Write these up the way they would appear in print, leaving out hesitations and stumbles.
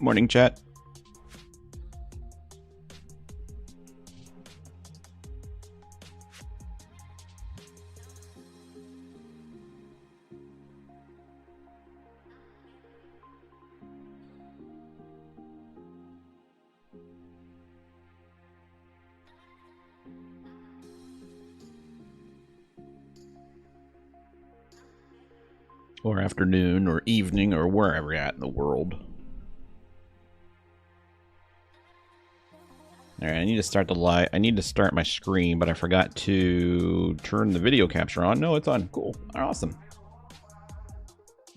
Morning, chat. Or afternoon, or evening, or wherever you're at in the world. Alright, I need to start the live. I need to start my screen, but I forgot to turn the video capture on. No, it's on. Cool. Awesome.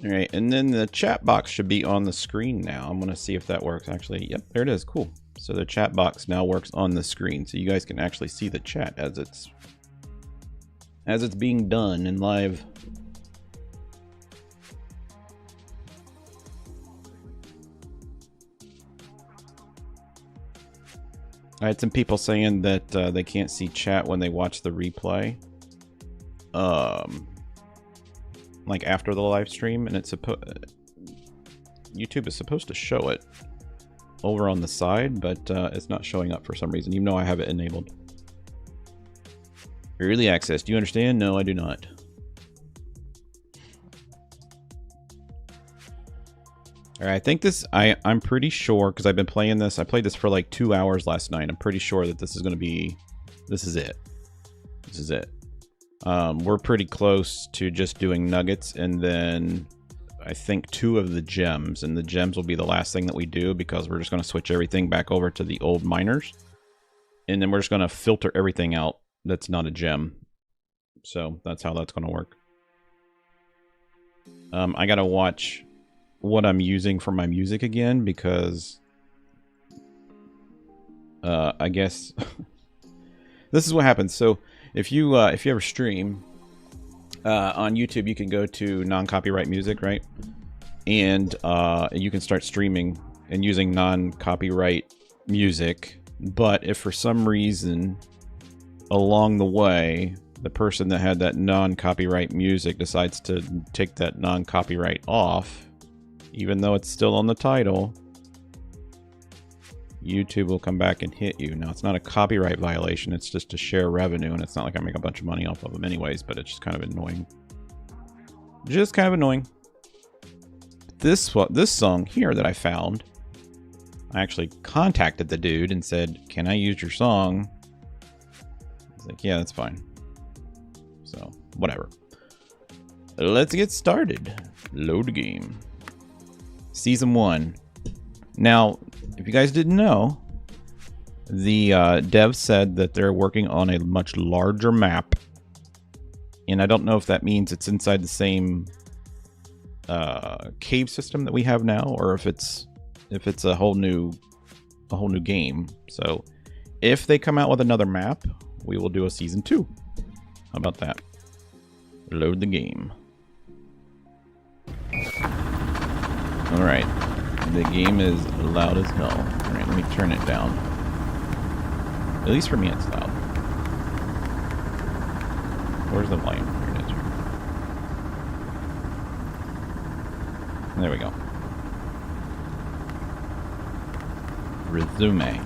Alright, and then the chat box should be on the screen now. I'm going to see if that works. Actually, yep, there it is. Cool. So the chat box now works on the screen, so you guys can actually see the chat as it's being done in live. I had some people saying that they can't see chat when they watch the replay, like after the live stream, and YouTube is supposed to show it over on the side, but it's not showing up for some reason, even though I have it enabled. Early access, do you understand? No, I do not. Alright, I think this, I'm pretty sure, because I've been playing this, I played this for like 2 hours last night. I'm pretty sure that this is going to be, this is it. This is it. We're pretty close to just doing nuggets, and then I think 2 of the gems, and the gems will be the last thing that we do, because we're just going to switch everything back over to the old miners, and then we're just going to filter everything out that's not a gem. So that's how that's going to work. I got to watch what I'm using for my music again, because I guess this is what happens. So if you ever stream on YouTube, you can go to non-copyright music, right? And you can start streaming and using non-copyright music. But if for some reason along the way the person that had that non-copyright music decides to take that non-copyright off, even though it's still on the title, YouTube will come back and hit you. Now, it's not a copyright violation, it's just to share revenue, and it's not like I make a bunch of money off of them anyways, but it's just kind of annoying. Just kind of annoying. This song here that I found, I actually contacted the dude and said, can I use your song? He's like, yeah, that's fine. So, whatever. Let's get started. Load game. Season 1. Now, if you guys didn't know, the devs said that they're working on a much larger map, and I don't know if that means it's inside the same cave system that we have now, or if it's a whole new game. So, if they come out with another map, we will do a season 2. How about that? Load the game. Alright, the game is loud as hell. Alright, let me turn it down. At least for me it's loud. Where's the volume? Here it is. There we go. Resume.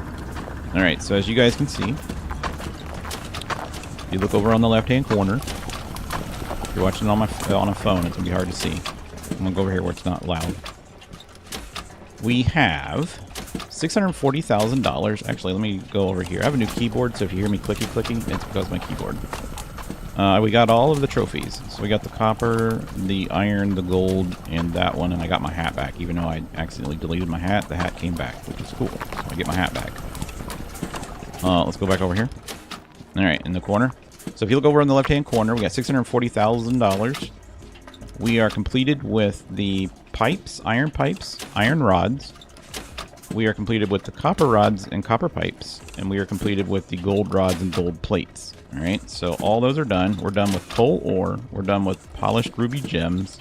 Alright, so as you guys can see, if you look over on the left hand corner, if you're watching on a phone, it's going to be hard to see. I'm going to go over here where it's not loud. We have $640,000. Actually, let me go over here. I have a new keyboard, so if you hear me clicking, it's because of my keyboard. We got all of the trophies. So we got the copper, the iron, the gold, and that one, and I got my hat back. Even though I accidentally deleted my hat, the hat came back, which is cool. So I get my hat back. Let's go back over here. Alright, in the corner. So if you look over in the left-hand corner, we got $640,000. We are completed with the pipes, iron rods. We are completed with the copper rods and copper pipes. And we are completed with the gold rods and gold plates. Alright, so all those are done. We're done with coal ore. We're done with polished ruby gems.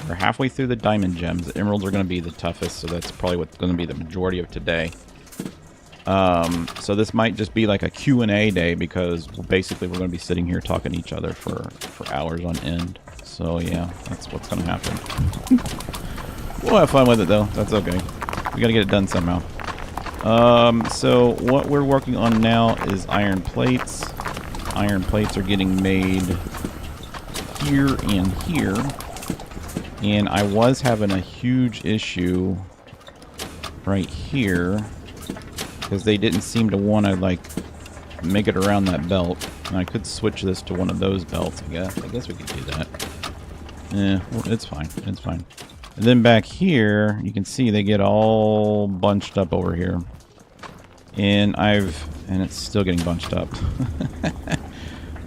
We're halfway through the diamond gems. The emeralds are going to be the toughest, so that's probably what's going to be the majority of today. So this might just be like a Q&A day, because basically we're going to be sitting here talking to each other for hours on end. So yeah, that's what's going to happen. We'll have fun with it though. That's okay. We gotta get it done somehow. So what we're working on now is iron plates. Iron plates are getting made here and here. And I was having a huge issue right here because they didn't seem to want to, like, make it around that belt. And I could switch this to one of those belts, I guess. I guess we could do that. Yeah, well, it's fine. It's fine. And then back here, you can see they get all bunched up over here. And it's still getting bunched up.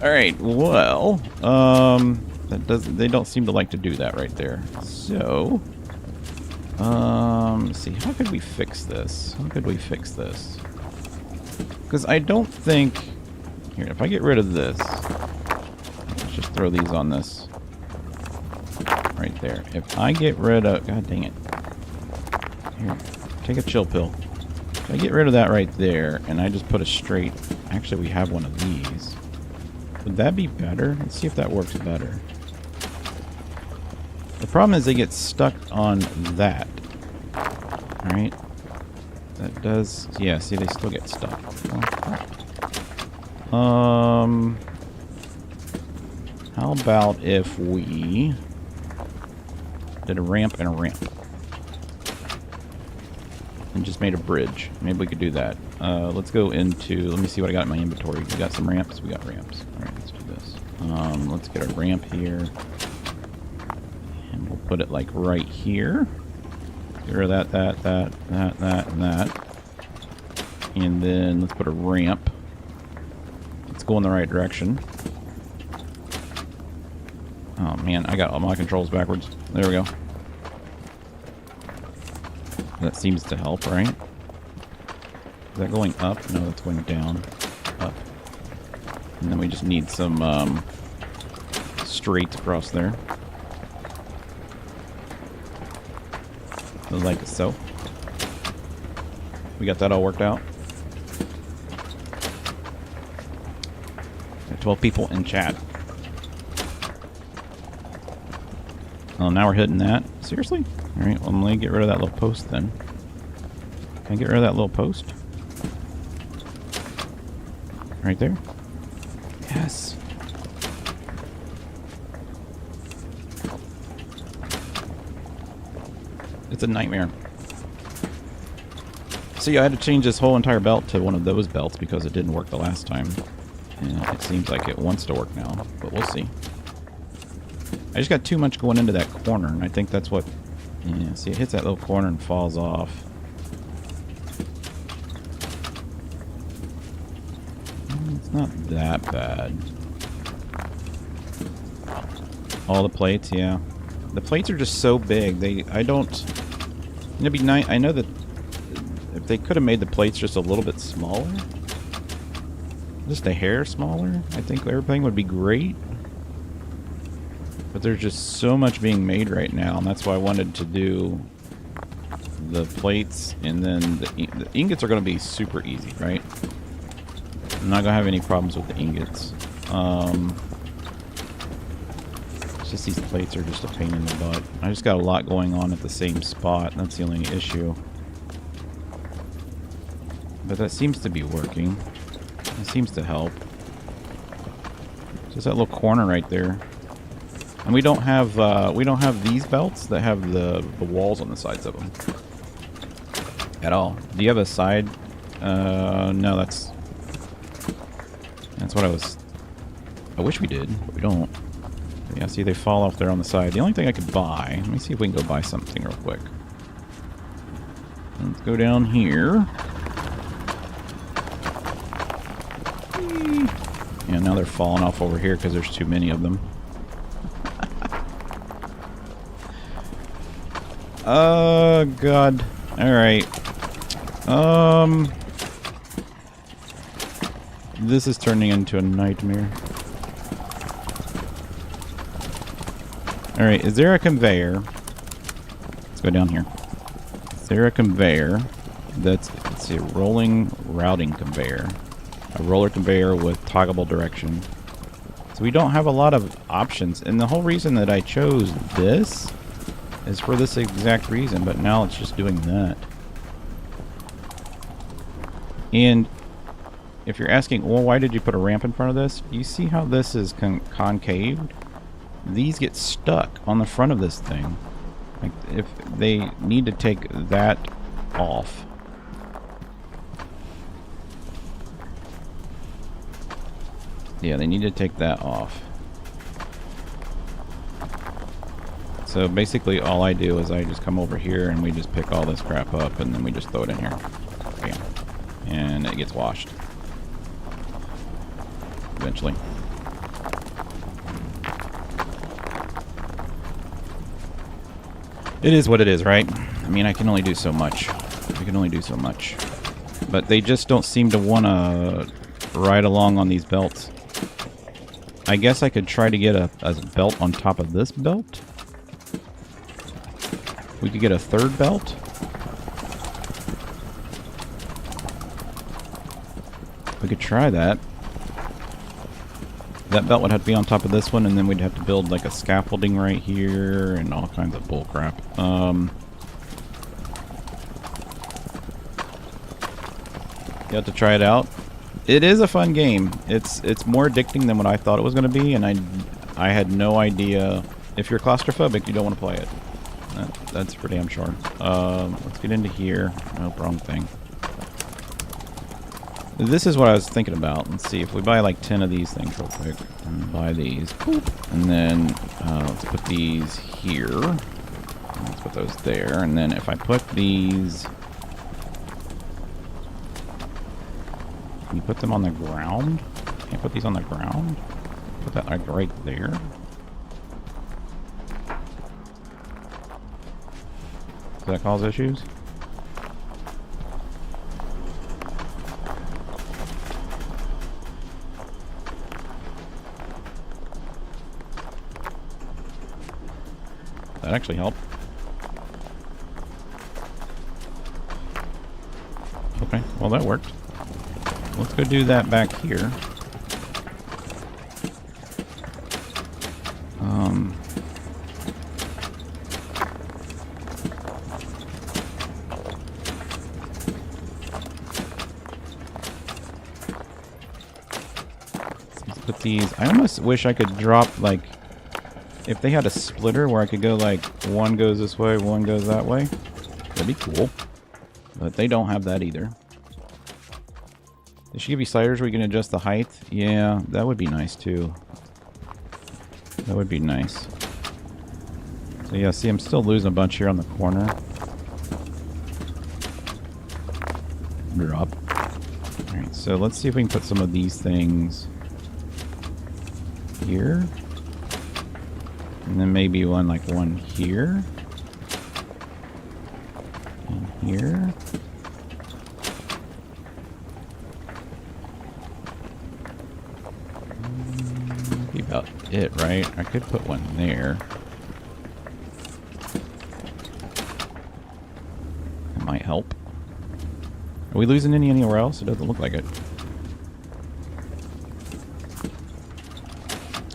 Alright, well, they don't seem to like to do that right there. So, let's see, how could we fix this? How could we fix this? Because I don't think... Here, if I get rid of this, let's just throw these on this. Right there. If I get rid of... God dang it. Here, take a chill pill. If I get rid of that right there, and I just put a straight... Actually, we have one of these. Would that be better? Let's see if that works better. The problem is they get stuck on that. Alright. That does... Yeah, see, they still get stuck. How about if we did a ramp and a ramp? And just made a bridge. Maybe we could do that. Let's go into... Let me see what I got in my inventory. We got some ramps? We got ramps. Alright, let's do this. Let's get a ramp here. And we'll put it, like, right here. Get rid of that, and that. And then let's put a ramp. Let's go in the right direction. Oh, man, I got all my controls backwards. There we go. That seems to help, right? Is that going up? No, that's going down. Up. And then we just need some straight across there. Like so. We got that all worked out. Got 12 people in chat. Oh, now we're hitting that. Seriously? Alright, well, let me get rid of that little post then. Can I get rid of that little post? Right there? Yes. It's a nightmare. See, I had to change this whole entire belt to one of those belts because it didn't work the last time. And it seems like it wants to work now, but we'll see. I just got too much going into that corner, and I think that's what... Yeah, see, it hits that little corner and falls off. It's not that bad. All the plates, yeah. The plates are just so big. I don't... It'd be nice... I know that if they could have made the plates just a little bit smaller, just a hair smaller, I think everything would be great. But there's just so much being made right now, and that's why I wanted to do the plates, and then the ingots are going to be super easy, right? I'm not going to have any problems with the ingots. It's just these plates are just a pain in the butt. I just got a lot going on at the same spot, that's the only issue. But that seems to be working. It seems to help. Just that little corner right there. And we don't have these belts that have the walls on the sides of them at all. Do you have a side? No, that's what I wish we did, but we don't. But yeah, see, they fall off there on the side. The only thing I could buy. Let me see if we can go buy something real quick. Let's go down here. Yeah, now they're falling off over here because there's too many of them. Oh, God. Alright. This is turning into a nightmare. Alright, is there a conveyor? Let's go down here. Is there a conveyor that's, let's see, a rolling routing conveyor. A roller conveyor with toggleable direction. So we don't have a lot of options. And the whole reason that I chose this is for this exact reason, but now it's just doing that. And if you're asking, well, why did you put a ramp in front of this? You see how this is concaved? These get stuck on the front of this thing. Like, if they need to take that off. Yeah, they need to take that off. So basically all I do is I just come over here and we just pick all this crap up and then we just throw it in here. Bam. And it gets washed. Eventually. It is what it is, right? I mean, I can only do so much. I can only do so much. But they just don't seem to want to ride along on these belts. I guess I could try to get a belt on top of this belt. We could get a third belt. We could try that. That belt would have to be on top of this one, and then we'd have to build like a scaffolding right here and all kinds of bull crap. You have to try it out. It is a fun game. It's more addicting than what I thought it was going to be, and I had no idea. If you're claustrophobic, you don't want to play it. That's for damn sure. Let's get into here. Nope, wrong thing. This is what I was thinking about. Let's see if we buy like 10 of these things real quick. And buy these. And then let's put these here. Let's put those there. And then if I put these... Can you put them on the ground? Can't put these on the ground? Put that like right there. Does that cause issues? That actually helped. Okay, well that worked. Let's go do that back here. Let's put these. I almost wish I could drop like, if they had a splitter where I could go like one goes this way, one goes that way. That'd be cool. But they don't have that either. They should give you sliders where you can adjust the height. Yeah, that would be nice too. That would be nice. So yeah, see, I'm still losing a bunch here on the corner. Drop. Alright, so let's see if we can put some of these things here. And then maybe one like one here. And here. That'd be about it, right? I could put one there. That might help. Are we losing any anywhere else? It doesn't look like it.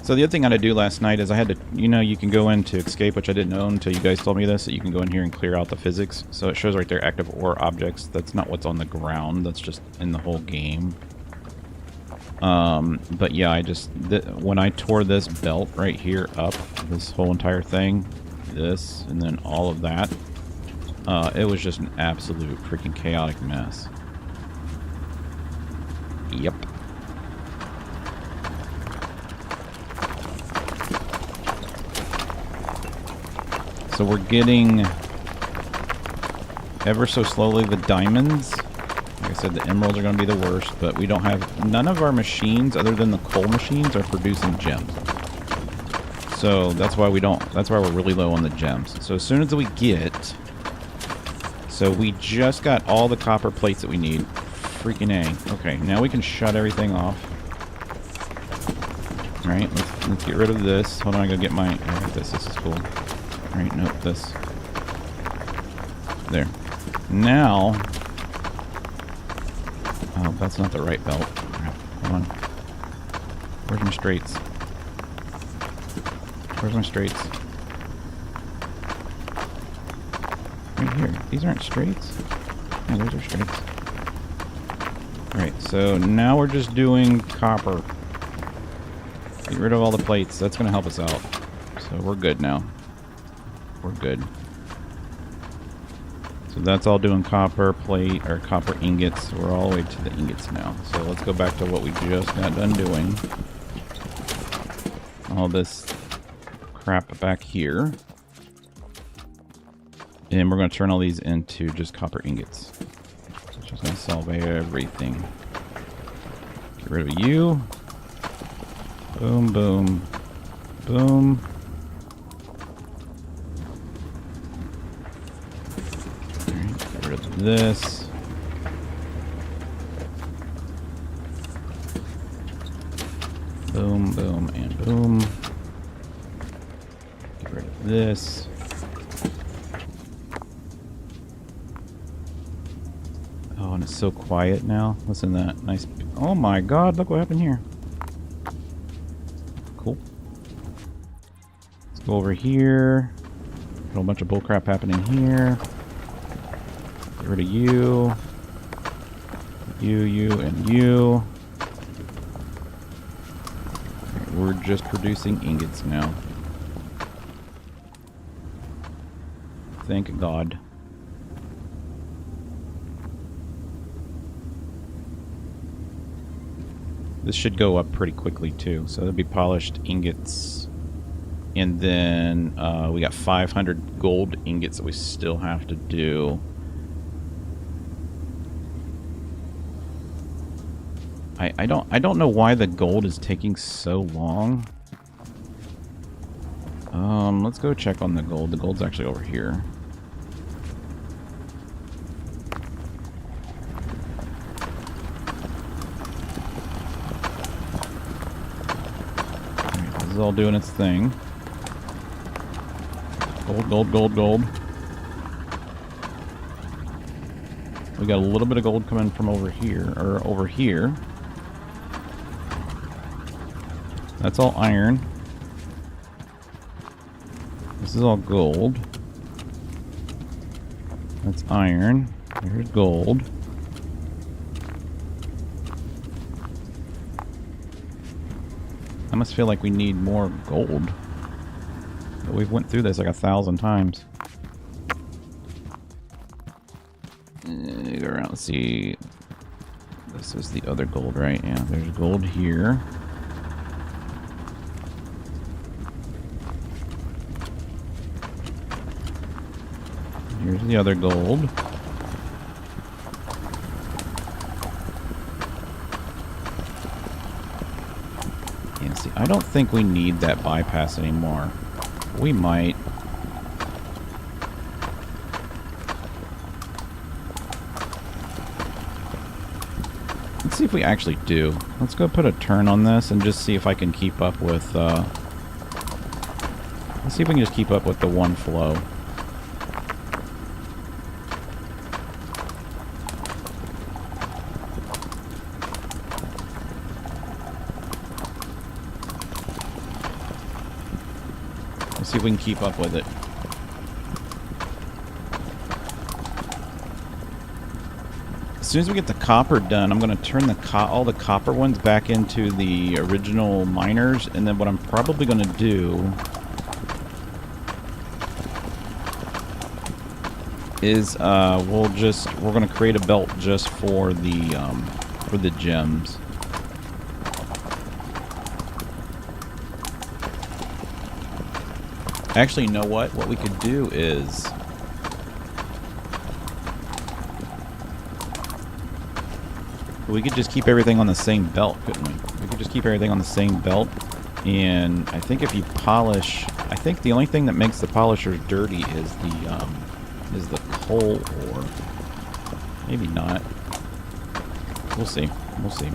So the other thing I had to do last night is I had to, you know, you can go into Escape, which I didn't know until you guys told me this, that you can go in here and clear out the physics. So it shows right there, active ore objects. That's not what's on the ground. That's just in the whole game. But yeah, I just, when I tore this belt right here up, this whole entire thing, this, and then all of that, it was just an absolute freaking chaotic mess. Yep. So we're getting, ever so slowly, the diamonds. Like I said, the emeralds are going to be the worst, but we don't have, none of our machines, other than the coal machines, are producing gems. So that's why we don't, that's why we're really low on the gems. So as soon as we get, so we just got all the copper plates that we need. Freaking A. Okay, now we can shut everything off. Alright, let's get rid of this. Hold on, I gotta get my, I got this is cool. Alright, nope, this. There. Now, oh, that's not the right belt. Crap. Hold on. Where's my straights? Where's my straights? Right here. These aren't straights. Yeah, those are straights. Alright, so now we're just doing copper. Get rid of all the plates. That's going to help us out. So we're good now. We're good. So that's all doing copper plate, or copper ingots. We're all the way to the ingots now. So let's go back to what we just got done doing. All this crap back here. And we're going to turn all these into just copper ingots. Which is going to solve everything. Get rid of you. Boom, boom, boom. Alright, get rid of this. Boom, boom, and boom. Get rid of this. Oh, and it's so quiet now. Listen to that. Nice. Oh my god, look what happened here. Cool. Let's go over here. Got a whole bunch of bullcrap happening here. Get rid of you. You, and you. Okay, we're just producing ingots now. Thank God. This should go up pretty quickly too. So that'll be polished ingots. And then we got 500 gold ingots that we still have to do. I don't know why the gold is taking so long. Let's go check on the gold. The gold's actually over here. All doing its thing. Gold, gold, gold, gold. We got a little bit of gold coming from over here, or over here. That's all iron. This is all gold. That's iron. Here's gold. I must feel like we need more gold. But we've went through this like 1,000 times. Go around, let's see. This is the other gold, right? Yeah, there's gold here. Here's the other gold. See, I don't think we need that bypass anymore. We might. Let's see if we actually do. Let's go put a turn on this and just see if I can keep up with, let's see if we can just keep up with the one flow. See if we can keep up with it. As soon as we get the copper done, I'm going to turn all the copper ones back into the original miners, and then what I'm probably going to do is we're going to create a belt just for the gems. Actually, you know what? What we could do is we could just keep everything on the same belt, couldn't we? We could just keep everything on the same belt, and I think if you polish, I think the only thing that makes the polishers dirty is the coal ore. Maybe not. We'll see. We'll see.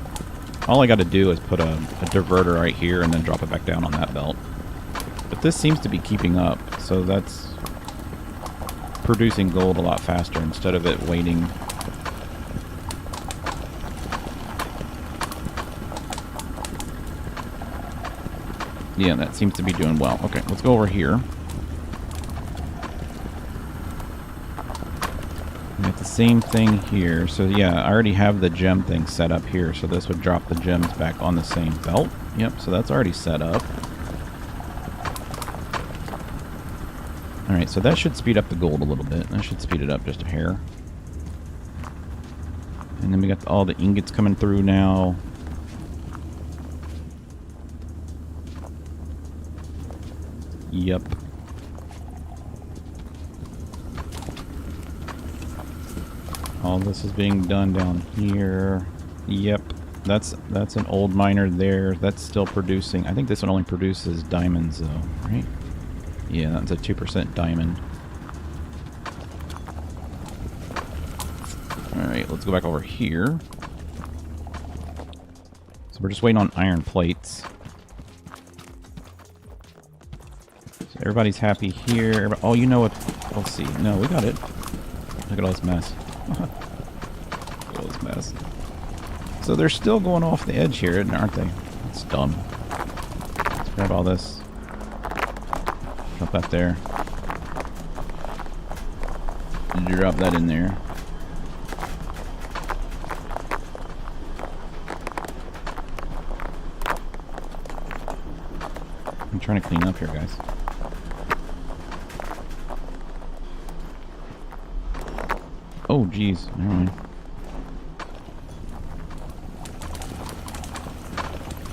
All I got to do is put a diverter right here and then drop it back down on that belt. But this seems to be keeping up, so that's producing gold a lot faster instead of it waiting. Yeah, that seems to be doing well. Okay, let's go over here. We have the same thing here. So yeah, I already have the gem thing set up here. So this would drop the gems back on the same belt. Yep, so that's already set up. Alright, so that should speed up the gold a little bit. That should speed it up just a hair. And then we got all the ingots coming through now. Yep. All this is being done down here. Yep. That's an old miner there. That's still producing. I think this one only produces diamonds though, right? Yeah, that's a 2% diamond. Alright, let's go back over here. So we're just waiting on iron plates. So everybody's happy here. Oh, you know what? Let's see. No, we got it. Look at all this mess. Look at all this mess. So they're still going off the edge here, aren't they? That's dumb. Let's grab all this. Drop that there. Drop that in there. I'm trying to clean up here, guys. Oh, geez. Never mind.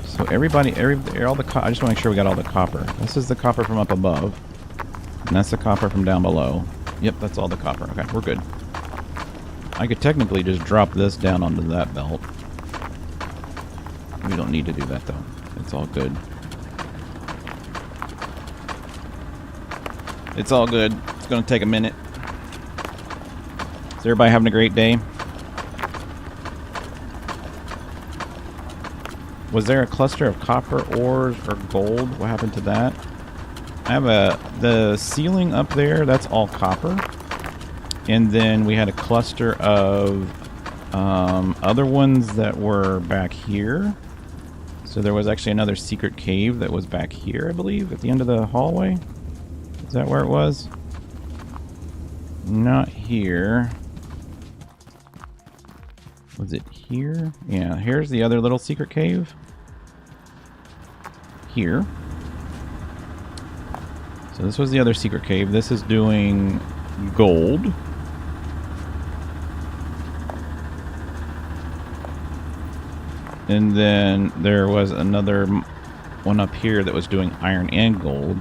So everybody, all the I just want to make sure we got all the copper. This is the copper from up above. And that's the copper from down below. Yep, that's all the copper. Okay, we're good. I could technically just drop this down onto that belt. We don't need to do that, though. It's all good. It's all good. It's going to take a minute. Is everybody having a great day? Was there a cluster of copper ores or gold? What happened to that? I have the ceiling up there, that's all copper. And then we had a cluster of other ones that were back here. So there was actually another secret cave that was back here, I believe, at the end of the hallway. Is that where it was? Not here. Was it here? Yeah, here's the other little secret cave. Here. So this was the other secret cave. This is doing gold. And then there was another one up here that was doing iron and gold.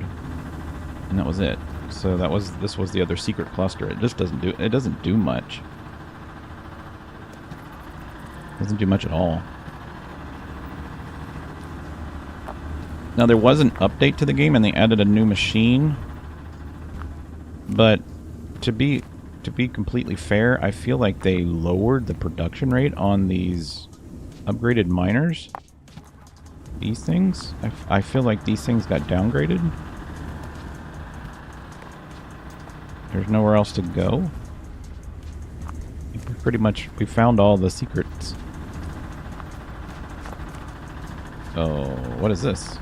And that was it. So this was the other secret cluster. It just doesn't do much. Doesn't do much at all. Now there was an update to the game and they added a new machine. But to be completely fair, I feel like they lowered the production rate on these upgraded miners. These things, I feel like these things got downgraded. There's nowhere else to go. We found all the secrets. Oh, what is this?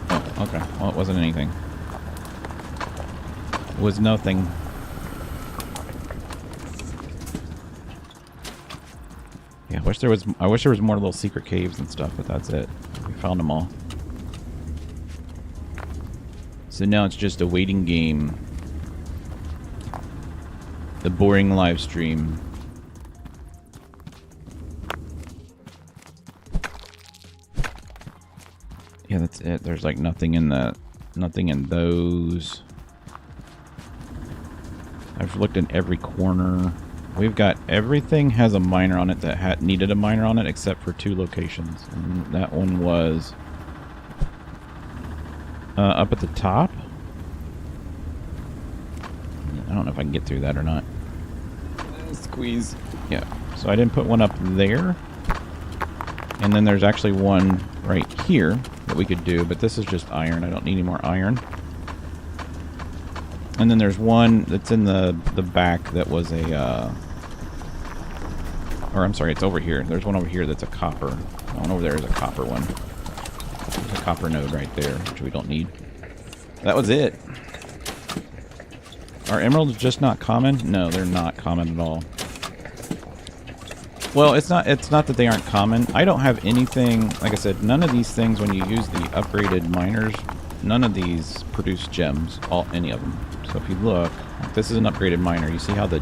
Oh, okay. Well, it wasn't anything. It was nothing. Yeah, I wish there was more little secret caves and stuff, but that's it. We found them all. So now it's just a waiting game. The boring live stream. Yeah, that's it. There's like nothing in those. I've looked in every corner. We've got everything has a miner on it that needed a miner on it except for 2 locations. And that one was up at the top. I don't know if I can get through that or not. Squeeze. Yeah. So I didn't put one up there. And then there's actually one right here that we could do, but this is just iron. I don't need any more iron. And then there's one that's in the back that was a Or I'm sorry, it's over here. There's one over here that's a copper. That one over there is a copper one. There's a copper node right there, which we don't need. That was it. Are emeralds just not common? No, they're not common at all. Well, it's not that they aren't common. I don't have anything, like I said, none of these things when you use the upgraded miners, none of these produce gems, any of them. So if you look, this is an upgraded miner. You see how the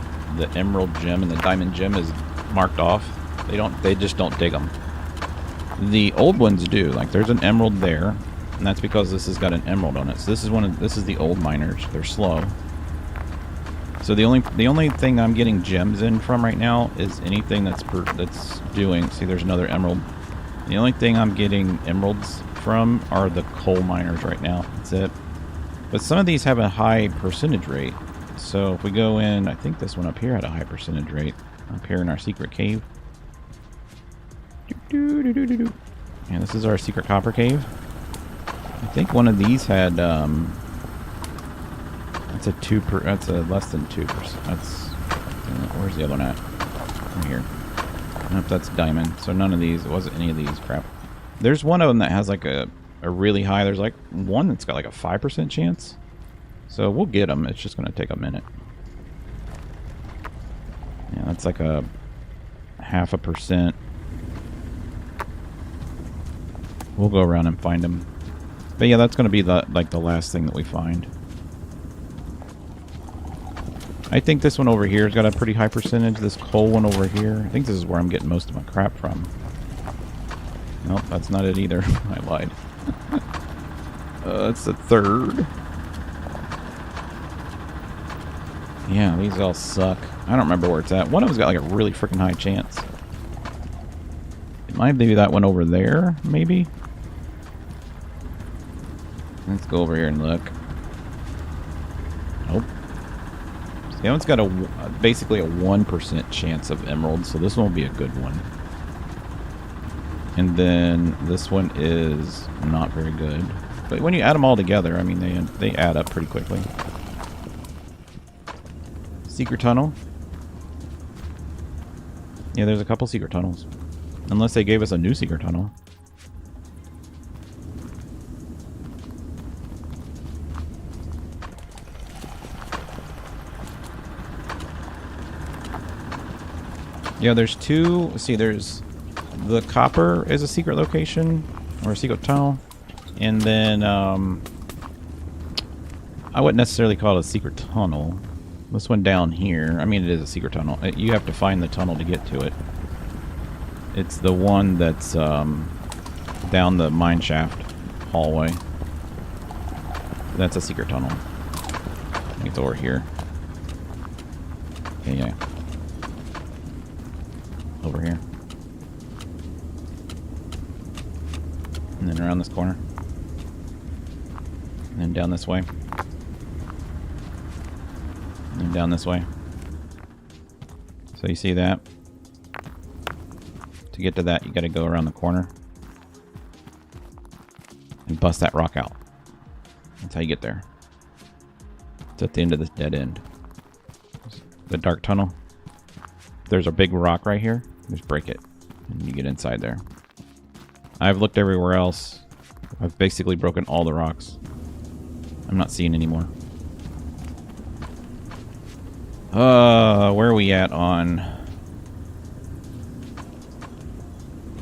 emerald gem and the diamond gem is marked off? They just don't dig them. The old ones do. Like there's an emerald there, and that's because this has got an emerald on it. So this is the old miners. They're slow. So the only thing I'm getting gems in from right now is anything that's doing. See, there's another emerald. The only thing I'm getting emeralds from are the coal miners right now. That's it. But some of these have a high percentage rate. So if we go in, I think this one up here had a high percentage rate. Up here in our secret cave. And this is our secret copper cave. I think one of these had that's a less than 2%. That's where's the other one at? Right here. Nope, that's diamond. So none of these. It wasn't any of these. Crap. There's one of them that has like a really high. There's like one that's got like a 5% chance. So we'll get them. It's just going to take a minute. Yeah, that's like a 0.5%. We'll go around and find them. But yeah, that's going to be the last thing that we find. I think this one over here has got a pretty high percentage. This coal one over here. I think this is where I'm getting most of my crap from. Nope, that's not it either. I lied. That's the third. Yeah, these all suck. I don't remember where it's at. One of them's got like a really freaking high chance. It might be that one over there, maybe? Let's go over here and look. Nope. So that one's got basically a 1% chance of emeralds, so this one will be a good one. And then this one is not very good. But when you add them all together, I mean, they add up pretty quickly. Secret tunnel. Yeah, there's a couple secret tunnels. Unless they gave us a new secret tunnel. Yeah, there's two. See, there's the copper is a secret location or a secret tunnel, and then I wouldn't necessarily call it a secret tunnel. This one down here, I mean, it is a secret tunnel. You have to find the tunnel to get to it. It's the one that's down the mine shaft hallway. That's a secret tunnel. I think it's over here. Yeah. Over here. And then around this corner. And then down this way. And then down this way. So you see that? To get to that, you gotta go around the corner. And bust that rock out. That's how you get there. It's at the end of this dead end. The dark tunnel. There's a big rock right here. Just break it. And you get inside there. I've looked everywhere else. I've basically broken all the rocks. I'm not seeing any more. Where are we at on...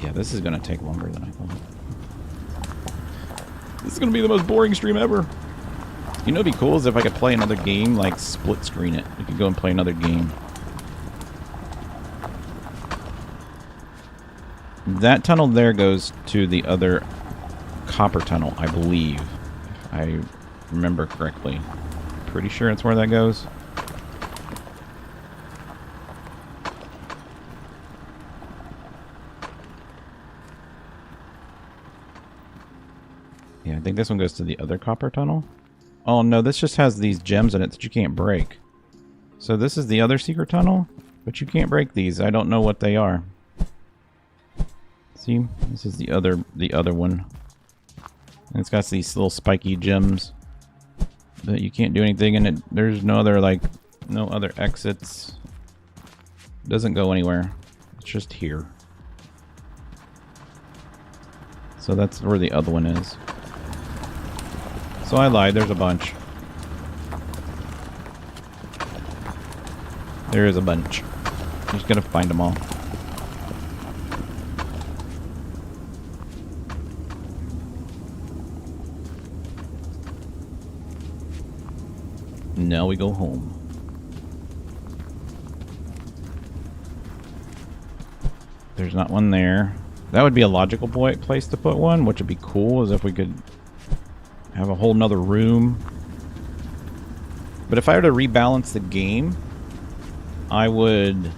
Yeah, this is going to take longer than I thought. This is going to be the most boring stream ever. You know what'd be cool is if I could play another game, like split screen it. We could go and play another game. That tunnel there goes to the other copper tunnel, I believe. If I remember correctly. Pretty sure that's where that goes. Yeah, I think this one goes to the other copper tunnel. Oh no, this just has these gems in it that you can't break. So this is the other secret tunnel, but you can't break these. I don't know what they are. See, this is the other one. And it's got these little spiky gems that you can't do anything in it. There's no other no other exits. It doesn't go anywhere. It's just here. So that's where the other one is. So I lied, there's a bunch. There is a bunch. Just gotta find them all. Now we go home. There's not one there. That would be a logical place to put one, which would be cool, is if we could have a whole nother room. But if I were to rebalance the game, I would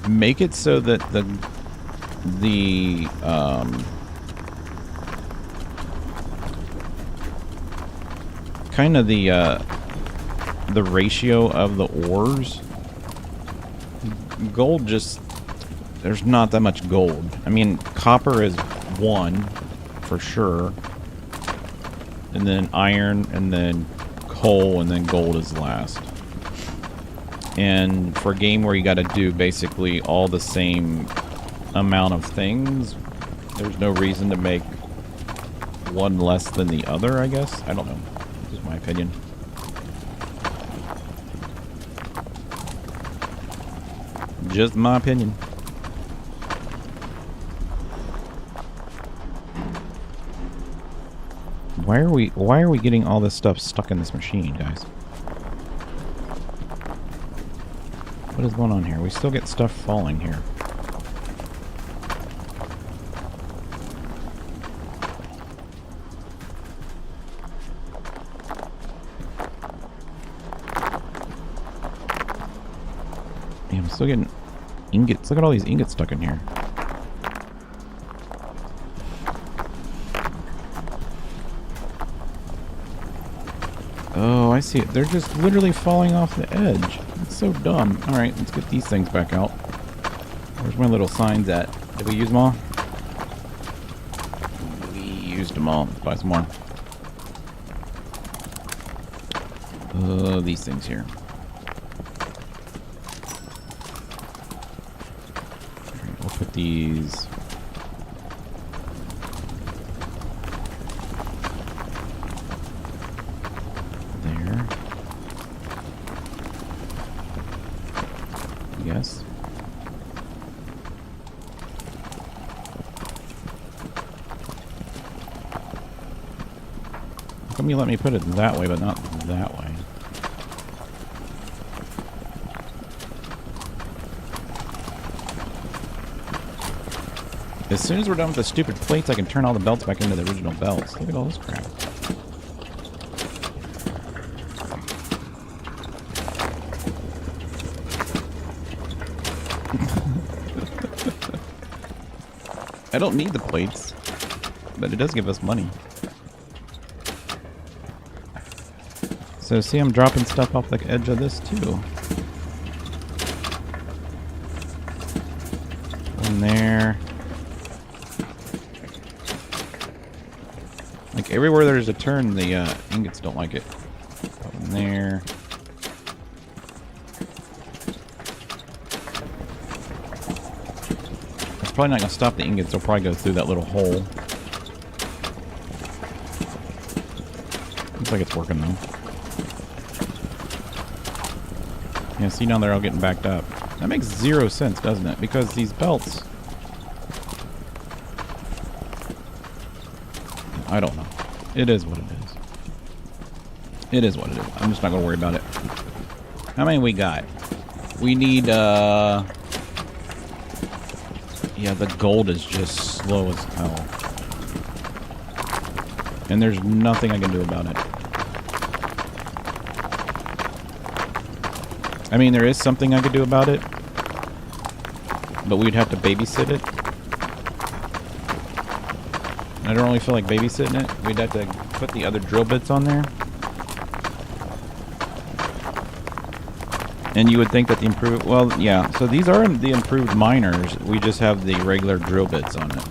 make it so that the kind of the ratio of the ores, gold just, there's not that much gold. I mean, copper is 1 for sure, and then iron, and then coal, and then gold is last. And for a game where you got to do basically all the same amount of things, there's no reason to make one less than the other, I guess. I don't know. This is my opinion. Just my opinion. Why are we getting all this stuff stuck in this machine, guys? What is going on here? We still get stuff falling here. Yeah, I'm still getting ingots. Look at all these ingots stuck in here. Oh, I see it. They're just literally falling off the edge. It's so dumb. Alright, let's get these things back out. Where's my little signs at? Did we use them all? We used them all. Let's buy some more. These things here. Alright, we'll put these... Yes. How come you let me put it that way, but not that way? As soon as we're done with the stupid plates, I can turn all the belts back into the original belts. Look at all this crap. I don't need the plates, but it does give us money. So see, I'm dropping stuff off the edge of this too. One there. Like everywhere there's a turn, the ingots don't like it. One there. Probably not gonna stop the ingots. They'll probably go through that little hole. Looks like it's working though. Yeah, see, now they're all getting backed up. That makes 0 sense, doesn't it? Because these belts, I don't know. It is what it is. It is what it is. I'm just not gonna worry about it. How many we got? We need yeah, the gold is just slow as hell. And there's nothing I can do about it. I mean, there is something I could do about it, but we'd have to babysit it. And I don't really feel like babysitting it. We'd have to put the other drill bits on there. And you would think that the improved... Well, yeah. So these are the improved miners. We just have the regular drill bits on it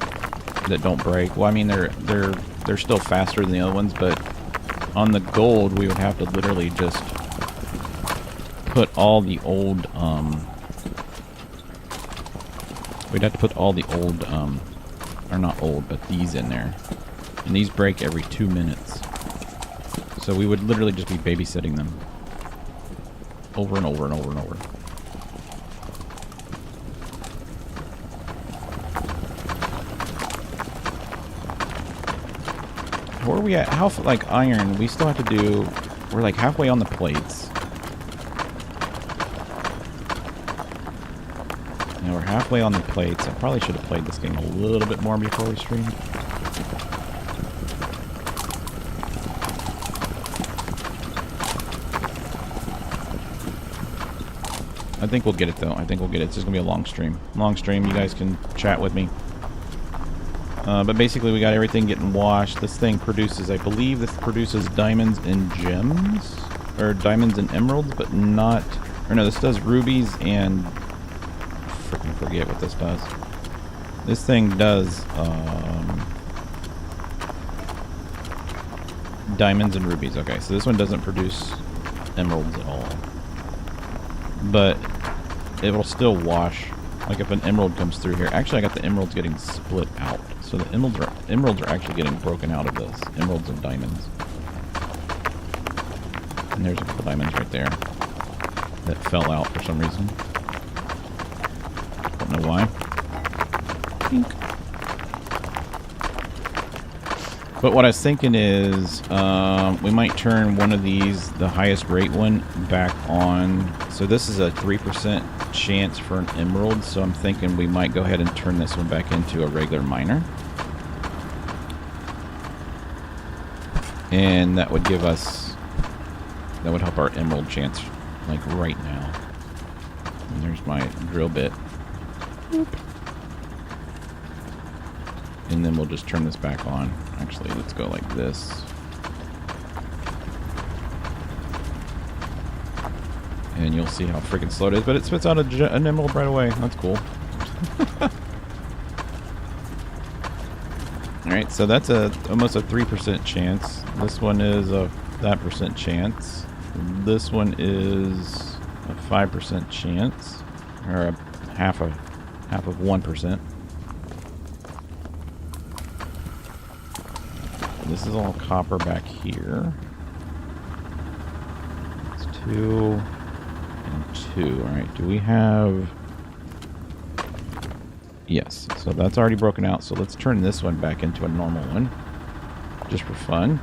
that don't break. Well, I mean, they're still faster than the other ones, but on the gold, we would have to literally just put all the old We'd have to put all the old, or not old, but these in there. And these break every 2 minutes. So we would literally just be babysitting them. Over and over and over and over. Where are we at? How, like, iron, we still have to do... We're, like, halfway on the plates. Yeah, we're halfway on the plates. I probably should have played this game a little bit more before we streamed. I think we'll get it, though. I think we'll get it. It's just going to be a long stream. Long stream. You guys can chat with me. But basically, we got everything getting washed. This thing produces, I believe this produces diamonds and gems. Or diamonds and emeralds, but not... Or no, this does rubies and... Freaking forget what this does. This thing does... diamonds and rubies. Okay, so this one doesn't produce emeralds at all. But it will still wash. Like if an emerald comes through here. Actually, I got the emeralds getting split out. So the emeralds are actually getting broken out of this. Emeralds and diamonds. And there's a couple diamonds right there that fell out for some reason. Don't know why. Pink. But what I was thinking is we might turn one of these, the highest rate one, back on. So this is a 3% chance for an emerald. So I'm thinking we might go ahead and turn this one back into a regular miner. And that would give us, that would help our emerald chance, like right now. And there's my drill bit. Boop. And then we'll just turn this back on. Actually, let's go like this. And you'll see how freaking slow it is, but it spits out an emerald right away. That's cool. Alright, so that's almost a 3% chance. This one is that percent chance. This one is a 5% chance. Or a half of 1%. This is all copper back here. It's 2 and 2. Alright, do we have... Yes, so that's already broken out. So let's turn this one back into a normal one. Just for fun.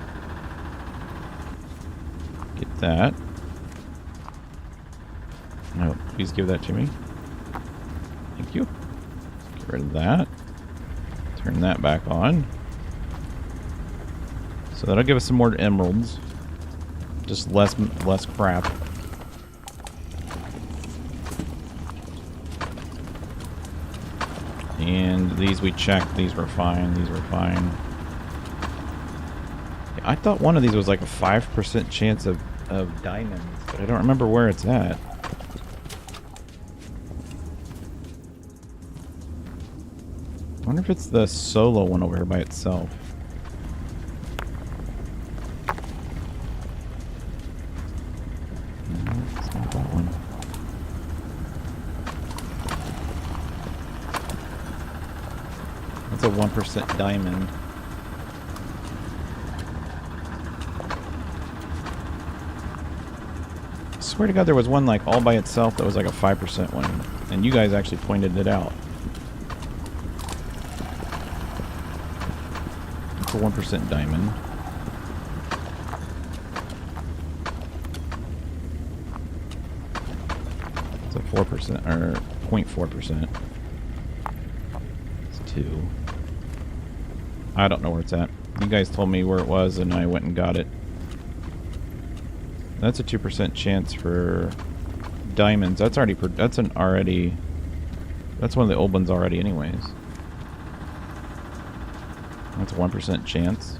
Get that. No, please give that to me. Thank you. Get rid of that. Turn that back on. So that'll give us some more emeralds. Just less crap. And these we checked. These were fine. These were fine. Yeah, I thought one of these was like a 5% chance of diamonds, but I don't remember where it's at. I wonder if it's the solo one over here by itself. That's a 1% diamond. I swear to God there was one like all by itself that was like a 5% one. And you guys actually pointed it out. It's a 1% diamond. It's a 4% or 0.4%. It's 2. I don't know where it's at. You guys told me where it was and I went and got it. That's a 2% chance for diamonds. That's already that's one of the old ones already anyways. That's a 1% chance.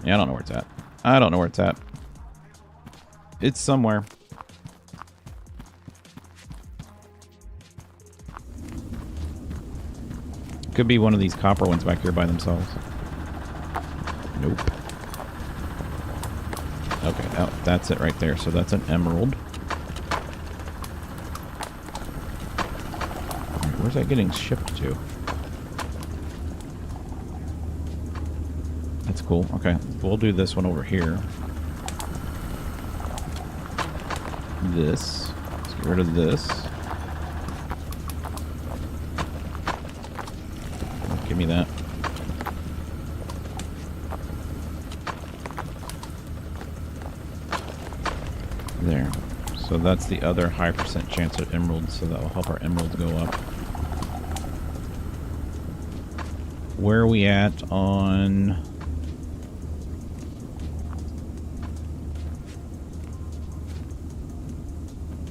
Yeah, I don't know where it's at. I don't know where it's at. It's somewhere. Could be one of these copper ones back here by themselves. Nope. Okay, oh, that's it right there. So that's an emerald. Right, Where's that getting shipped to? That's cool. Okay, we'll do this one over here. This. Let's get rid of this. Give me that. There. So that's the other high percent chance of emeralds, so that will help our emeralds go up. Where are we at on...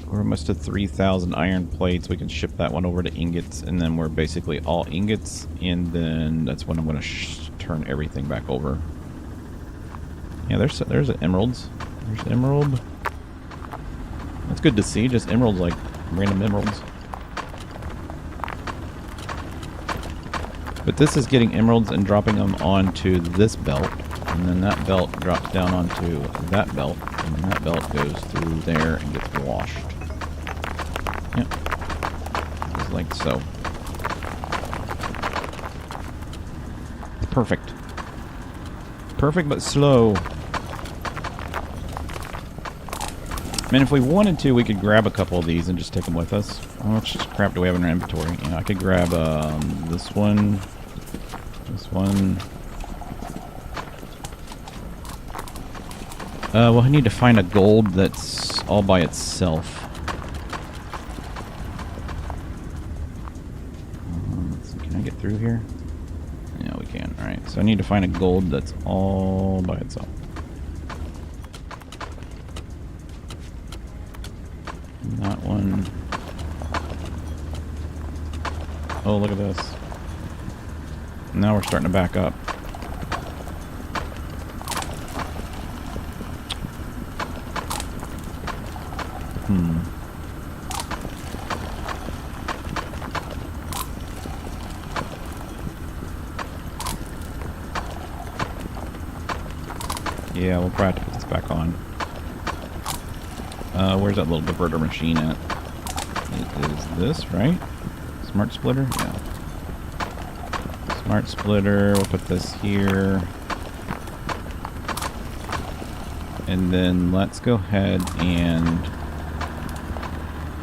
We're almost to 3,000 iron plates. We can ship that one over to ingots, and then we're basically all ingots, and then that's when I'm going to turn everything back over. Yeah, there's emeralds. There's emerald. That's good to see. Just emeralds, like random emeralds. But this is getting emeralds and dropping them onto this belt, and then that belt drops down onto that belt, and then that belt goes through there and gets washed. Yep. Just like so. Perfect. Perfect but slow. Man, if we wanted to, we could grab a couple of these and just take them with us. How much crap do we have in our inventory? You know, I could grab this one, this one. Well, I need to find a gold that's all by itself. Can I get through here? Yeah, we can. Alright, so I need to find a gold that's all by itself. That one. Oh, look at this. Now we're starting to back up. Yeah, we'll probably have to put this back on. Where's that little diverter machine at? It is this, right? Smart splitter? Yeah. Smart splitter, we'll put this here. And then let's go ahead and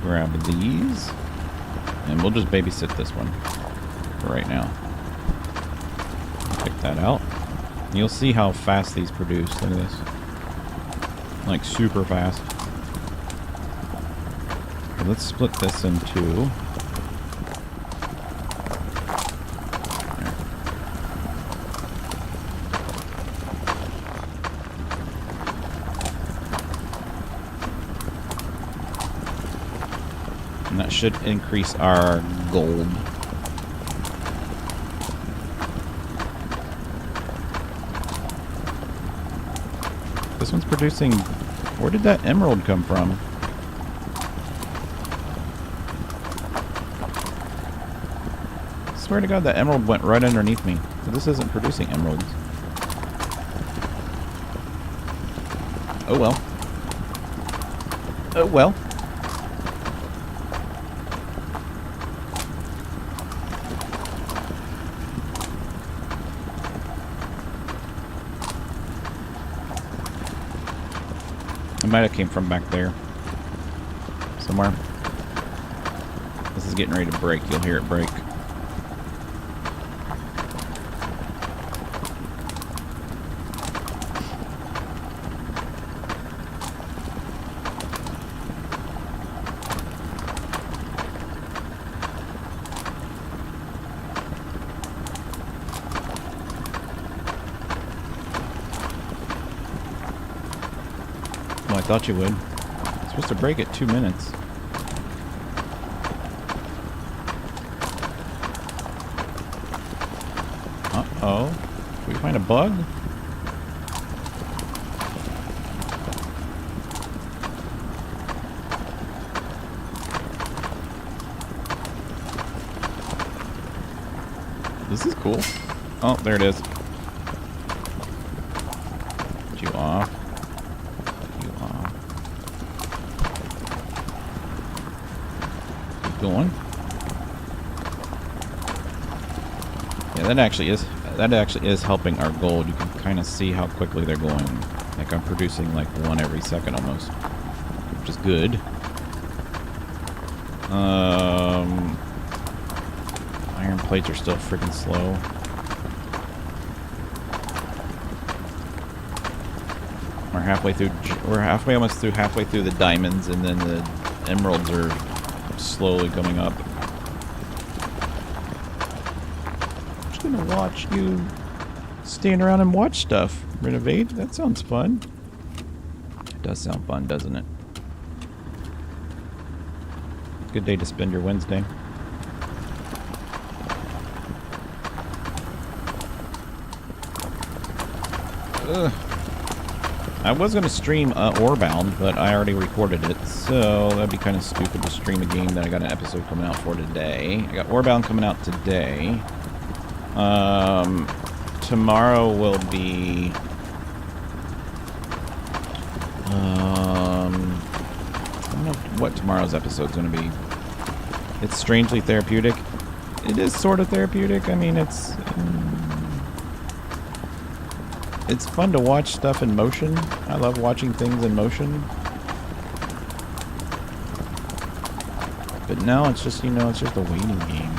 grab these. And we'll just babysit this one for right now. Pick that out. You'll see how fast these produce. Look at this. Like super fast. Okay, let's split this in two. And that should increase our gold. This one's producing... Where did that emerald come from? I swear to God, that emerald went right underneath me. So this isn't producing emeralds. Oh well. Oh well. It might have came from back there. Somewhere. This is getting ready to break. You'll hear it break. I thought you would. It's supposed to break at 2 minutes. Uh-oh. Did we find a bug? This is cool. Oh, there it is. Get you off. Going. that actually is helping our gold. You can kind of see how quickly they're going. Like I'm producing like one every second almost, which is good. Iron plates are still freaking slow. We're almost halfway through the diamonds, and then the emeralds are slowly coming up. I'm just gonna watch you stand around and watch stuff. Renovate? That sounds fun. It does sound fun, doesn't it? Good day to spend your Wednesday. Ugh. I was going to stream Orebound, but I already recorded it, so that'd be kind of stupid to stream a game that I got an episode coming out for today. I got Orebound coming out today. Tomorrow will be... I don't know what tomorrow's episode's going to be. It's strangely therapeutic. It is sort of therapeutic. I mean, it's fun to watch stuff in motion. I love watching things in motion. But now it's just, you know, it's just a waiting game.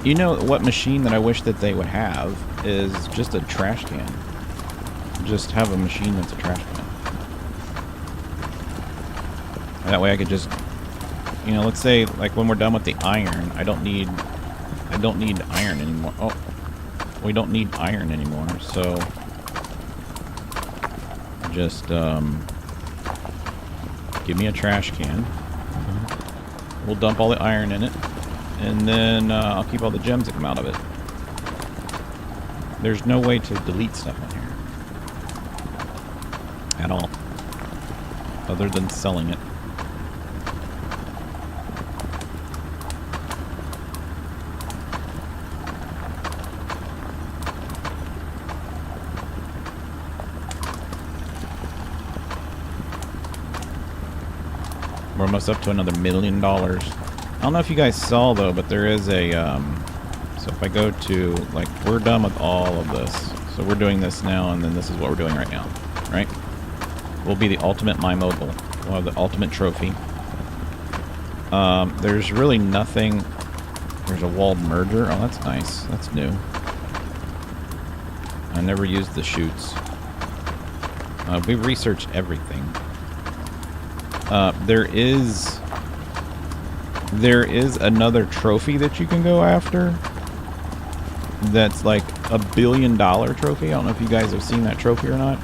You know what machine that I wish that they would have is just a trash can. Just have a machine that's a trash can. That way I could just, you know, let's say like when we're done with the iron, I don't need iron anymore. Oh, we don't need iron anymore. So just give me a trash can. We'll dump all the iron in it, and then I'll keep all the gems that come out of it. There's no way to delete stuff on here at all, other than selling it. We're almost up to another $1 million. I don't know if you guys saw though, but there is a so if I go to, like, we're done with all of this, so we're doing this now, and then this is what we're doing right now, right? We'll be the ultimate Mine Mogul. We'll have the ultimate trophy. There's really nothing. There's a walled merger. Oh, that's nice. That's new. I never used the chutes. We researched everything. There is another trophy that you can go after. That's like a $1 billion trophy. I don't know if you guys have seen that trophy or not.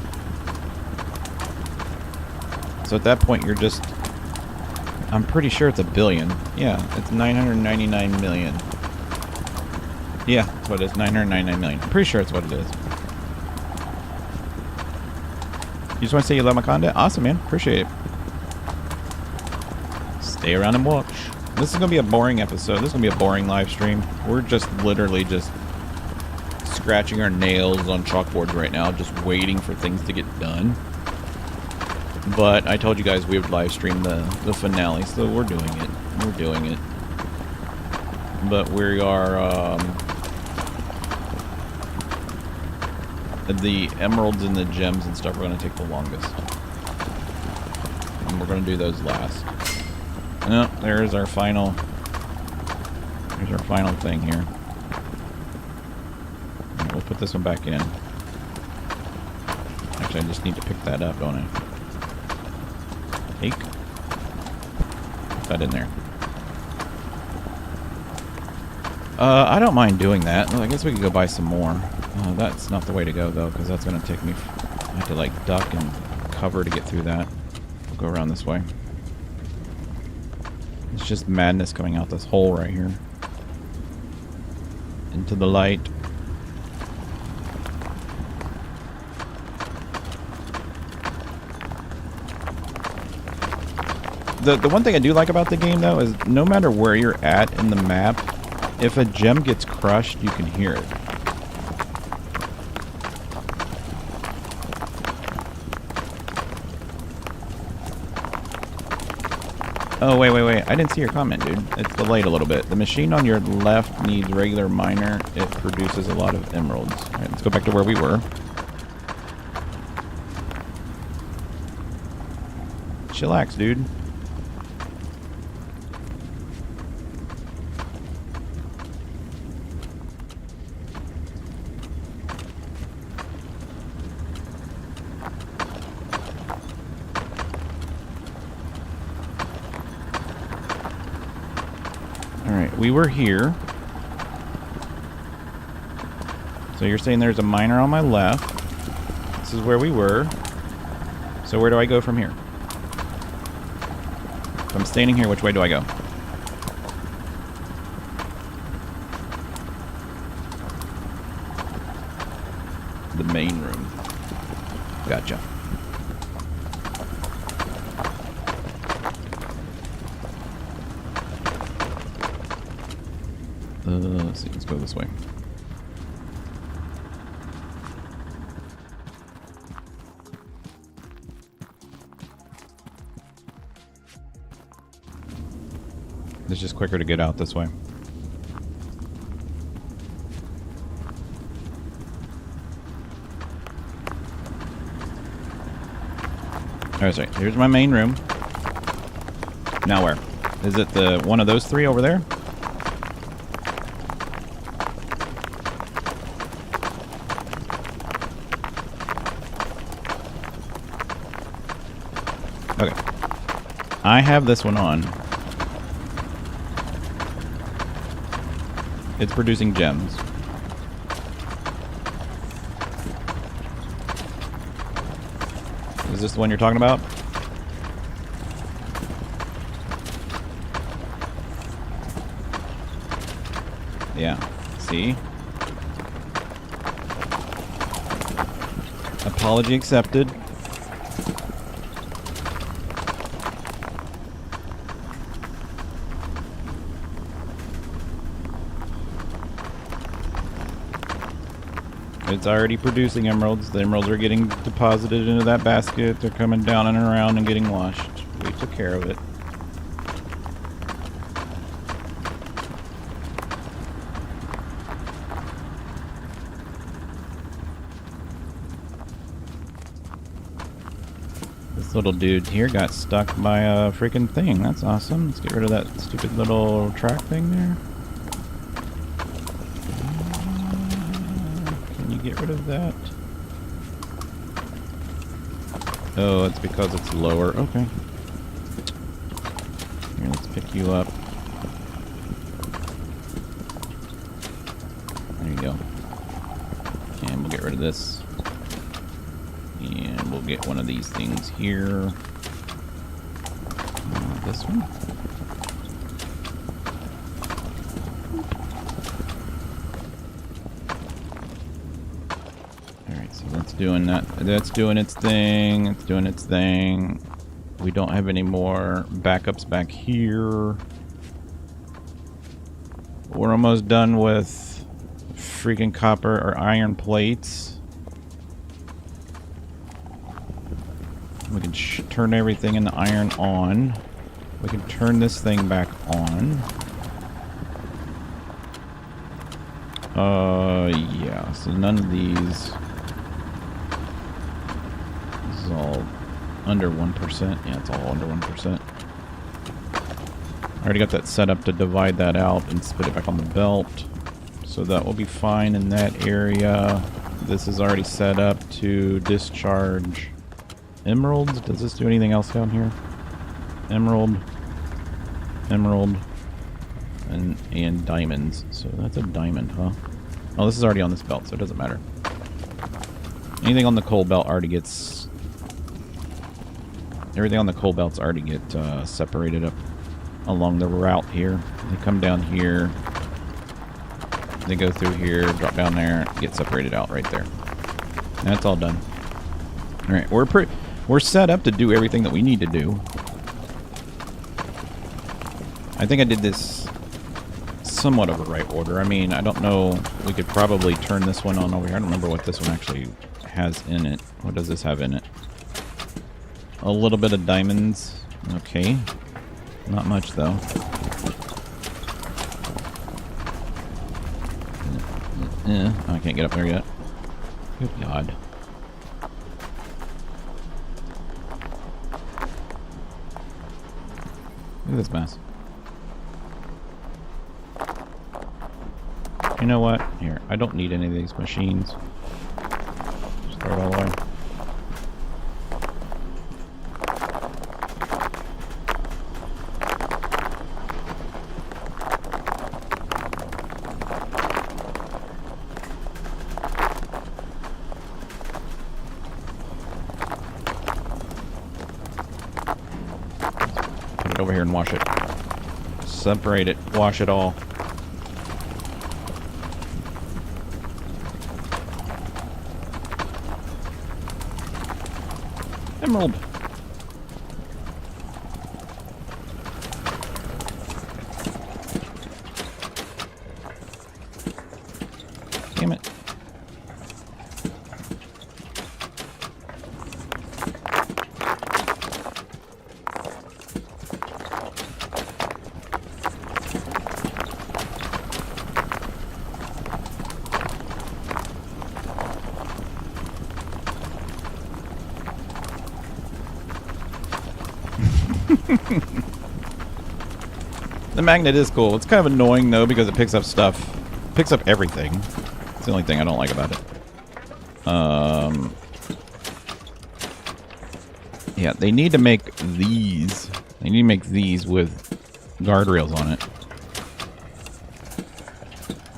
So at that point, you're just... I'm pretty sure it's $1 billion. Yeah, it's 999 million. Yeah, that's what it is. 999 million. I'm pretty sure it's what it is. You just want to say you love my content? Awesome, man. Appreciate it. Stay around and watch. This is going to be a boring episode. This is going to be a boring live stream. We're just literally just scratching our nails on chalkboards right now, just waiting for things to get done. But I told you guys we would live stream the finale, so we're doing it. We're doing it. But we are, the emeralds and the gems and stuff are going to take the longest. And we're going to do those last. No, there's our final thing here. And we'll put this one back in. Actually, I just need to pick that up, don't I? Take. Put that in there. I don't mind doing that. Well, I guess we could go buy some more. That's not the way to go, though, because that's going to take me... I have to, like, duck and cover to get through that. We'll go around this way. It's just madness coming out this hole right here. Into the light. The one thing I do like about the game, though, is no matter where you're at in the map, if a gem gets crushed, you can hear it. Oh, wait. I didn't see your comment, dude. It's delayed a little bit. The machine on your left needs regular miner. It produces a lot of emeralds. All right, let's go back to where we were. Chillax, dude. Alright, we were here. So you're saying there's a miner on my left. This is where we were. So where do I go from here? If I'm standing here, which way do I go? The main room. Gotcha. Let's see, let's go this way. It's just quicker to get out this way. Alright, sorry. Here's my main room. Now where? Is it the one of those three over there? Okay. I have this one on. It's producing gems. Is this the one you're talking about? Yeah. See? Apology accepted. It's already producing emeralds. The emeralds are getting deposited into that basket. They're coming down and around and getting washed. We took care of it. This little dude here got stuck by a freaking thing. That's awesome. Let's get rid of that stupid little track thing there. Get rid of that. Oh, it's because it's lower. Okay. Here, let's pick you up. There you go. And we'll get rid of this. And we'll get one of these things here. This one. Doing that. That's doing its thing. It's doing its thing. We don't have any more backups back here. We're almost done with freaking copper or iron plates. We can turn everything in the iron on. We can turn this thing back on. Yeah. So none of these. All under 1%. Yeah, it's all under 1%. I already got that set up to divide that out and spit it back on the belt. So that will be fine in that area. This is already set up to discharge emeralds. Does this do anything else down here? Emerald. Emerald. And diamonds. So that's a diamond, huh? Oh, this is already on this belt, so it doesn't matter. Anything on the coal belt already gets... Everything on the coal belts already get separated up along the route here. They come down here. They go through here, drop down there, get separated out right there. And that's all done. All right, we're set up to do everything that we need to do. I think I did this somewhat of a right order. I mean, I don't know. We could probably turn this one on over here. I don't remember what this one actually has in it. What does this have in it? A little bit of diamonds. Okay. Not much, though. Oh, I can't get up there yet. Good God. Look at this mess. You know what? Here, I don't need any of these machines. Just throw it all away. Put it over here and wash it. Separate it. Wash it all. Emerald. Damn it. The magnet is cool. It's kind of annoying though because it picks up stuff. Picks up everything. It's the only thing I don't like about it. Yeah, they need to make these. They need to make these with guardrails on it.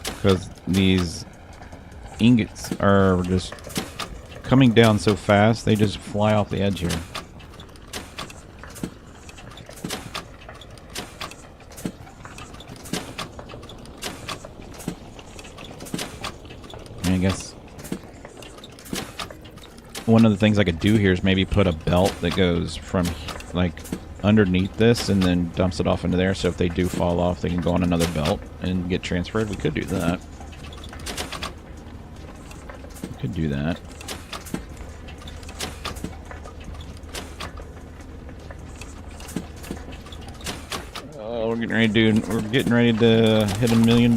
Because these ingots are just coming down so fast, they just fly off the edge here. I guess one of the things I could do here is maybe put a belt that goes from like underneath this and then dumps it off into there, so if they do fall off they can go on another belt and get transferred. We could do that. We could do that. We're getting ready to hit $1 million.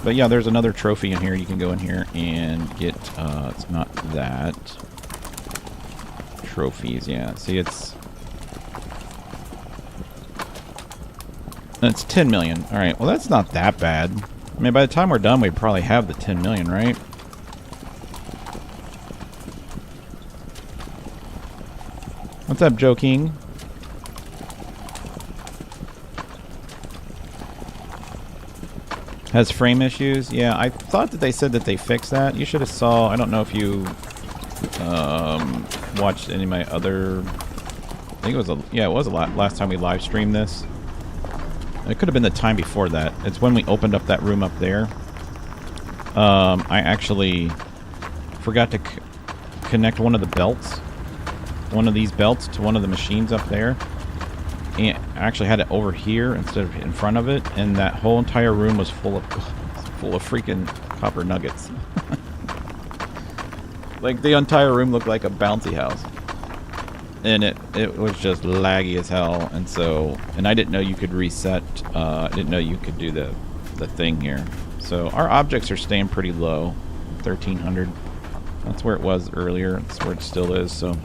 But yeah, there's another trophy in here. You can go in here and get, it's not that. Trophies, yeah. See, it's 10 million. Alright, well that's not that bad. I mean, by the time we're done, we'd probably have the 10 million, right? What's up, Joe King? Has frame issues? Yeah, I thought that they said that they fixed that. You should have saw. I don't know if you watched any of my other. I think it was it was a lot last time we live streamed this. It could have been the time before that. It's when we opened up that room up there. I actually forgot to connect one of the belts, one of these belts, to one of the machines up there. And I actually had it over here instead of in front of it, and that whole entire room was full of freaking copper nuggets. Like the entire room looked like a bouncy house, and it was just laggy as hell. And so, and I didn't know you could reset. I didn't know you could do the thing here. So our objects are staying pretty low, 1300. That's where it was earlier. That's where it still is. So.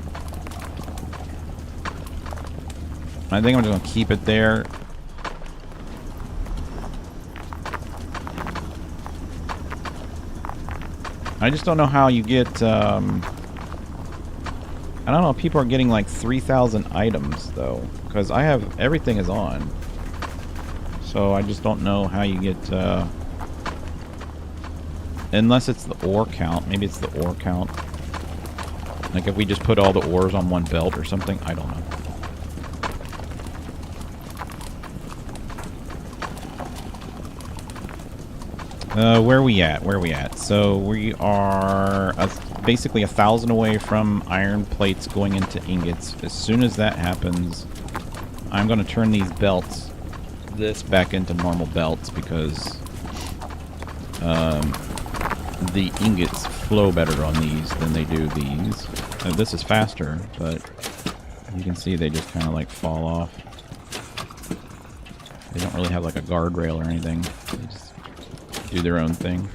I think I'm just going to keep it there. I just don't know how you get, I don't know if people are getting like 3,000 items though, because I have, everything is on. So I just don't know how you get, unless it's the ore count. Maybe it's the ore count. Like if we just put all the ores on one belt or something, I don't know. Where are we at? Where are we at? So we are basically 1,000 away from iron plates going into ingots. As soon as that happens, I'm going to turn these belts, this back into normal belts, because the ingots flow better on these than they do these. This is faster, but you can see they just kind of like fall off. They don't really have like a guardrail or anything. They just do their own thing.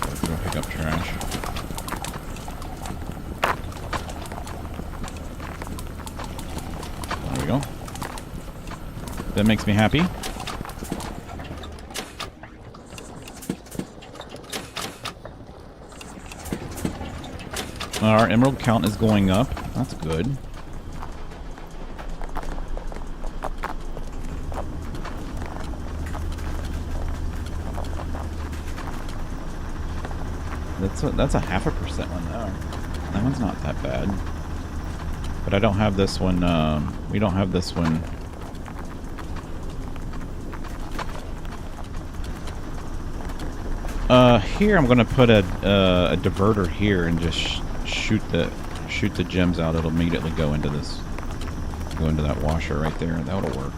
Let's go pick up trash. There we go. That makes me happy. Our emerald count is going up. That's good. That's a 0.5% one though. That one's not that bad. But I don't have this one. We don't have this one. Here I'm gonna put a diverter here and just shoot the gems out. It'll immediately go into that washer right there. That'll work.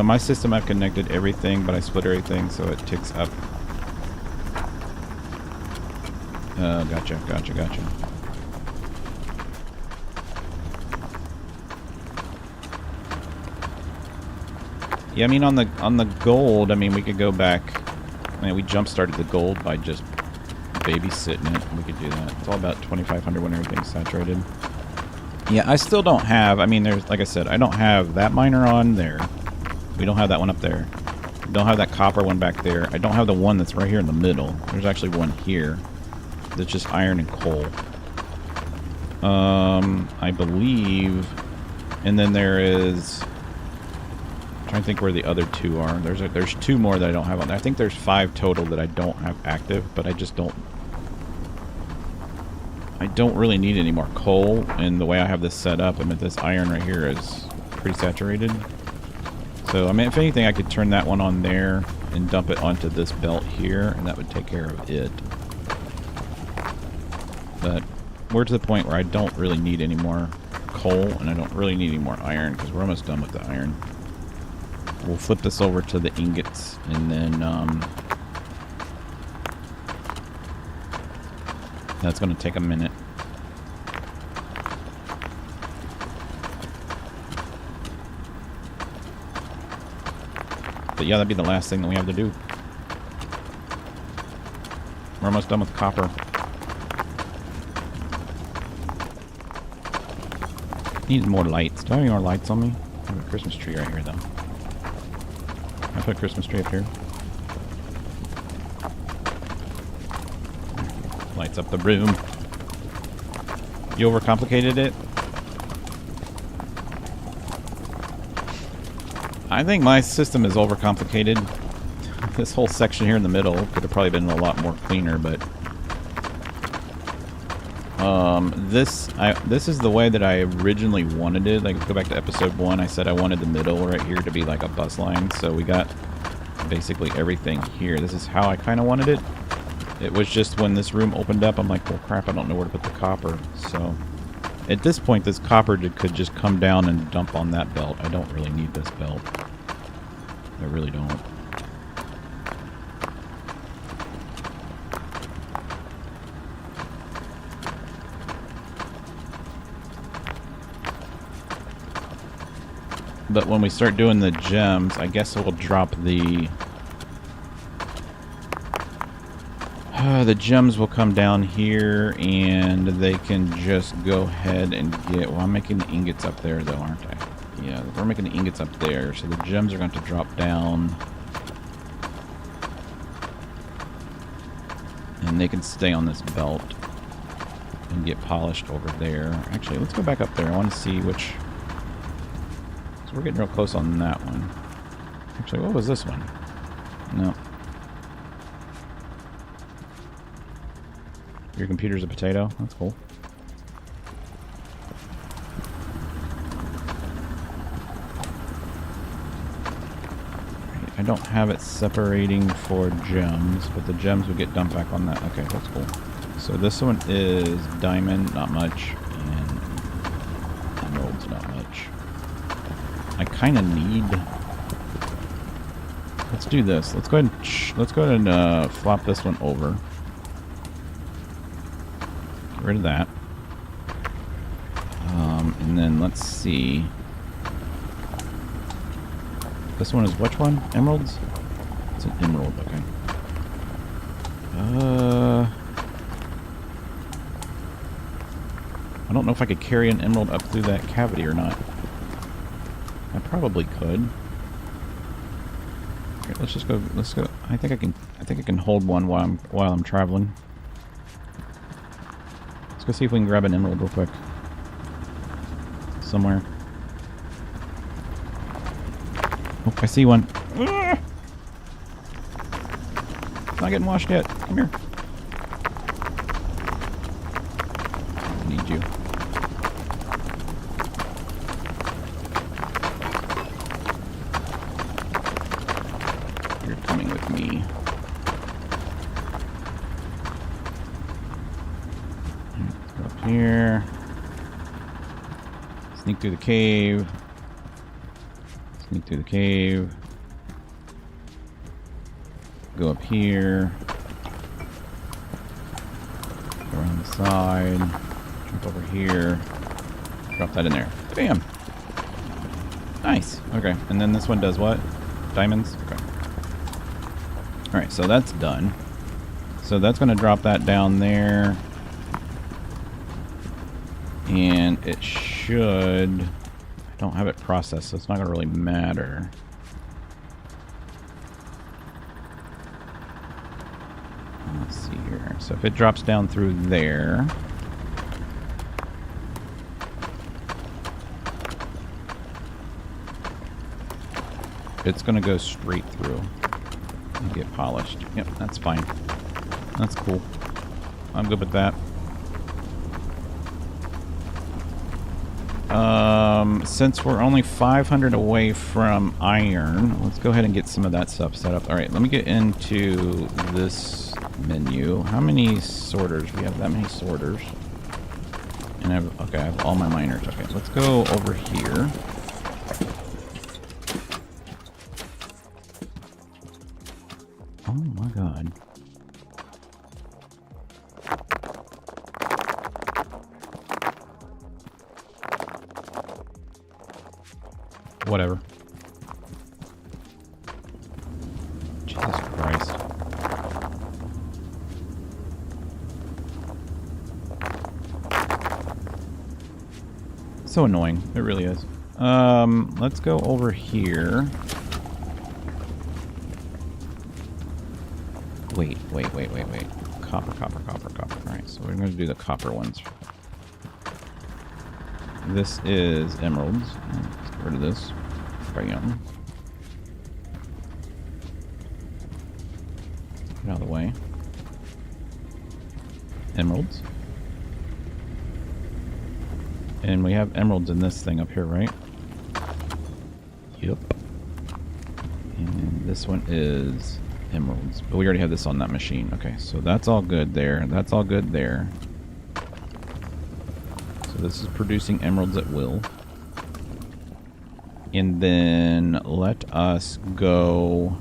My system, I've connected everything, but I split everything so it ticks up. Gotcha. Yeah, I mean on the gold, I mean we could go back. I mean we jump started the gold by just babysitting it. We could do that. It's all about 2,500 when everything's saturated. Yeah, I still don't have. I mean, there's like I said, I don't have that miner on there. We don't have that one up there. We don't have that copper one back there. I don't have the one that's right here in the middle. There's actually one here. That's just iron and coal. I believe, and then there is. I'm trying to think where the other two are. There's two more that I don't have on there. I think there's 5 total that I don't have active, but I just don't. I don't really need any more coal, and the way I have this set up, I mean, this iron right here is pretty saturated. So, I mean, if anything, I could turn that one on there and dump it onto this belt here, and that would take care of it. But we're to the point where I don't really need any more coal, and I don't really need any more iron, because we're almost done with the iron. We'll flip this over to the ingots, and then that's going to take a minute. But yeah, that'd be the last thing that we have to do. We're almost done with copper. Need more lights. Do I have any more lights on me? I have a Christmas tree right here, though. I put a Christmas tree up here. Lights up the room. You overcomplicated it? I think my system is overcomplicated. This whole section here in the middle could have probably been a lot more cleaner, but this is the way that I originally wanted it. Like, go back to episode 1, I said I wanted the middle right here to be like a bus line, so we got basically everything here. This is how I kind of wanted it. It was just when this room opened up, I'm like, well, crap, I don't know where to put the copper. So at this point, this copper could just come down and dump on that belt. I don't really need this belt. I really don't. But when we start doing the gems, I guess it will drop the gems will come down here, and they can just go ahead and get. Well, I'm making the ingots up there, though, aren't I? Yeah, we're making the ingots up there, so the gems are going to drop down, and they can stay on this belt and get polished over there. Actually, let's go back up there. I want to see which. We're getting real close on that one. Actually, what was this one? No. Your computer's a potato? That's cool. I don't have it separating for gems, but the gems would get dumped back on that. Okay, that's cool. So this one is diamond, not much, and emeralds, not much. I kind of need. Let's do this. Let's go ahead and flop this one over. Get rid of that. And then let's see. This one is which one? Emeralds? It's an emerald, okay. I don't know if I could carry an emerald up through that cavity or not. I probably could. Okay, let's just go. Let's go. I think I can hold one while I'm traveling. Let's go see if we can grab an emerald real quick. Somewhere. Oh, I see one. Ugh! It's not getting washed yet. Come here. I need you. You're coming with me. Let's go up here. Sneak through the cave. Sneak through the cave. Go up here. Go around the side. Jump over here. Drop that in there. Bam! Nice. Okay. And then this one does what? Diamonds? Okay. Alright, so that's done. So that's going to drop that down there. And it should... I don't have it processed, so it's not going to really matter. Let's see here. So if it drops down through there... it's going to go straight through and get polished. Yep, that's fine. That's cool. I'm good with that. Since we're only 500 away from iron, let's go ahead and get some of that stuff set up. Alright, let me get into this menu. How many sorters? We have that many sorters. And I have, okay, I have all my miners. Okay, let's go over here. Oh my god. Whatever. Jesus Christ. So annoying. It really is. Let's go over here. Wait. Copper. Alright, so we're going to do the copper ones. This is emeralds. Let's get rid of this. Bam. Get out of the way. Emeralds. And we have emeralds in this thing up here, right? Yep. And this one is emeralds. But we already have this on that machine. Okay, so that's all good there. That's all good there. So this is producing emeralds at will. And then let us go...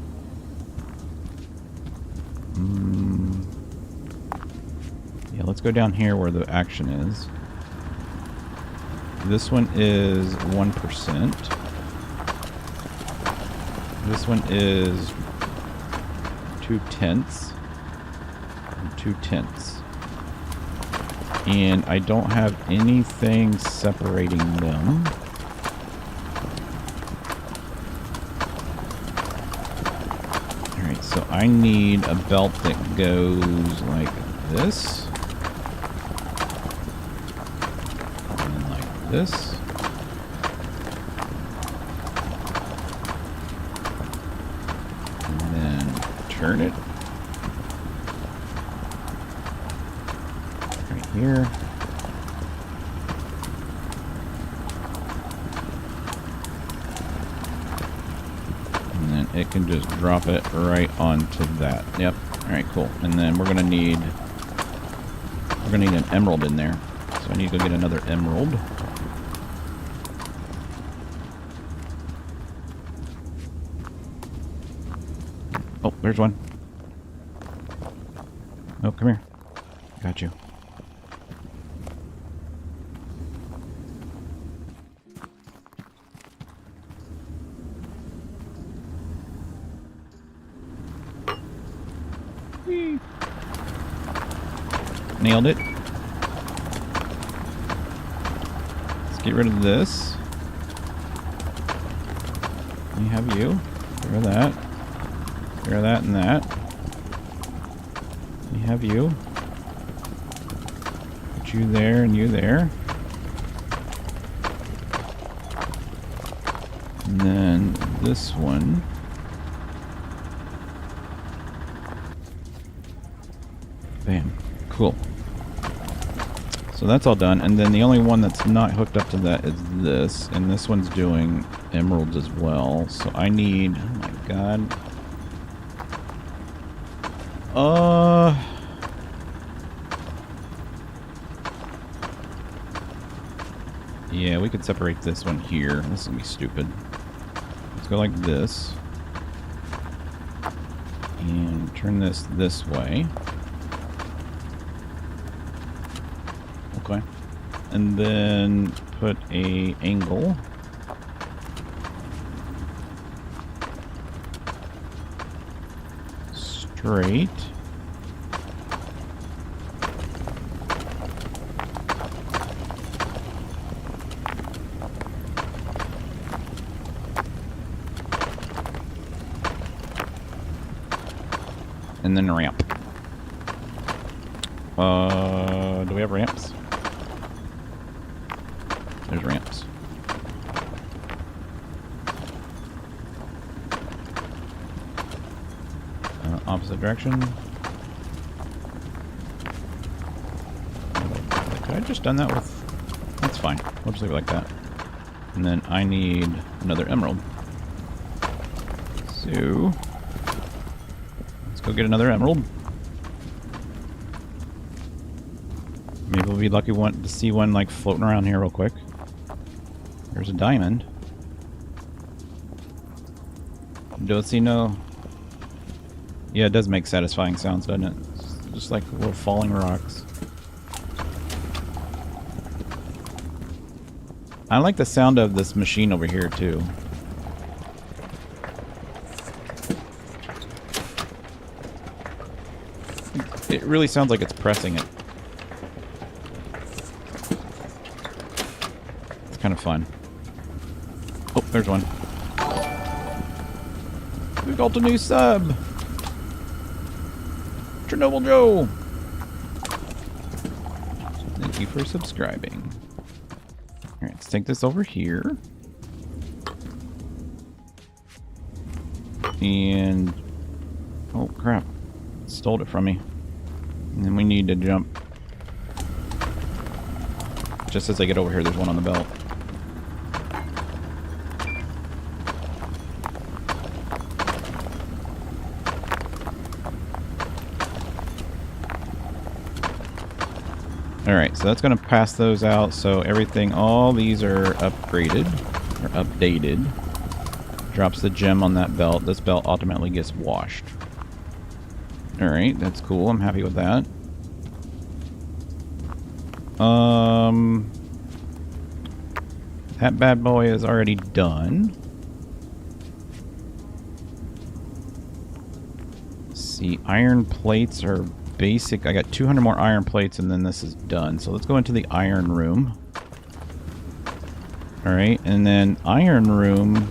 yeah, let's go down here where the action is. This one is 1%. This one is 2/10. And 2/10. And I don't have anything separating them. Alright, so I need a belt that goes like this. And like this. And then turn it. Right here. It can just drop it right onto that. Yep. Alright, cool. And then we're gonna need an emerald in there. So I need to go get another emerald. Oh, there's one. Oh, come here. Got you. Nailed it. Let's get rid of this. We have you. Get rid of that. Get rid of that and that. We have you. Put you there and you there. And then this one. Bam. Cool. So that's all done. And then the only one that's not hooked up to that is this. And this one's doing emeralds as well. So I need... Oh my god. Yeah, we could separate this one here. This is gonna be stupid. Let's go like this. And turn this way. Okay. And then put a angle. Straight. And then ramp. Do we have ramps? There's ramps. Opposite direction. Could I just done that with... That's fine. We'll just leave it like that. And then I need another emerald. So... let's go get another emerald. Maybe we'll be lucky to see one like floating around here real quick. There's a diamond. Don't see no... Yeah, it does make satisfying sounds, doesn't it? It's just like little falling rocks. I like the sound of this machine over here, too. It really sounds like it's pressing it. It's kind of fun. Oh, there's one. We got a new sub! Chernobyl Joe! Thank you for subscribing. Alright, let's take this over here. And... oh, crap. It stole it from me. And then we need to jump. Just as I get over here, there's one on the belt. Alright, so that's going to pass those out. So everything, all these are upgraded, or updated. Drops the gem on that belt. This belt ultimately gets washed. Alright, that's cool. I'm happy with that. That bad boy is already done. Let's see, iron plates are basic. I got 200 more iron plates and then this is done. So let's go into the iron room. Alright, and then iron room,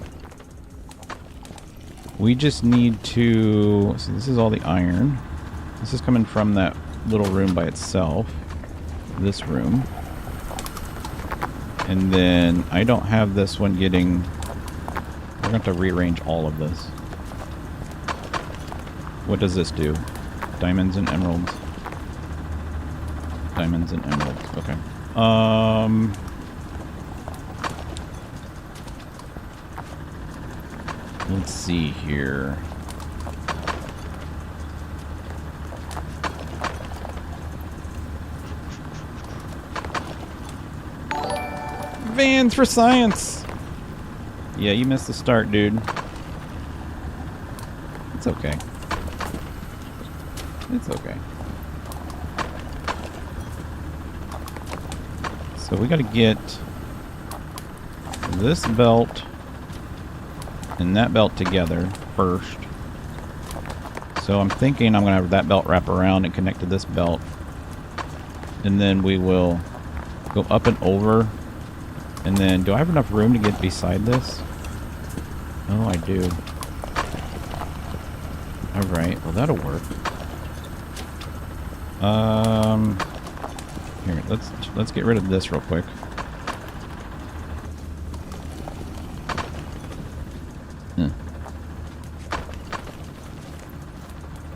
we just need to... so this is all the iron. This is coming from that little room by itself. This room. And then I don't have this one getting... we're going to have to rearrange all of this. What does this do? Diamonds and emeralds. Diamonds and emeralds. Okay. Let's see here. Vans for science! Yeah, you missed the start, dude. It's okay. It's okay. So we gotta get this belt and that belt together first. So I'm thinking I'm gonna have that belt wrap around and connect to this belt. And then we will go up and over. And then, do I have enough room to get beside this? Oh, I do. Alright, well that'll work. Here, let's get rid of this real quick.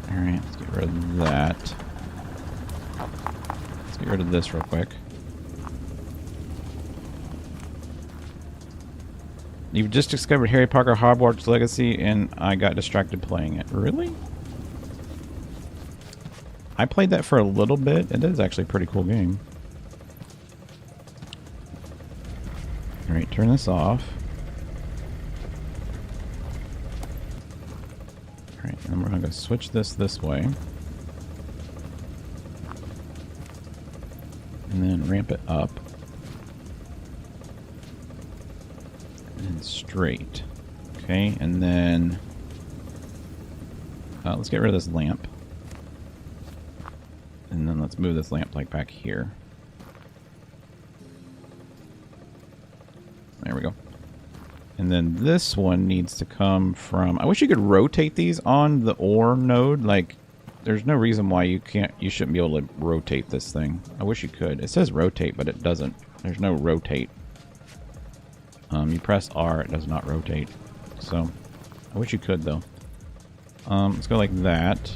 Alright, let's get rid of that. Let's get rid of this real quick. You've just discovered Harry Potter Hogwarts Legacy, and I got distracted playing it. Really? I played that for a little bit. It is actually a pretty cool game. Alright, turn this off. Alright, and we're going to switch this way. And then ramp it up. And straight. Okay, and then let's get rid of this lamp. And then let's move this lamp like back here. There we go. And then this one needs to come from... I wish you could rotate these on the ore node. Like, there's no reason why you shouldn't be able to rotate this thing. I wish you could. It says rotate, but it doesn't. There's no rotate. You press R, it does not rotate. So, I wish you could, though. Let's go like that.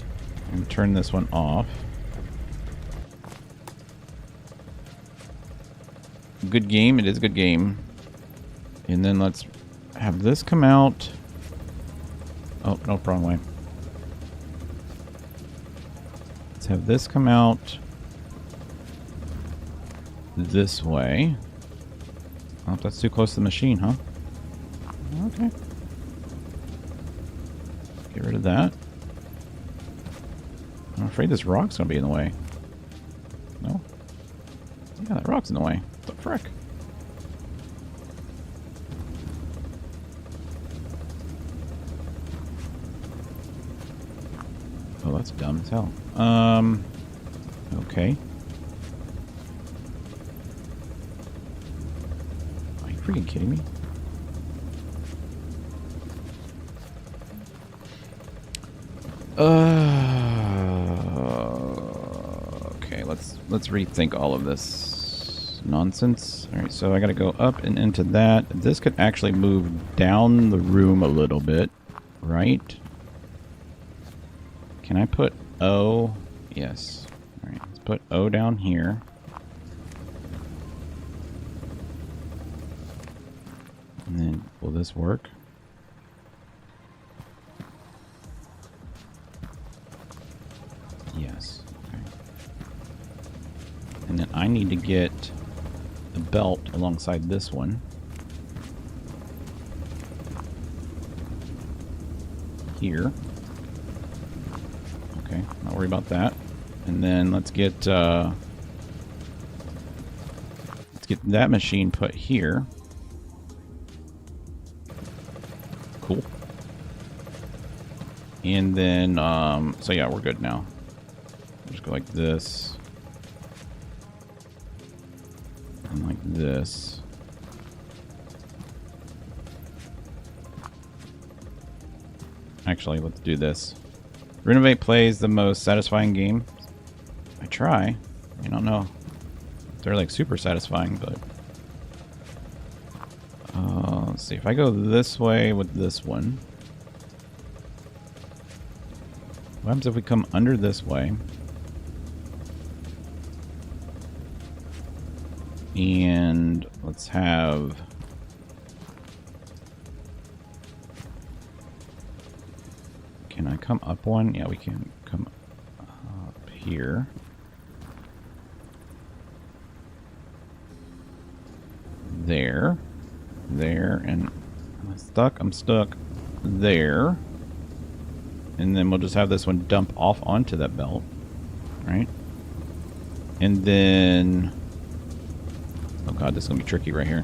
And turn this one off. Good game. It is a good game. And then let's have this come out. Oh, no, wrong way. Let's have this come out this way. Oh, that's too close to the machine, huh? Okay. Get rid of that. I'm afraid this rock's gonna be in the way. No? Yeah, that rock's in the way. What the frick? Oh, that's dumb as hell. Okay. Are you freaking kidding me? Okay, let's rethink all of this nonsense. Alright, so I gotta go up and into that. This could actually move down the room a little bit, right? Can I put O? Yes. Alright, let's put O down here. And then, will this work? Yes. Okay. And then I need to get the belt alongside this one. Here. Okay, not worry about that. And then let's get that machine put here. Cool. And then so yeah, we're good now. Just go like this. And like this. Actually, let's do this. Renovate plays the most satisfying game. I try. I don't know. They're like super satisfying, but... let's see. If I go this way with this one... What happens if we come under this way? And let's have... Can I come up one? Yeah, we can come up here. There. There. And am I stuck? I'm stuck there. And then we'll just have this one dump off onto that belt. Right? And then... Oh god, this is going to be tricky right here.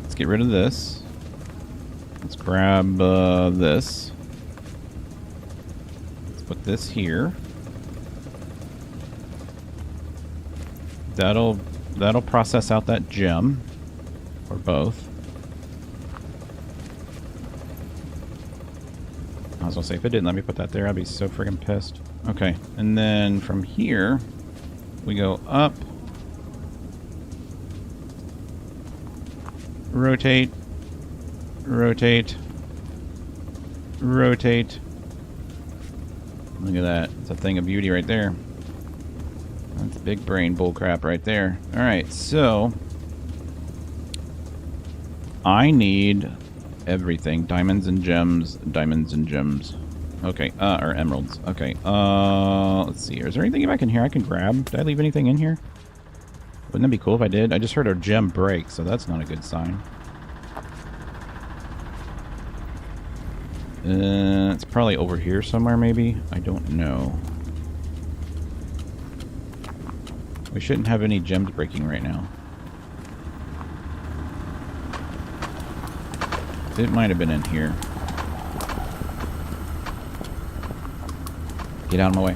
Let's get rid of this. Let's grab this. Let's put this here. That'll process out that gem. Or both. I was gonna say, if it didn't let me put that there, I'd be so friggin' pissed. Okay, and then from here, we go up. Rotate. Rotate. Rotate. Look at that. It's a thing of beauty right there. That's big brain bullcrap right there. Alright, so I need everything. Diamonds and gems. Diamonds and gems. Okay, or emeralds. Okay, let's see. Is there anything back in here I can grab? Did I leave anything in here? Wouldn't that be cool if I did? I just heard a gem break, so that's not a good sign. It's probably over here somewhere, maybe? I don't know. We shouldn't have any gems breaking right now. It might have been in here. Get out of my way.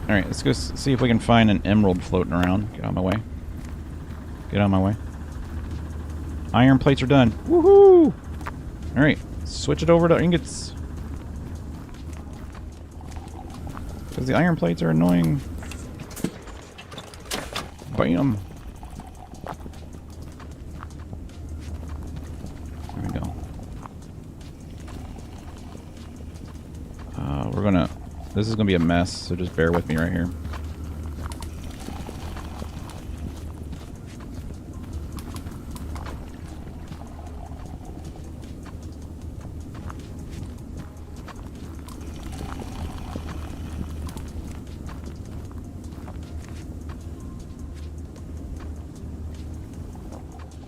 Alright, let's go see if we can find an emerald floating around. Get out of my way. Get out of my way. Iron plates are done. Woohoo! Alright, switch it over to ingots. Because the iron plates are annoying. Bam. There we go. We're gonna... This is gonna be a mess, so just bear with me right here.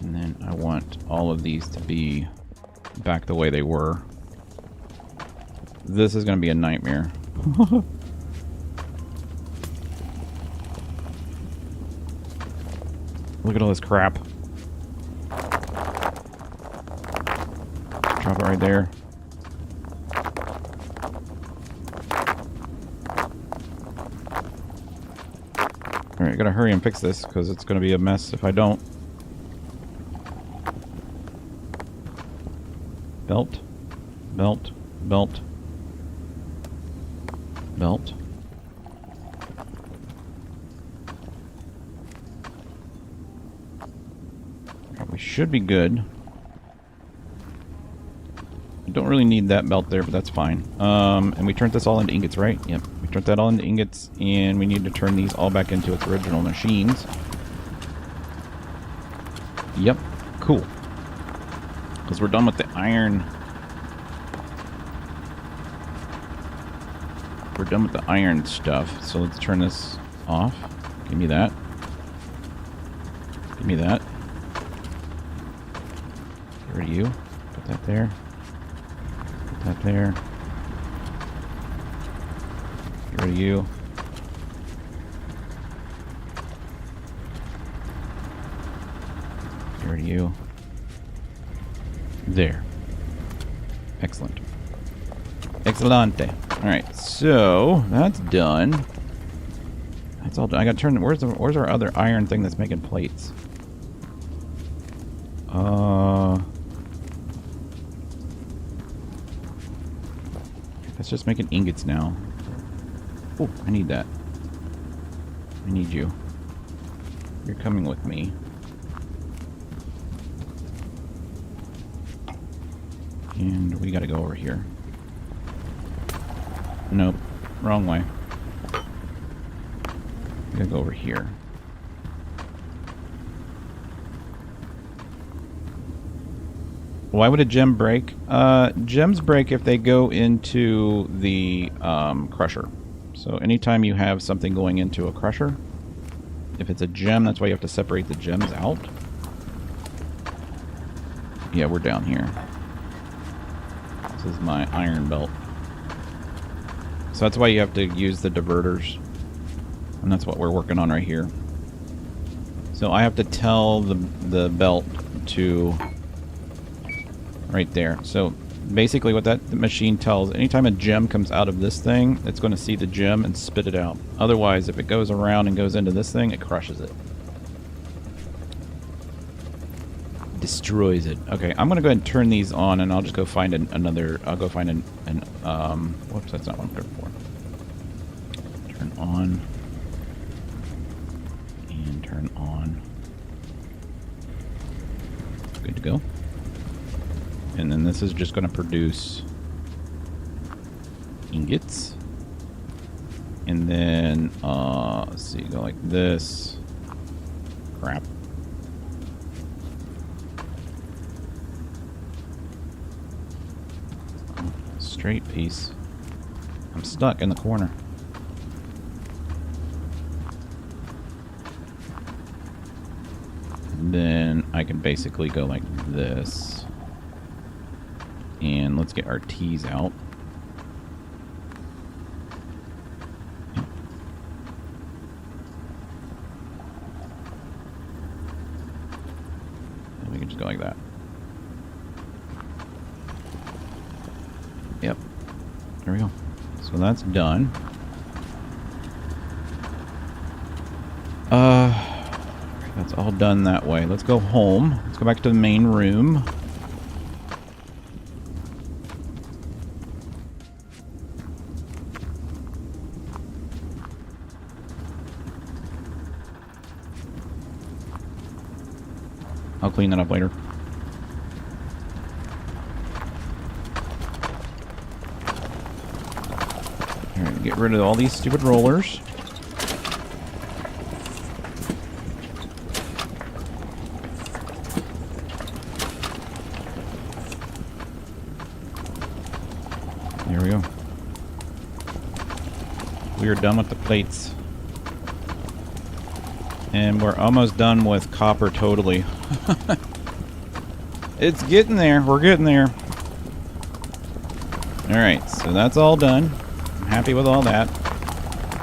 And then I want all of these to be back the way they were. This is going to be a nightmare. Look at all this crap. Drop it right there. Alright, I gotta hurry and fix this because it's going to be a mess if I don't. Belt, belt, belt, belt. We should be good. I don't really need that belt there, but that's fine. And we turned this all into ingots, right? Yep, we turned that all into ingots, and we need to turn these all back into its original machines. Yep, cool. Because we're done with the iron. We're done with the iron stuff. So let's turn this off. Give me that. Give me that. Get rid of you. Put that there. Put that there. Get rid of you. Get rid of you. There. Excellent. Excellente. Alright, so that's done. That's all done. I gotta turn. Where's our other iron thing that's making plates? That's just making ingots now. Oh, I need that. I need you. You're coming with me. And we gotta go over here. Nope. Wrong way. We gotta go over here. Why would a gem break? Gems break if they go into the crusher. So anytime you have something going into a crusher, if it's a gem, that's why you have to separate the gems out. Yeah, we're down here. This is my iron belt. So that's why you have to use the diverters. And that's what we're working on right here. So I have to tell the belt to... right there. So Basically what that machine tells, anytime a gem comes out of this thing, it's going to see the gem and spit it out. Otherwise, if it goes around and goes into this thing, it crushes it. Destroys it. Okay, I'm going to go ahead and turn these on, and I'll just go find another... I'll go find whoops, that's not what I'm looking for. Turn on. And turn on. Good to go. And then this is just going to produce ingots. And then, let's see, go like this. Crap. Straight piece. I'm stuck in the corner. And then I can basically go like this. And let's get our T's out. And we can just go like that. Yep. There we go. So that's done. That's all done that way. Let's go home. Let's go back to the main room. I'll clean that up later. Alright, get rid of all these stupid rollers. There we go. We are done with the plates. And we're almost done with copper totally. It's getting there. We're getting there. Alright, so that's all done. I'm happy with all that.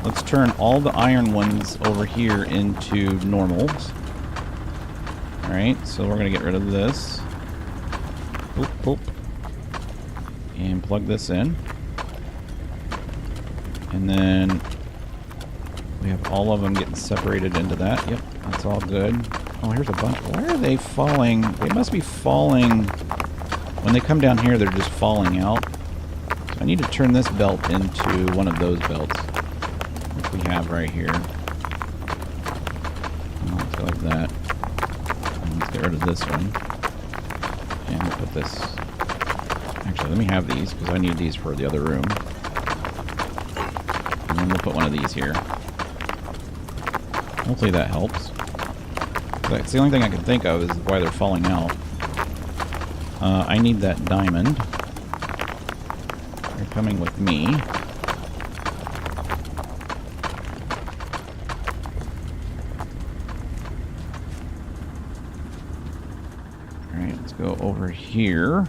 Let's turn all the iron ones over here into normals. Alright, so we're going to get rid of this. Boop, boop. And plug this in. And then we have all of them getting separated into that. Yep, that's all good. Oh, here's a bunch. Why are they falling? They must be falling. When they come down here, they're just falling out. So I need to turn this belt into one of those belts, which we have right here. Oh, let's go like that. And let's get rid of this one. And we'll put this... Actually, let me have these, because I need these for the other room. And then we'll put one of these here. Hopefully that helps. It's the only thing I can think of is why they're falling out. I need that diamond. You're coming with me. Alright, let's go over here.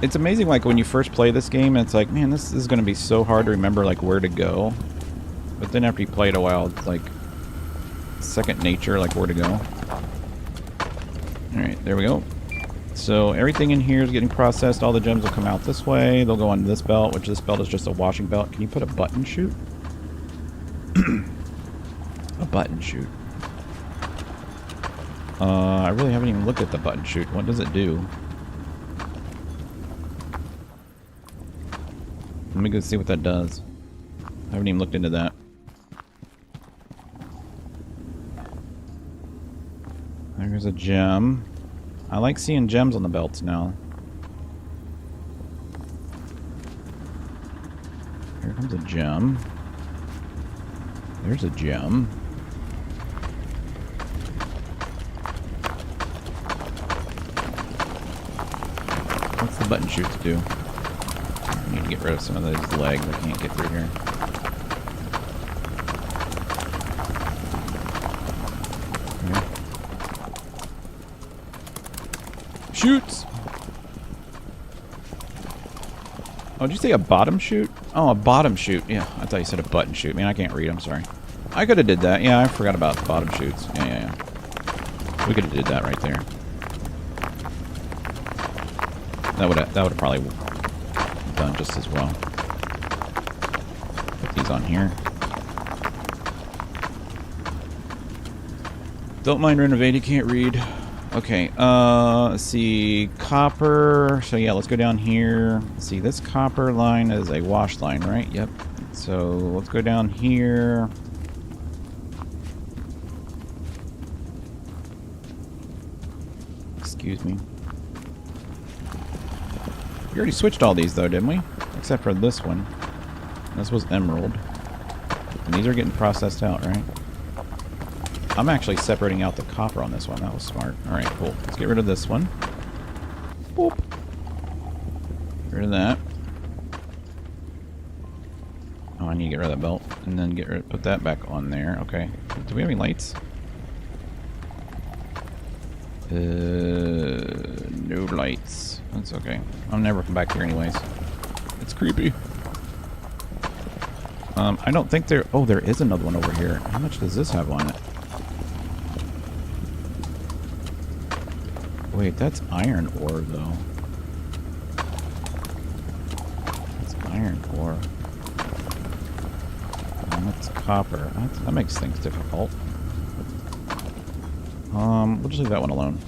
It's amazing, like, when you first play this game, it's like, man, this is going to be so hard to remember, like, where to go. But then after you play it a while, it's like second nature, like, where to go. Alright, there we go. So everything in here is getting processed. All the gems will come out this way. They'll go on this belt, which this belt is just a washing belt. Can you put a button chute? A button chute. I really haven't even looked at the button chute. What does it do? Let me go see what that does. I haven't even looked into that. There's a gem. I like seeing gems on the belts now. Here comes a gem. There's a gem. What's the button chutes do? I need to get rid of some of those legs. I can't get through here. Okay. Shoots! Oh, did you say a bottom chute? Oh, a bottom chute. Yeah, I thought you said a button chute. Man, I can't read. I'm sorry. I could have did that. Yeah, I forgot about the bottom chutes. Yeah. We could have did that right there. That would have probably done just as well. Put these on here. Don't mind renovate. You can't read. Okay. Let's see. Copper. So yeah, let's go down here. Let's see. This copper line is a wash line, right? Yep. So let's go down here. Excuse me. We already switched all these though, didn't we? Except for this one. This was emerald. And these are getting processed out, right? I'm actually separating out the copper on this one. That was smart. Alright, cool. Let's get rid of this one. Boop. Get rid of that. Oh, I need to get rid of that belt. And then put that back on there. Okay. Do we have any lights? No lights. That's okay. I'll never come back here anyways. It's creepy. I don't think there... Oh, there is another one over here. How much does this have on it? Wait, that's iron ore, though. That's iron ore. And that's copper. That makes things difficult. We'll just leave that one alone.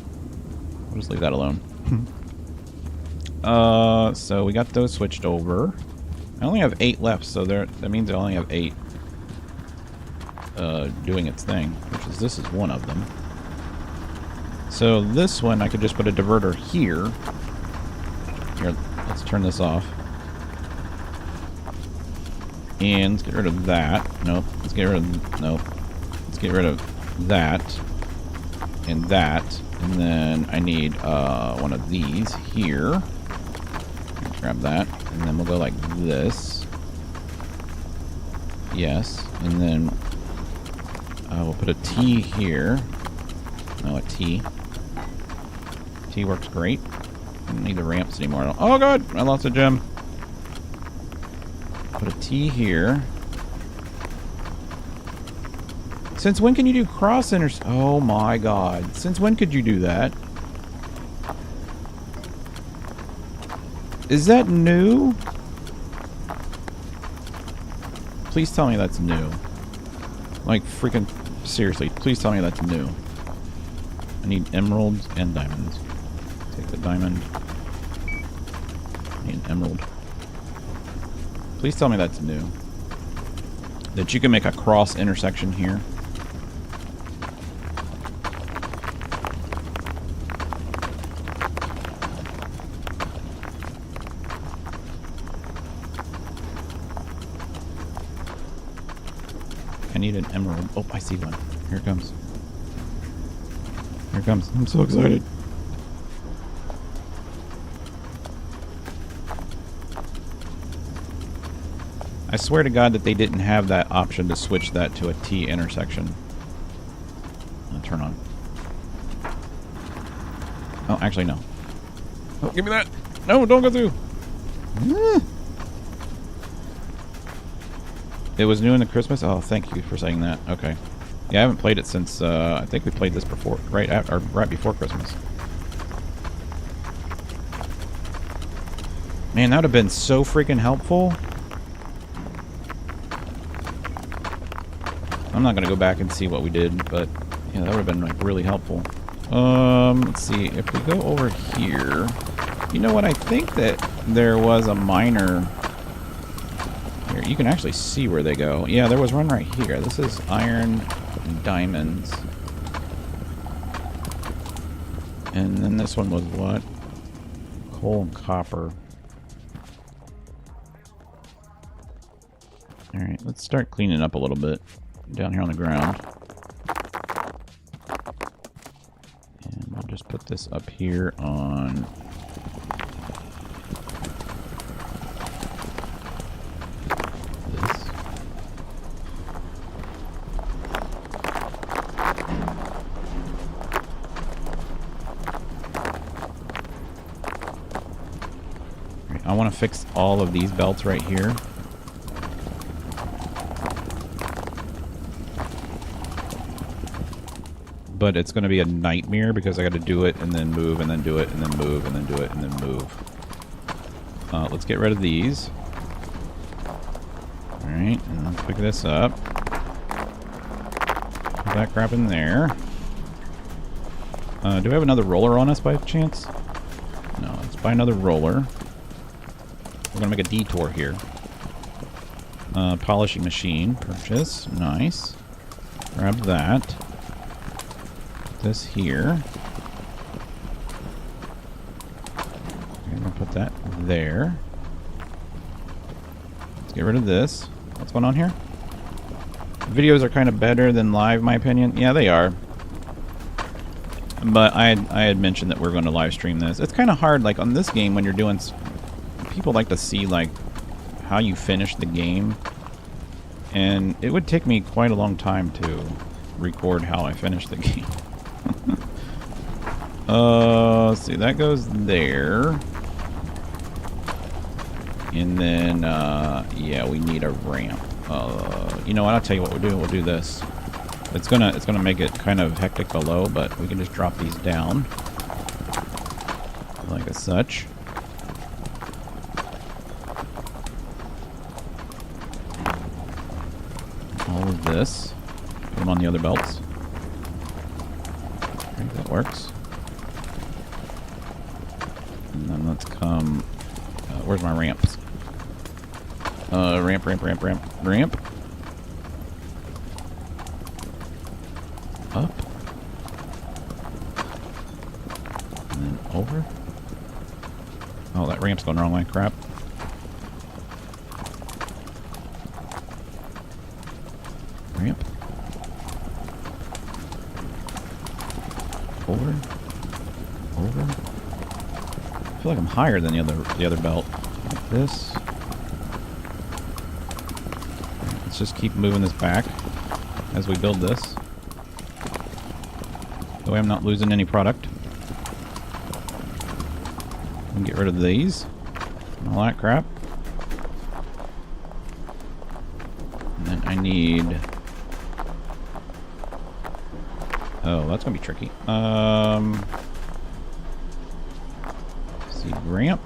We'll just leave that alone. So we got those switched over. I only have 8 left, so that means I only have 8 doing its thing, which is this is one of them. So this one, I could just put a diverter here. Here, let's turn this off. And let's get rid of that. Nope. Let's get rid of... Nope. Let's get rid of that. And that. And then I need one of these here. Grab that. And then we'll go like this. Yes. And then we'll put a T here. No, a T. T works great. I don't need the ramps anymore. Oh god! I lost a gem. Put a T here. Since when can you do cross inters? Oh my god. Since when could you do that? Is that new? Please tell me that's new. Like, freaking seriously, please tell me that's new. I need emeralds and diamonds. Take the diamond. I need an emerald. Please tell me that's new. That you can make a cross intersection here. I need an emerald. Oh, I see one. Here it comes. Here it comes. I'm so excited. I swear to God that they didn't have that option to switch that to a T intersection. I'll turn on. Oh, actually, no. Oh, give me that. No, don't go through. It was new in the Christmas? Oh, thank you for saying that. Okay. Yeah, I haven't played it since, I think we played this before, right before Christmas. Man, that would have been so freaking helpful. I'm not going to go back and see what we did, but yeah, that would have been like really helpful. Let's see, if we go over here, you know what, I think that there was a miner. Here, you can actually see where they go. Yeah, there was one right here. This is iron and diamonds. And then this one was what? Coal and copper. Alright, let's start cleaning up a little bit down here on the ground. And I'll just put this up here on... this. Alright, I want to fix all of these belts right here. But it's going to be a nightmare because I got to do it and then move and then do it and then move and then do it and then move. Let's get rid of these. Alright, and let's pick this up. Put that crap in there. Do we have another roller on us by chance? No, let's buy another roller. We're going to make a detour here. Polishing machine. Purchase. Nice. Grab that. Put this here. I'm going to put that there. Let's get rid of this. What's going on here? Videos are kind of better than live, in my opinion. Yeah, they are. But I had mentioned that we're going to live stream this. It's kind of hard, like, on this game when you're doing... People like to see, like, how you finish the game. And it would take me quite a long time to record how I finish the game. Let's see. That goes there. And then, yeah, we need a ramp. You know what? I'll tell you what we'll do. We'll do this. It's gonna make it kind of hectic below, but we can just drop these down like as such. All of this. Put them on the other belts. I think that works. And then let's come. Where's my ramps? Ramp. Up. And then over. Oh, that ramp's going the wrong way. Crap. Ramp. Over. I feel like I'm higher than the other belt. Like this. Let's just keep moving this back as we build this. That way I'm not losing any product. And get rid of these. And all that crap. And then I need... Oh, that's gonna be tricky. See, ramp.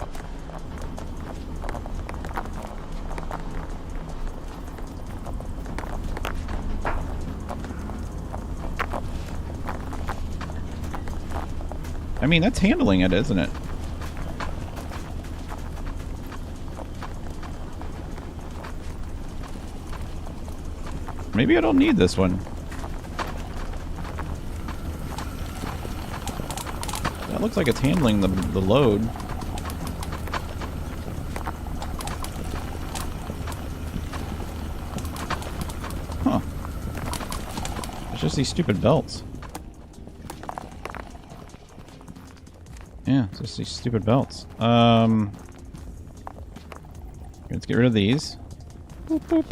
I mean, that's handling it, isn't it? Maybe I don't need this one. That looks like it's handling the load. Huh. It's just these stupid belts. Yeah, it's just these stupid belts. Let's get rid of these. Boop, boop.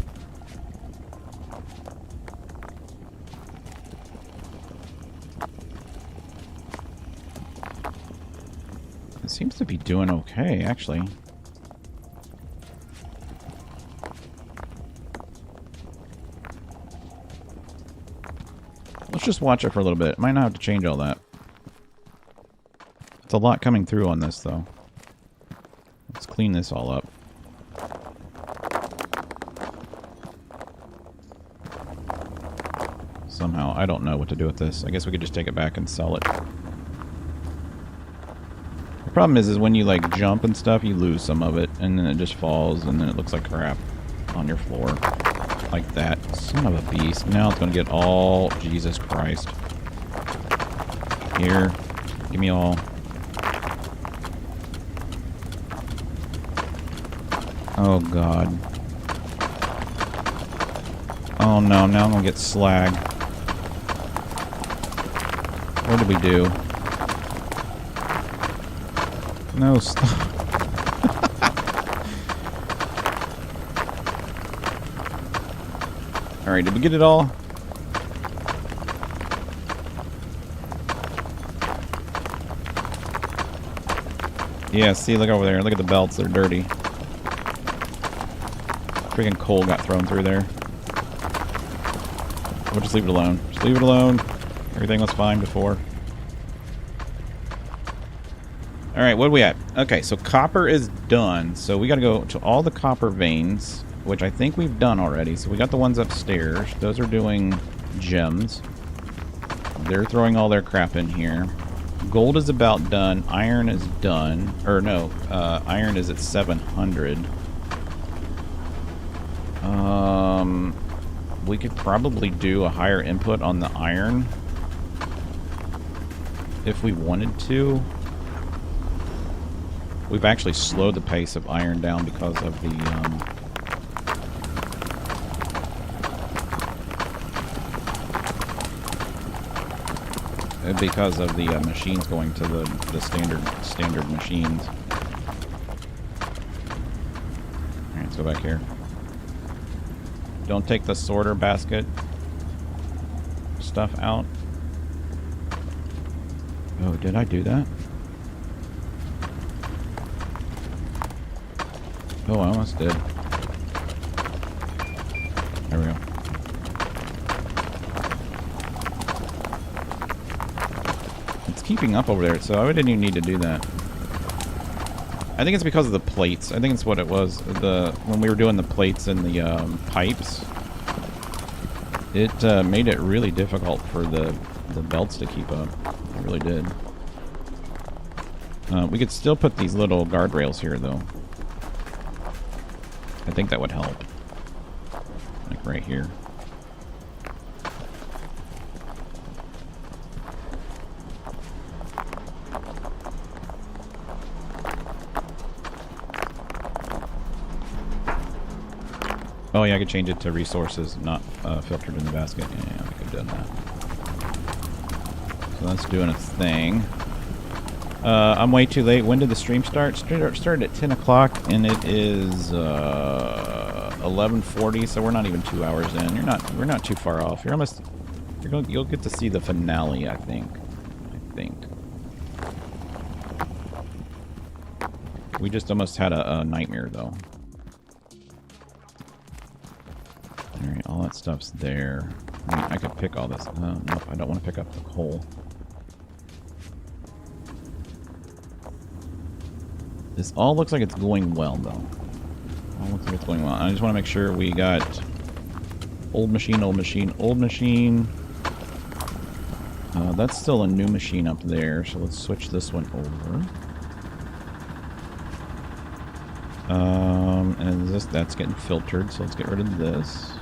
It seems to be doing okay, actually. Let's just watch it for a little bit. Might not have to change all that. It's a lot coming through on this, though. Let's clean this all up. Somehow, I don't know what to do with this. I guess we could just take it back and sell it. The problem is when you, like, jump and stuff, you lose some of it, and then it just falls, and then it looks like crap on your floor. Like that. Son of a beast. Now it's gonna get all... Jesus Christ. Here. Give me all... Oh, God. Oh, no. Now I'm gonna get slag. What did we do? No, stop. Alright, did we get it all? Yeah, see, look over there. Look at the belts. They're dirty. Freaking coal got thrown through there. We'll just leave it alone. Just leave it alone. Everything was fine before. Alright, what are we at? Okay, so copper is done. So we got to go to all the copper veins, which I think we've done already. So we got the ones upstairs. Those are doing gems. They're throwing all their crap in here. Gold is about done. Iron is done. Or no, iron is at 700. We could probably do a higher input on the iron if we wanted to. We've actually slowed the pace of iron down because of the machines going to the standard machines. Alright, let's go back here. Don't take the sorter basket stuff out. Oh, did I do that? Oh, I almost did. There we go. It's keeping up over there, so I didn't even need to do that. I think it's because of the plates. I think it's what it was. When we were doing the plates and the pipes, it made it really difficult for the belts to keep up. It really did. We could still put these little guardrails here, though. I think that would help. Like right here. Oh yeah, I could change it to resources, not filtered in the basket. Yeah, I could have done that. So that's doing its thing. I'm way too late. When did the stream start? Started at 10 o'clock, and it is 11:40, so we're not even 2 hours in. We're not too far off. You'll get to see the finale, I think. We just almost had a nightmare, though. Alright, all that stuff's there. I mean, I could pick all this. Nope, I don't want to pick up the coal. This all looks like it's going well, though. All looks like it's going well. I just want to make sure we got old machine, old machine, old machine. That's still a new machine up there, so let's switch this one over. And that's getting filtered, so let's get rid of this.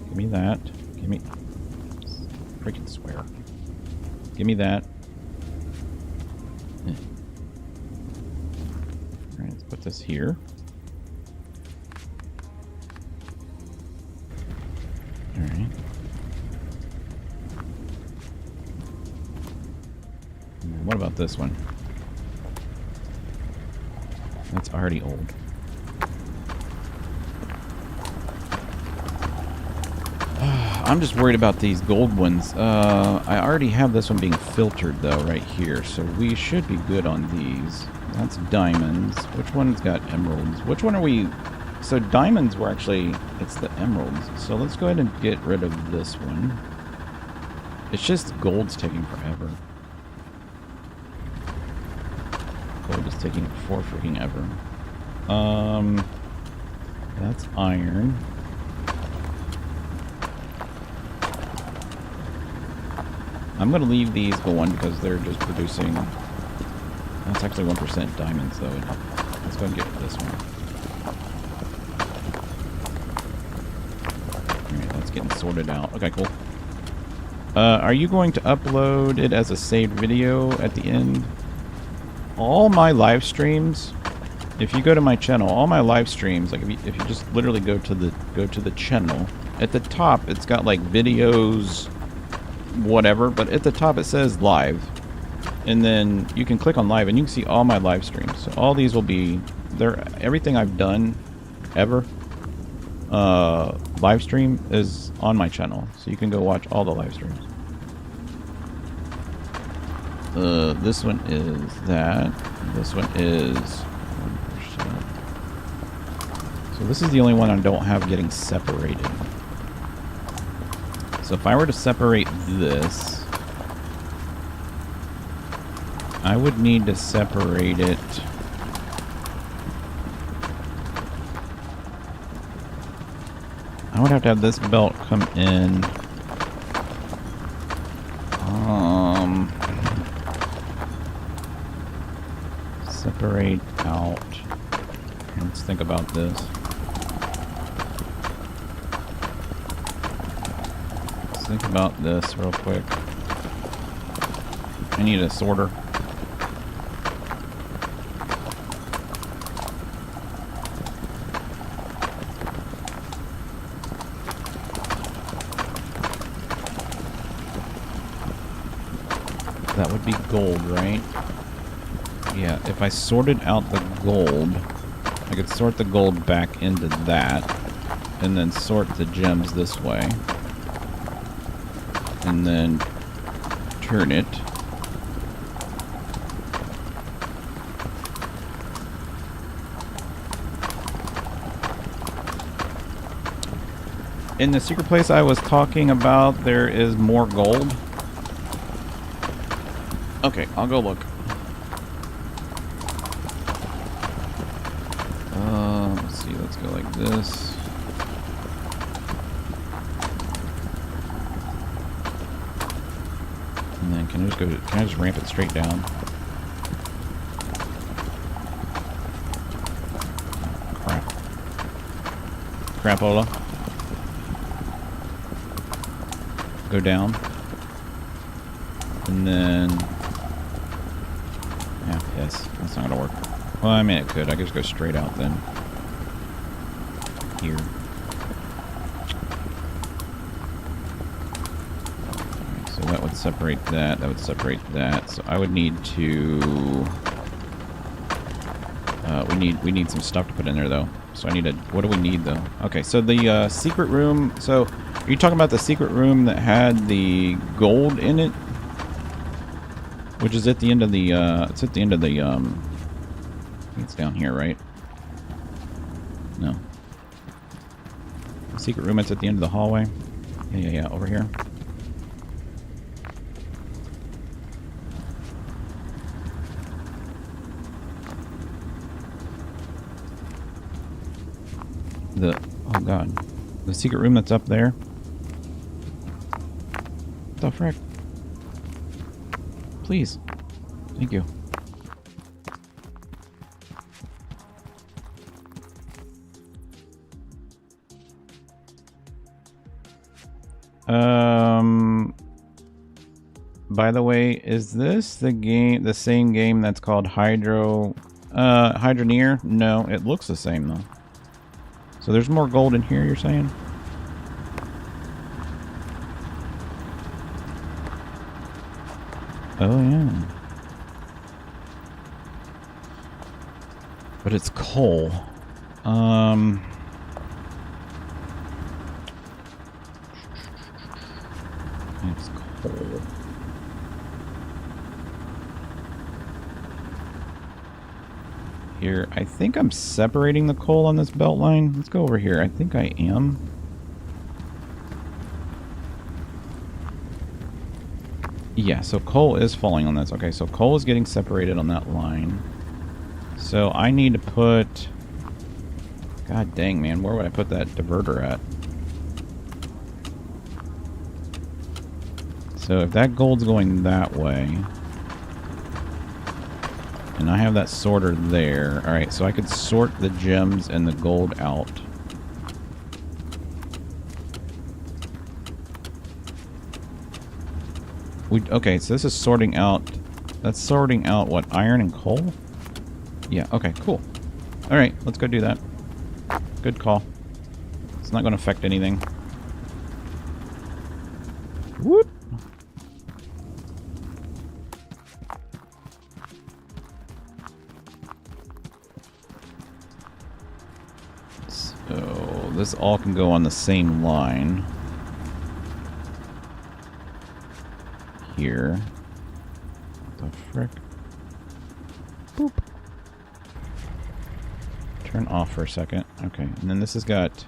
Give me that. Give me... freaking swear. Give me that. Alright, let's put this here. Alright. What about this one? That's already old. I'm just worried about these gold ones. I already have this one being filtered, though, right here. So we should be good on these. That's diamonds. Which one's got emeralds? Which one are we... So diamonds were actually... It's the emeralds. So let's go ahead and get rid of this one. It's just gold's taking forever. Gold is taking for freaking ever. That's iron. I'm going to leave these going because they're just producing... That's actually 1% diamonds, though. Let's go and get this one. Alright, that's getting sorted out. Okay, cool. Are you going to upload it as a saved video at the end? All my live streams, if you go to my channel, all my live streams, like if you just literally go to the channel, at the top it's got like videos, whatever, but at the top it says live, and then you can click on live and you can see all my live streams. So all these will be there. Everything I've done ever live stream is on my channel, so you can go watch all the live streams. This one is that. This one is 1%. So this is the only one I don't have getting separated. So if I were to separate this, I would need to separate it. I would have to have this belt come in. Separate out. Let's think about this. Let's think about this real quick. I need a sorter. That would be gold, right? Yeah, if I sorted out the gold, I could sort the gold back into that, and then sort the gems this way. And then turn it. In the secret place I was talking about, there is more gold. Okay, I'll go look. Let's see, let's go like this. And then can I just ramp it straight down? Crap. Crapola. Go down. And then... yeah, yes, that's not gonna work. Well, I mean, it could. I could just go straight out then. Here. Right, so that would separate that. That would separate that. So I would need to... we need some stuff to put in there, though. So I need a... what do we need, though? Okay, so the secret room... so, are you talking about the secret room that had the gold in it? Which is at the end of the, it's at the end of the, I think it's down here, right? No. The secret room, it's at the end of the hallway. Yeah, over here. Oh god. The secret room that's up there. What the frick? Please. Thank you. By the way, is this the same game that's called Hydroneer? No, it looks the same though. So there's more gold in here, you're saying? Oh, yeah. But it's coal. It's coal. Here, I think I'm separating the coal on this belt line. Let's go over here. I think I am. Yeah, so coal is falling on this. Okay, so coal is getting separated on that line. So I need to put... god dang, man. Where would I put that diverter at? So if that gold's going that way... and I have that sorter there. Alright, so I could sort the gems and the gold out. Okay, so this is sorting out... that's sorting out, what, iron and coal? Yeah, okay, cool. Alright, let's go do that. Good call. It's not going to affect anything. Whoop! So, this all can go on the same line. Here. The frick? Boop. Turn off for a second. Okay, and then this has got...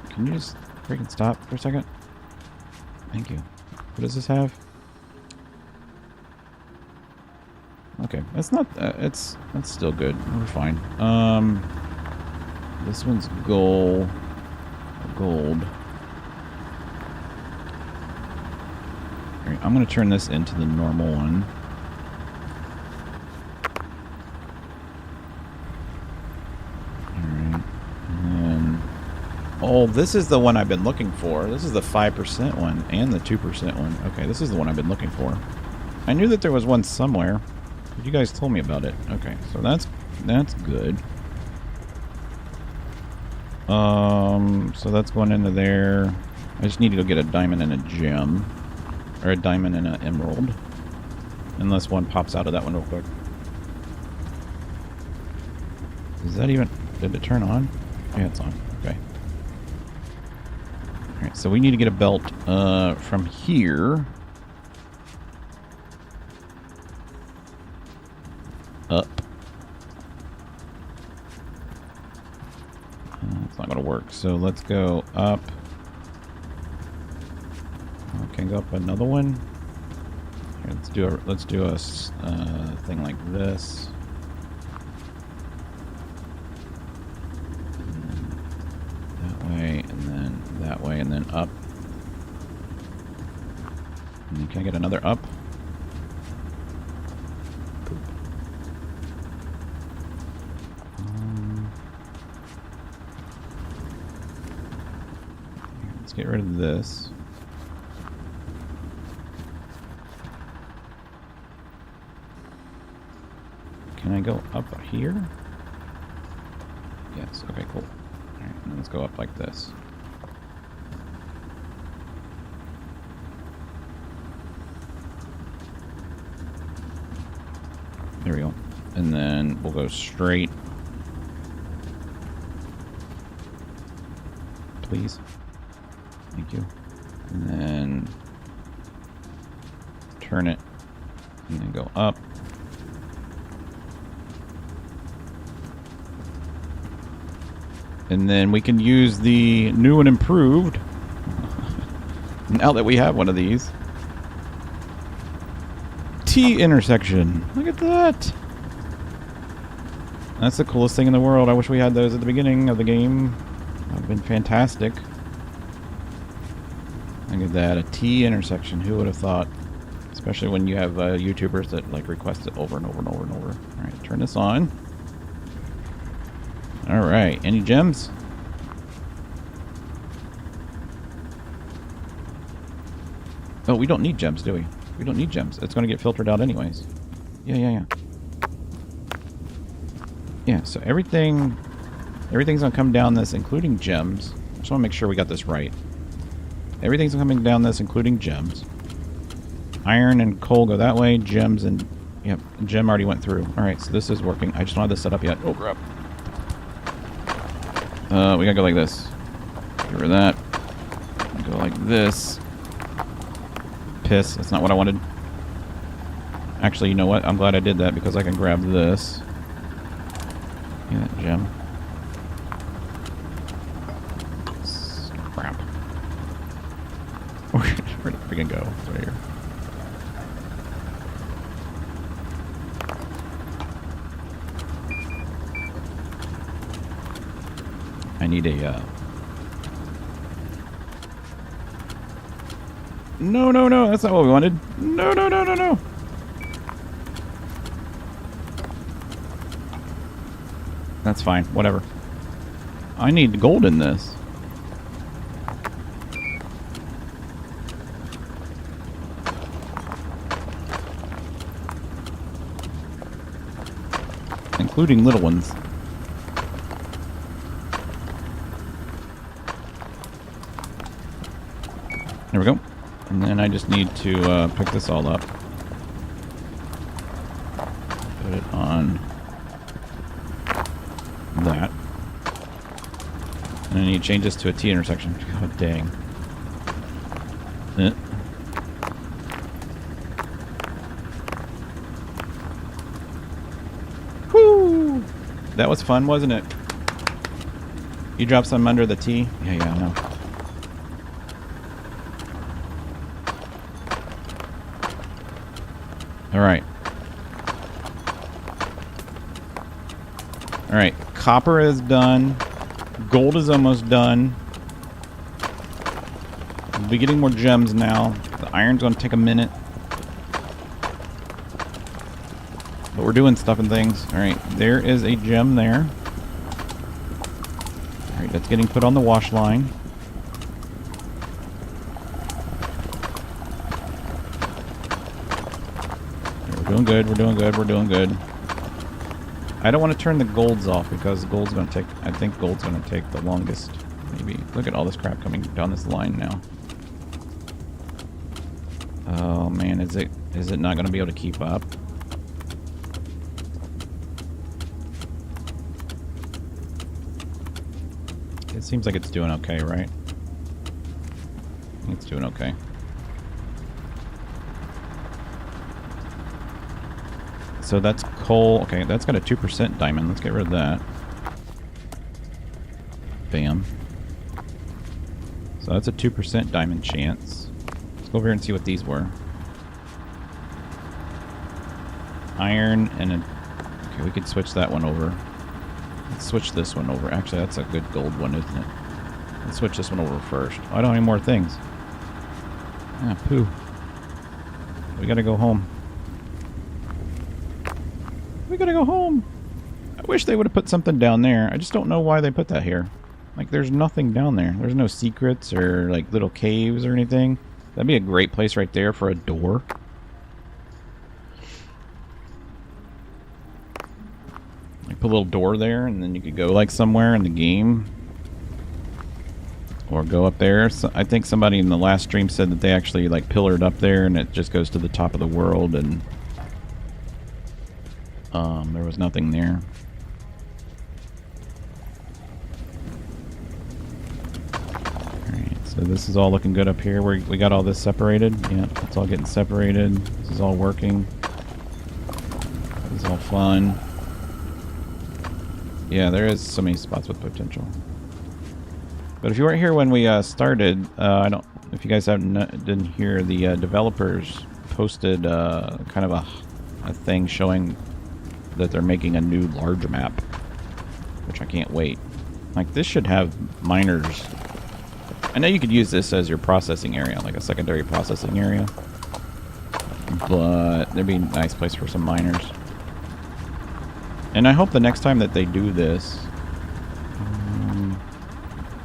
Can you just freaking stop for a second? Thank you. What does this have? Okay, that's not... that's still good. We're fine. This one's gold. Alright, I'm going to turn this into the normal one. Alright. And then... Oh, this is the one I've been looking for. This is the 5% one and the 2% one. Okay, this is the one I've been looking for. I knew that there was one somewhere. But you guys told me about it. Okay, so that's good. So that's going into there. I just need to go get a diamond and a gem. Or a diamond and an emerald. Unless one pops out of that one real quick. Is that even... Did it turn on? Yeah, it's on. Okay. Alright, so we need to get a belt from here. Up. It's not going to work. So let's go up. Okay, go up another one. Here, let's do a thing like this. That way, and then that way, and then up. And then can I get another up? Let's get rid of this. Can I go up here? Yes, okay, cool. Alright, let's go up like this. There we go. And then we'll go straight. Please. Thank you. And then turn it. And then go up. And then we can use the new and improved. Now that we have one of these. T intersection. Look at that. That's the coolest thing in the world. I wish we had those at the beginning of the game. That would have been fantastic. Look at that. A T intersection. Who would have thought? Especially when you have YouTubers that like request it over and over and over and over. Alright, turn this on. Alright, any gems? Oh, we don't need gems, do we? We don't need gems. It's going to get filtered out anyways. Yeah. Yeah, so everything's going to come down this, including gems. I just want to make sure we got this right. Everything's coming down this, including gems. Iron and coal go that way. Gems and... Yep, gem already went through. Alright, so this is working. I just don't have this set up yet. Oh, crap. We gotta go like this. Get rid of that. Go like this. Piss. That's not what I wanted. Actually, you know what? I'm glad I did that because I can grab this. Yeah, that gem. Crap. Where did it freaking go? It's right here. I need a, No, that's not what we wanted. No. That's fine, whatever. I need gold in this. Including little ones. There we go. And then I just need to pick this all up. Put it on that. And I need to change this to a T intersection. God dang. Woo! That was fun, wasn't it? You dropped some under the T? Yeah, I know. Alright. Alright, copper is done. Gold is almost done. We'll be getting more gems now. The iron's going to take a minute. But we're doing stuff and things. Alright, there is a gem there. Alright, that's getting put on the wash line. We're doing good, we're doing good, we're doing good. I don't want to turn the golds off because gold's going to take... I think gold's going to take the longest. Maybe. Look at all this crap coming down this line now. Oh man, is it not going to be able to keep up? It seems like it's doing okay, right? It's doing okay. So that's coal. Okay, that's got a 2% diamond. Let's get rid of that. Bam. So that's a 2% diamond chance. Let's go over here and see what these were. Iron and a... Okay, we could switch that one over. Let's switch this one over. Actually, that's a good gold one, isn't it? Let's switch this one over first. Oh, I don't have any more things. Ah, poo. We gotta go home. We gotta go home. I wish they would have put something down there. I just don't know why they put that here. Like, there's nothing down there. There's no secrets or, like, little caves or anything. That'd be a great place right there for a door. Like, put a little door there, and then you could go, like, somewhere in the game. Or go up there. So, I think somebody in the last stream said that they actually, like, pillared up there, and it just goes to the top of the world, and... there was nothing there. Alright, so this is all looking good up here. We got all this separated. Yeah, it's all getting separated. This is all working. This is all fun. Yeah, there is so many spots with potential. But if you weren't here when we started, I don't... If you guys didn't hear, the developers posted kind of a thing showing that they're making a new large map, which I can't wait. Like, this should have miners. I know you could use this as your processing area, like a secondary processing area, but there'd be a nice place for some miners. And I hope the next time that they do this,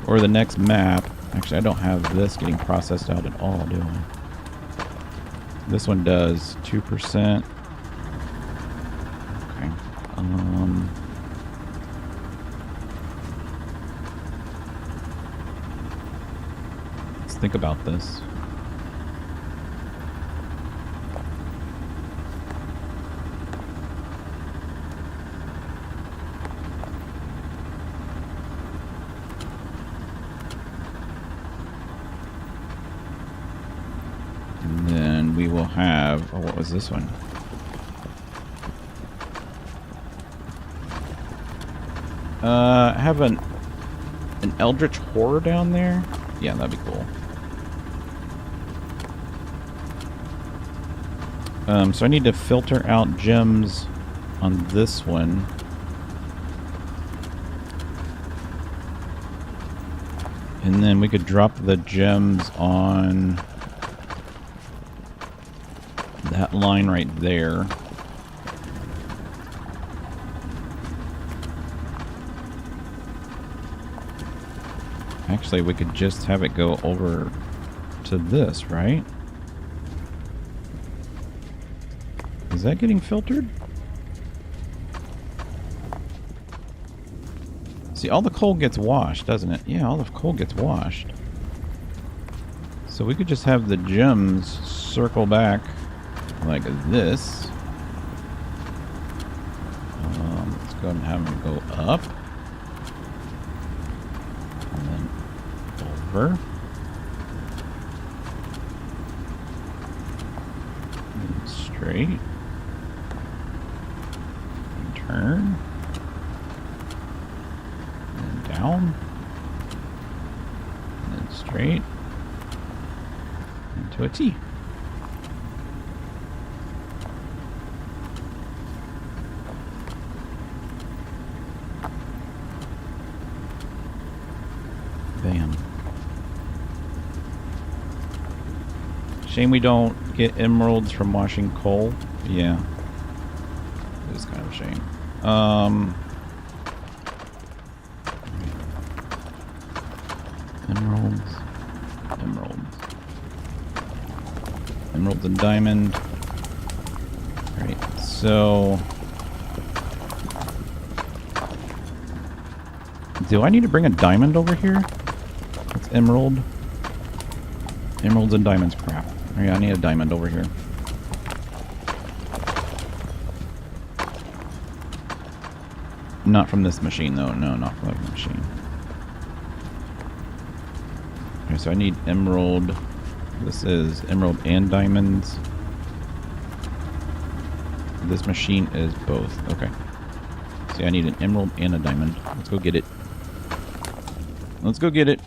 or the next map, actually I don't have this getting processed out at all, do I? This one does 2%. Let's think about this. And then we will have... Oh, what was this one? Have an eldritch horror down there? Yeah, that'd be cool. So I need to filter out gems on this one. And then we could drop the gems on that line right there. Actually, we could just have it go over to this, right? Is that getting filtered? See, all the coal gets washed, doesn't it? Yeah, all the coal gets washed. So we could just have the gems circle back like this. Let's go ahead and have them go up. And then over. straight. And turn. And then down. And then straight. Into a T. Bam. Shame we don't get emeralds from washing coal. Yeah. It is kind of a shame. Emeralds. Emeralds. Emeralds and diamond. Alright, so... do I need to bring a diamond over here? It's emerald. Emeralds and diamonds, crap. Oh, yeah, I need a diamond over here. Not from this machine, though. No, not from that machine. Okay, so I need emerald. This is emerald and diamonds. This machine is both. Okay. See, I need an emerald and a diamond. Let's go get it. Let's go get it.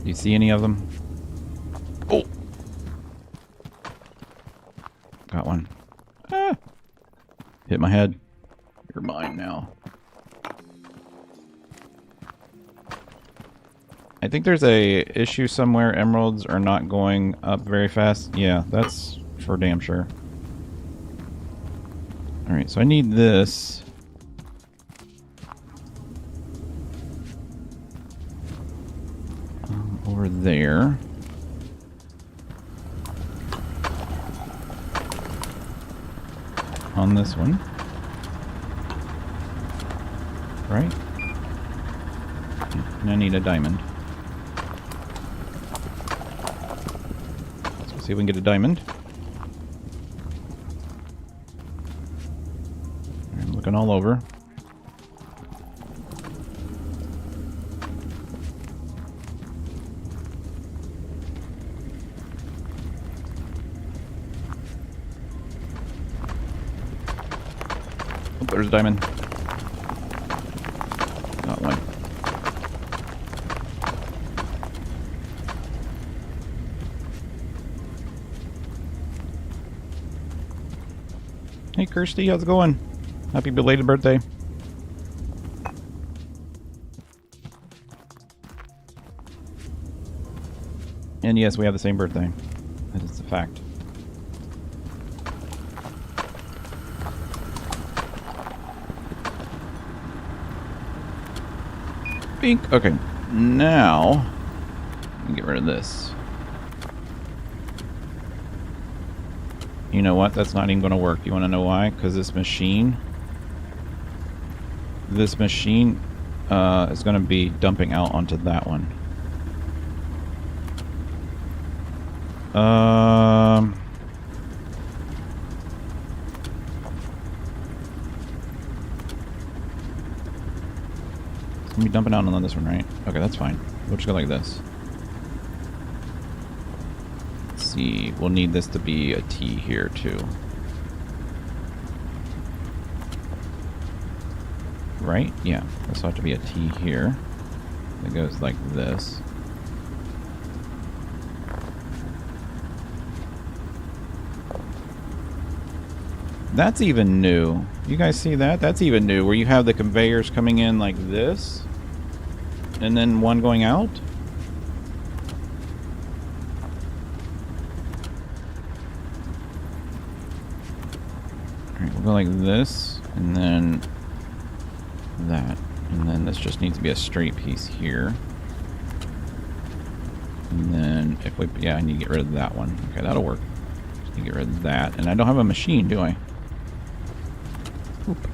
Do you see any of them? Oh! Got one. Ah! Hit my head. You're mine now. I think there's a issue somewhere. Emeralds are not going up very fast. Yeah, that's for damn sure. Alright, so I need this. Over there. On this one. Right? And I need a diamond. Let's go see if we can get a diamond. I'm looking all over. Oh, there's a diamond. Not one. Hey Kirsty, how's it going? Happy belated birthday. And yes, we have the same birthday. That is a fact. Bink. Okay, now let me get rid of this. You know what? That's not even going to work. You want to know why? Because this machine is going to be dumping out onto that one. It's going to be dumping out on this one, right? Okay, that's fine. We'll just go like this. See, we'll need this to be a T here too. Right? Yeah, this ought to be a T here. It goes like this. That's even new. You guys see that? That's even new, where you have the conveyors coming in like this, and then one going out. We'll go like this, and then that. And then this just needs to be a straight piece here. And then if we... yeah, I need to get rid of that one. Okay, that'll work. Just need to get rid of that. And I don't have a machine, do I? Oop.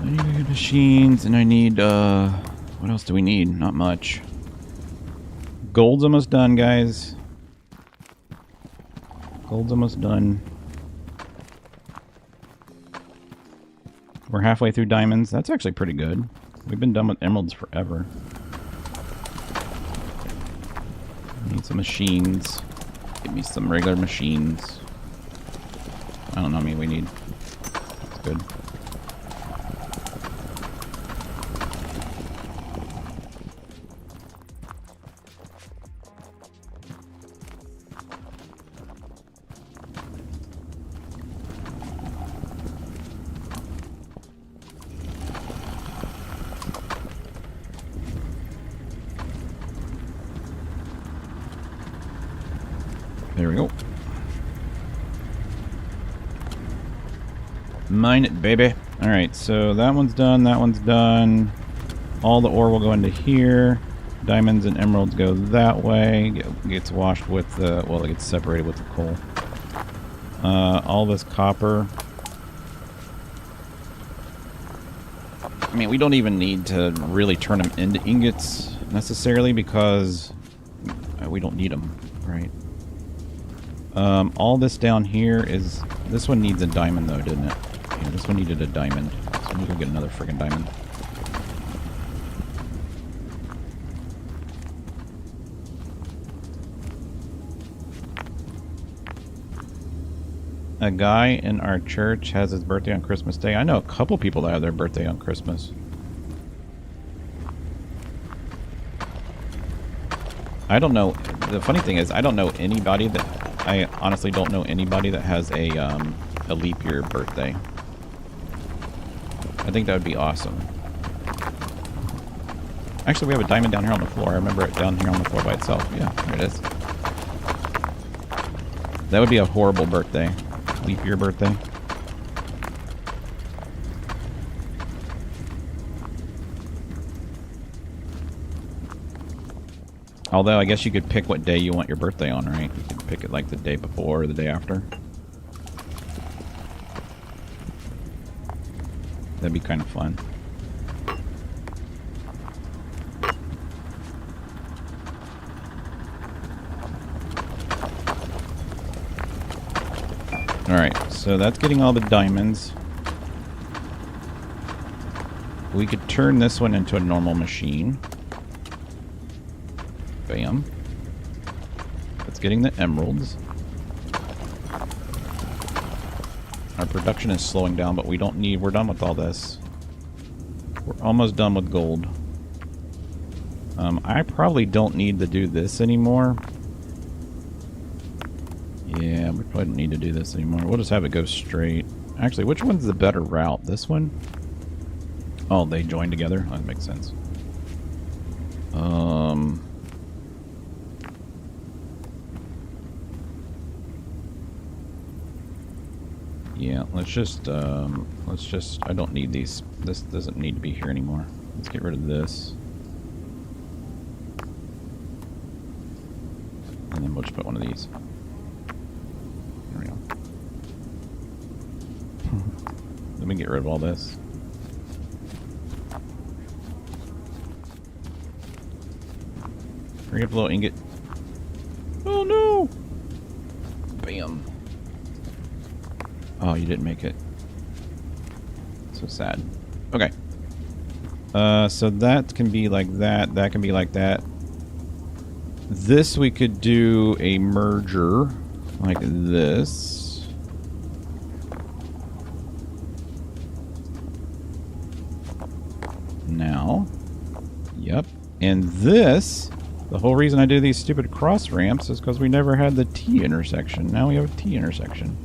I need machines, and I need... what else do we need? Not much. Gold's almost done, guys. Gold's almost done. We're halfway through diamonds. That's actually pretty good. We've been done with emeralds forever. Need some machines. Give me some regular machines. I don't know how many we need. That's good. There we go. Mine it, baby. Alright, so that one's done, that one's done. All the ore will go into here. Diamonds and emeralds go that way. Gets washed with the... well, it gets separated with the coal. All this copper. I mean, we don't even need to really turn them into ingots necessarily because we don't need them, right? All this down here is... this one needs a diamond though, didn't it? Yeah, this one needed a diamond. So I'm gonna go get another friggin' diamond. A guy in our church has his birthday on Christmas Day. I know a couple people that have their birthday on Christmas. I don't know. The funny thing is, I don't know anybody that... I honestly don't know anybody that has a leap year birthday. I think that would be awesome. Actually, we have a diamond down here on the floor. I remember it down here on the floor by itself. Yeah, there it is. That would be a horrible birthday. Leap year birthday. Although, I guess you could pick what day you want your birthday on, right? You could pick it like the day before or the day after. That'd be kind of fun. Alright, so that's getting all the diamonds. We could turn this one into a normal machine. Bam. That's getting the emeralds. Our production is slowing down, but we don't need... we're done with all this. We're almost done with gold. I probably don't need to do this anymore. Yeah, we probably don't need to do this anymore. We'll just have it go straight. Actually, which one's the better route? This one? Oh, they join together? Oh, that makes sense. Yeah, let's just, I don't need these. This doesn't need to be here anymore. Let's get rid of this. And then we'll just put one of these. There we go. Let me get rid of all this. Hurry up, little ingot. Oh no! Bam. Oh, you didn't make it. So sad. Okay. So that can be like that. That can be like that. This we could do a merger like this. Now. Yep. And this, the whole reason I do these stupid cross ramps is because we never had the T intersection. Now we have a T intersection.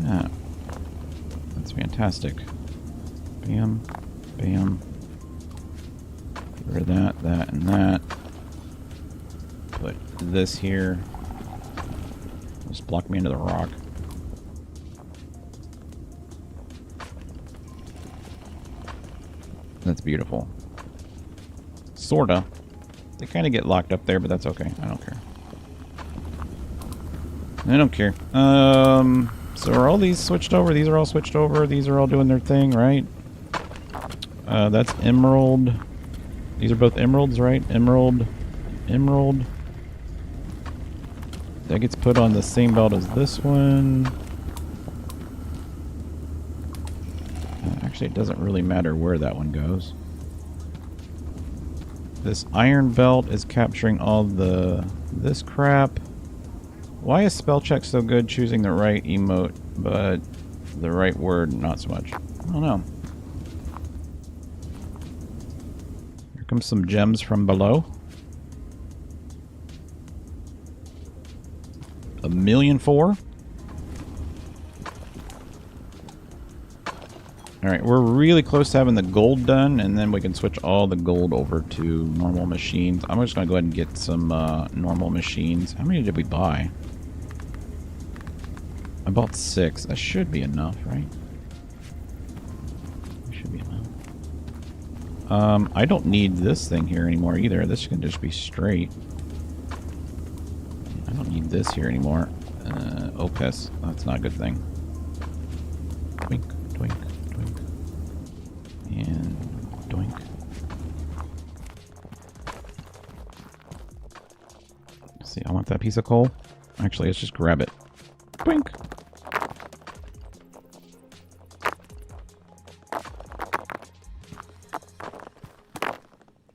Yeah. That's fantastic. Bam. Bam. Get rid of that, that, and that. Put this here. Just block me into the rock. That's beautiful. Sorta. They kind of get locked up there, but that's okay. I don't care. I don't care. So are all these switched over? These are all switched over. These are all doing their thing, right? That's emerald. These are both emeralds, right? Emerald. Emerald. That gets put on the same belt as this one. Actually, it doesn't really matter where that one goes. This iron belt is capturing all this crap. Why is spell check so good choosing the right emote, but the right word not so much? I don't know. Here comes some gems from below. 1,000,004. Alright, we're really close to having the gold done, and then we can switch all the gold over to normal machines. I'm just going to go ahead and get some normal machines. How many did we buy? I bought 6. That should be enough, right? That should be enough. I don't need this thing here anymore either. This can just be straight. I don't need this here anymore. Opus. That's not a good thing. Twink, twink. And doink. Let's see, I want that piece of coal. Actually, let's just grab it. Twink.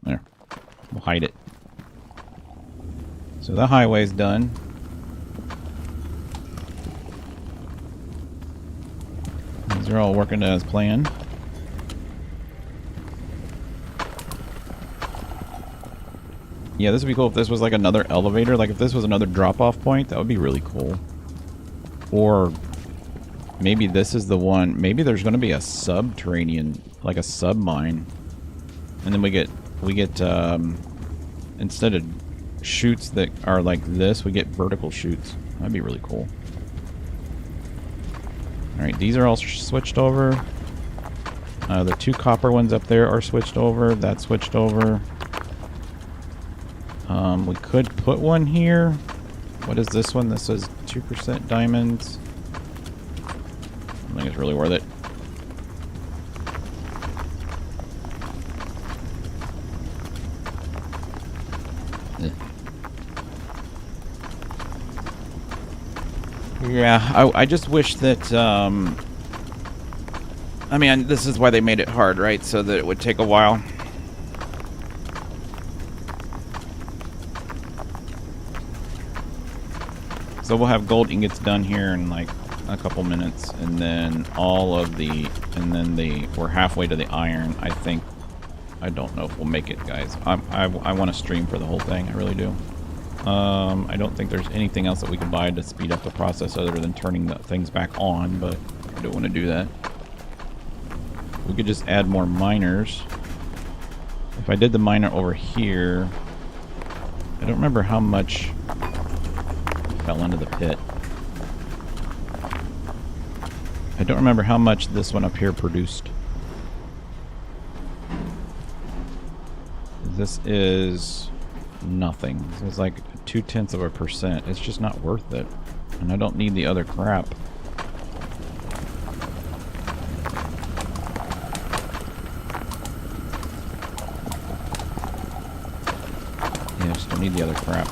There. We'll hide it. So the highway's done. These are all working as planned. Yeah, this would be cool if this was like another elevator. Like if this was another drop-off point, that would be really cool. Or maybe this is the one. Maybe there's going to be a subterranean, like a sub-mine. And then we get instead of chutes that are like this, we get vertical chutes. That'd be really cool. Alright, these are all switched over. The 2 copper ones up there are switched over. That's switched over. We could put one here. What is this one? This is 2% diamonds. I think it's really worth it. Yeah, I just wish that, I mean, this is why they made it hard, right? So that it would take a while. So we'll have gold ingots done here in like a couple minutes, and then we're halfway to the iron. I think, I don't know if we'll make it, guys. I want to stream for the whole thing, I really do. I don't think there's anything else that we can buy to speed up the process other than turning the things back on, but I don't want to do that. We could just add more miners. If I did the miner over here, I don't remember how much fell into the pit. I don't remember how much this one up here produced. This is nothing. This is like 0.2%. It's just not worth it. And I don't need the other crap. Yeah, I just don't need the other crap.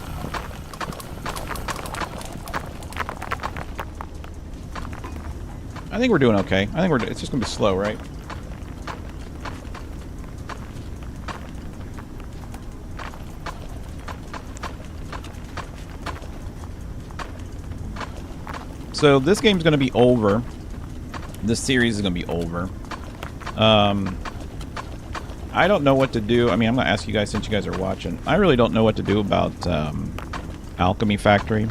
I think we're doing okay. I think it's just gonna be slow, right? So this game's gonna be over. This series is gonna be over. I don't know what to do. I mean, I'm gonna ask you guys since you guys are watching. I really don't know what to do about Alchemy Factory.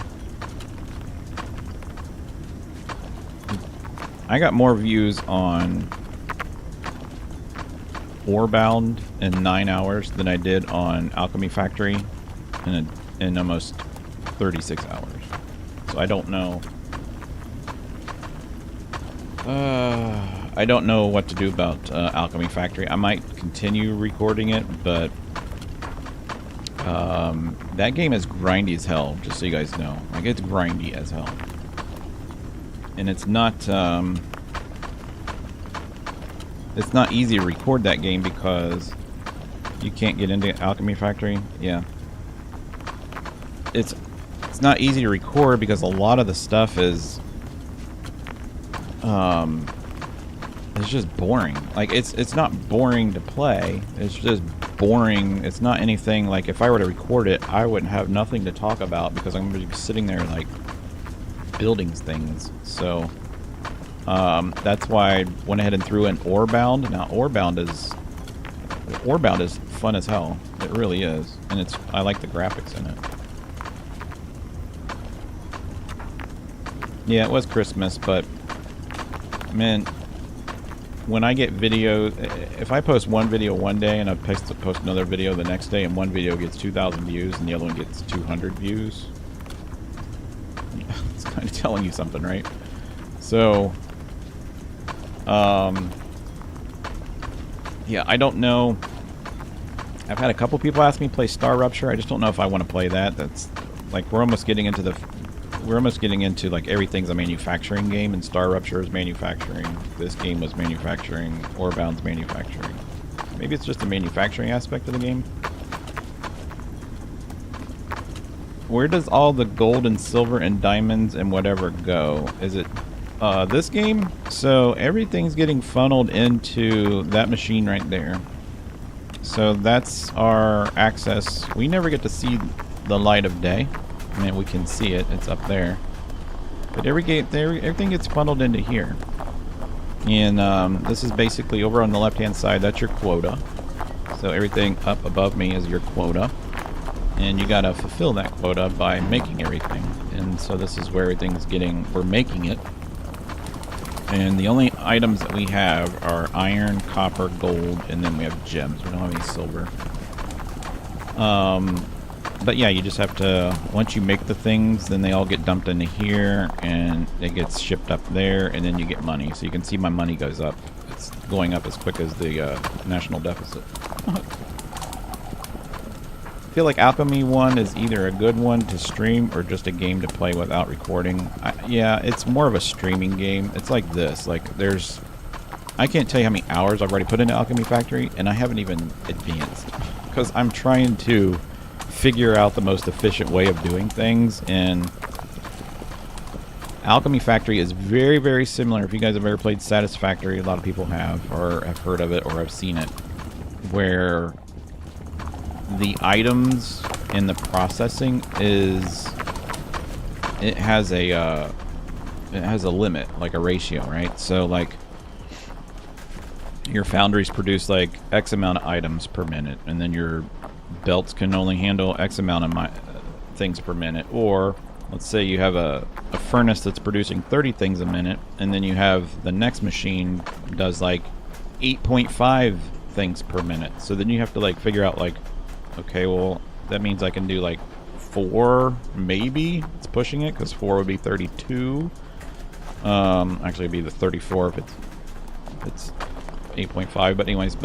I got more views on Orebound in 9 hours than I did on Alchemy Factory in almost 36 hours. So I don't know. I don't know what to do about Alchemy Factory. I might continue recording it, but that game is grindy as hell, just so you guys know. Like, it's grindy as hell. And it's not easy to record that game because you can't get into Alchemy Factory. Yeah. It's not easy to record because a lot of the stuff is It's just boring. Like, it's not boring to play. It's just boring. It's not anything, like, if I were to record it, I wouldn't have nothing to talk about because I'm going to be sitting there, like, building things. So, that's why I went ahead and threw in Orebound. Now, Orebound is fun as hell. It really is. And I like the graphics in it. Yeah, it was Christmas, but, man, when I get videos, if I post one video one day and I post another video the next day and one video gets 2,000 views and the other one gets 200 views, it's kind of telling you something, right? So, yeah, I don't know. I've had a couple people ask me to play Star Rupture. I just don't know if I want to play that. That's, like, we're almost getting into like everything's a manufacturing game, and Star Rupture is manufacturing. This game was manufacturing. Orebound's manufacturing. Maybe it's just a manufacturing aspect of the game. Where does all the gold and silver and diamonds and whatever go? Is it this game? So everything's getting funneled into that machine right there. So that's our access. We never get to see the light of day. I mean, we can see it. It's up there. But everything gets funneled into here. And this is basically over on the left-hand side. That's your quota. So everything up above me is your quota. And you gotta fulfill that quota by making everything. And so this is where we're making it. And the only items that we have are iron, copper, gold, and then we have gems. We don't have any silver. But yeah, you just have to, once you make the things, then they all get dumped into here, and it gets shipped up there, and then you get money. So you can see my money goes up. It's going up as quick as the national deficit. I feel like Alchemy 1 is either a good one to stream or just a game to play without recording. Yeah, it's more of a streaming game. It's like this. Like, I can't tell you how many hours I've already put into Alchemy Factory, and I haven't even advanced. Because I'm trying to figure out the most efficient way of doing things, and Alchemy Factory is very, very similar. If you guys have ever played Satisfactory, a lot of people have, or have heard of it, or have seen it, where the items in the processing it has a limit, like a ratio, right? So, like, your foundries produce like X amount of items per minute, and then your belts can only handle X amount of things per minute. Or let's say you have a furnace that's producing 30 things a minute, and then you have the next machine does like 8.5 things per minute. So then you have to like figure out like, okay, well, that means I can do like 4, maybe. It's pushing it, because 4 would be 32. Actually it'd be the 34 if it's 8.5, but anyways,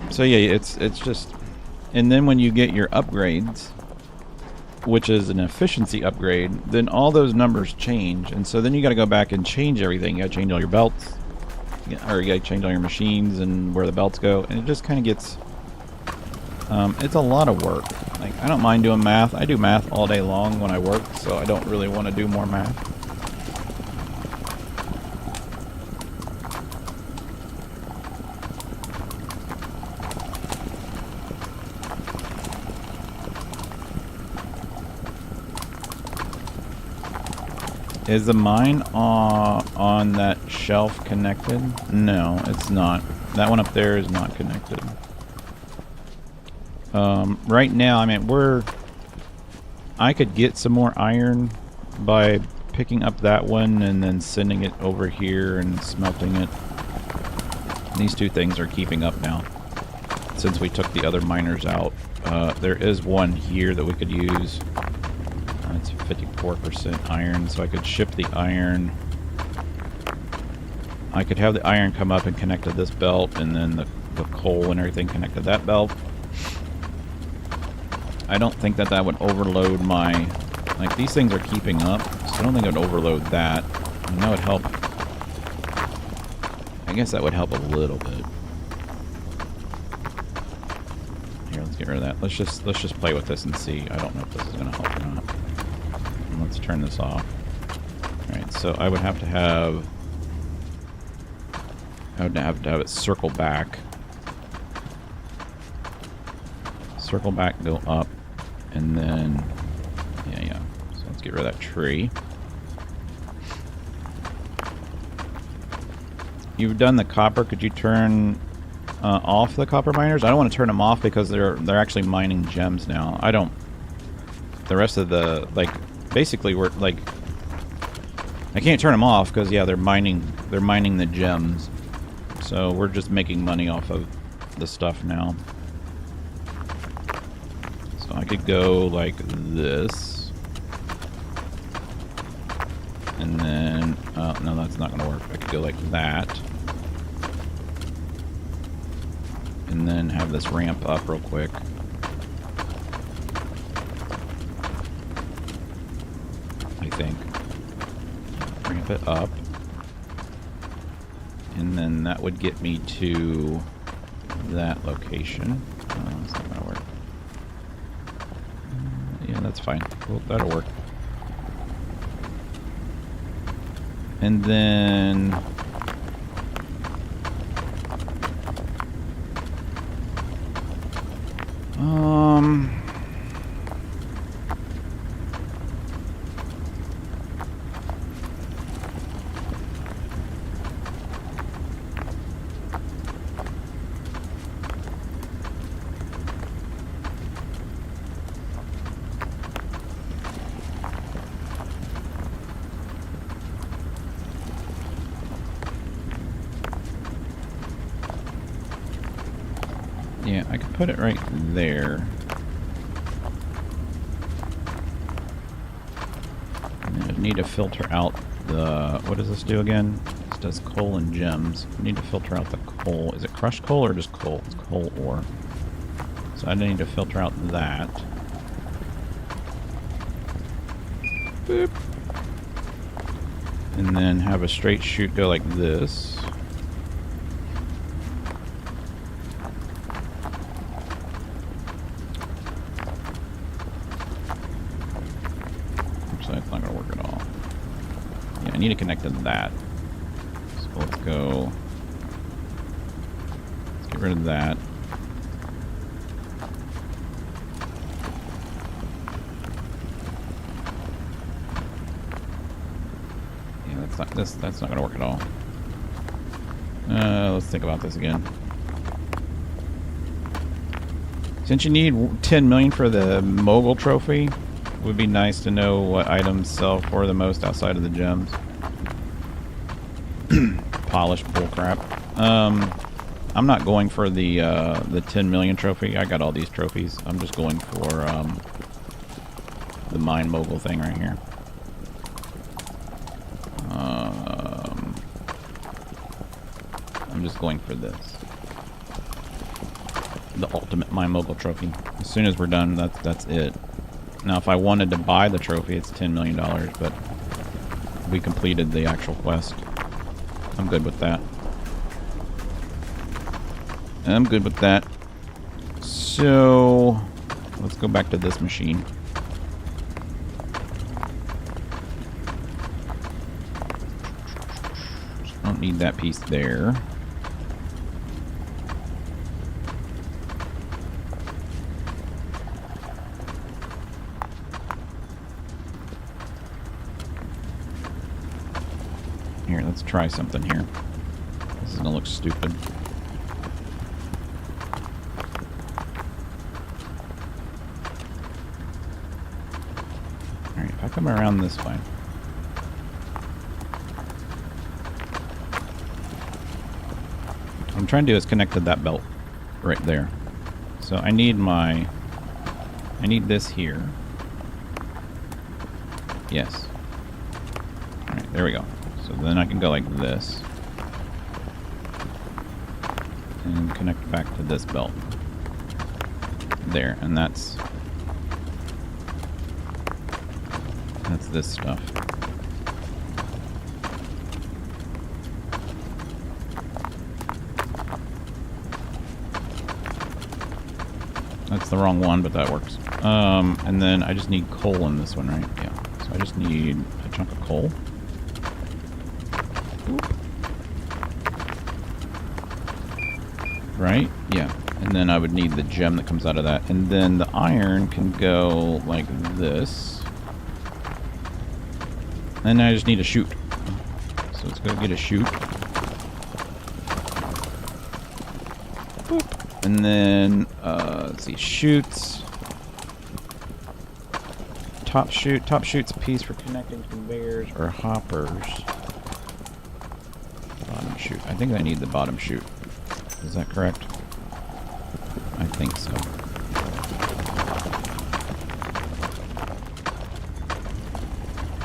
so yeah, it's just, and then when you get your upgrades, which is an efficiency upgrade, then all those numbers change, and so then you got to go back and change everything. You got to change all your belts, or you got to change all your machines and where the belts go, and it just kind of gets, it's a lot of work. Like, I don't mind doing math. I do math all day long when I work, so I don't really want to do more math. Is the mine on that shelf connected? No, it's not. That one up there is not connected. Right now, I mean, I could get some more iron by picking up that one and then sending it over here and smelting it. These two things are keeping up now, since we took the other miners out. There is one here that we could use. It's 54% iron, so I could ship the iron. I could have the iron come up and connect to this belt, and then the coal and everything connect to that belt. I don't think that would overload my... Like, these things are keeping up, so I don't think it would overload that. And that would help... I guess that would help a little bit. Here, let's get rid of that. Let's just play with this and see. I don't know if this is going to help or not. Let's turn this off. Alright, so I would have to have I would have to have it circle back. Circle back, go up, and then... Yeah. So let's get rid of that tree. You've done the copper. Could you turn off the copper miners? I don't want to turn them off because they're actually mining gems now. I don't... The rest of the... Like, basically, we're, like... I can't turn them off because, yeah, they're mining the gems. So we're just making money off of the stuff now. So I could go like this. And then... no, that's not going to work. I could go like that. And then have this ramp up real quick. I think. Ramp it up. And then that would get me to that location. That's not gonna work. Yeah, that's fine. Well, that'll work. And then... yeah, I could put it right there. And I need to filter out the... What does this do again? This does coal and gems. I need to filter out the coal. Is it crushed coal or just coal? It's coal ore. So I need to filter out that. Boop. And then have a straight chute go like this. That's not going to work at all. Yeah, I need to connect to that. So let's go. Let's get rid of that. Yeah, that's not going to work at all. Let's think about this again. Since you need 10 million for the Mogul trophy, would be nice to know what items sell for the most outside of the gems. Polished bullcrap. I'm not going for the 10 million trophy. I got all these trophies. I'm just going for the Mine Mogul thing right here. I'm just going for this. The ultimate Mine Mogul trophy. As soon as we're done, that's it. Now, if I wanted to buy the trophy, it's $10 million, but we completed the actual quest. I'm good with that. I'm good with that. So, let's go back to this machine. Don't need that piece there. Here, let's try something here. This is gonna look stupid. Alright, if I come around this way. What I'm trying to do is connect to that belt right there. So I need this here. Yes. Alright, there we go. So then I can go like this. And connect back to this belt. There, and that's this stuff. That's the wrong one, but that works. And then I just need coal in this one, right? Yeah. So I just need a chunk of coal. Oop. Right? Yeah. And then I would need the gem that comes out of that. And then the iron can go like this. And I just need a chute. So let's go get a chute. Boop. And then, let's see, chutes. Top chute. Top chute's a piece for connecting conveyors or hoppers. Bottom chute. I think I need the bottom chute. Is that correct? I think so.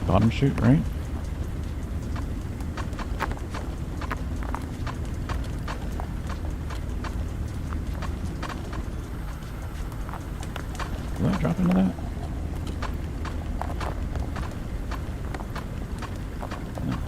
Bottom chute, right? Will I drop into that? No.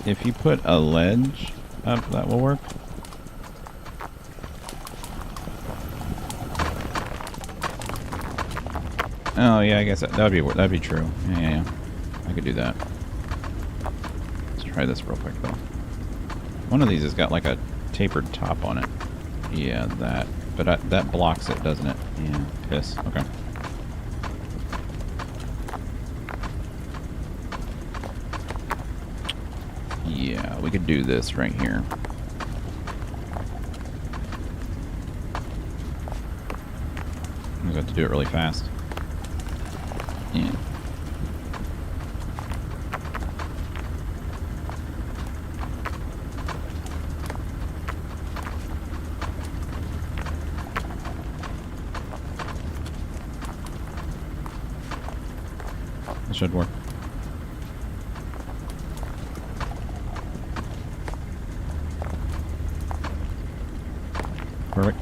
If you put a ledge up, that will work. Oh yeah, I guess that'd be true. Yeah, I could do that. Let's try this real quick though. One of these has got like a tapered top on it. Yeah, that. But that blocks it, doesn't it? Yeah, piss. Okay. Yeah, we could do this right here. We have to do it really fast. Yeah. It should work. Perfect.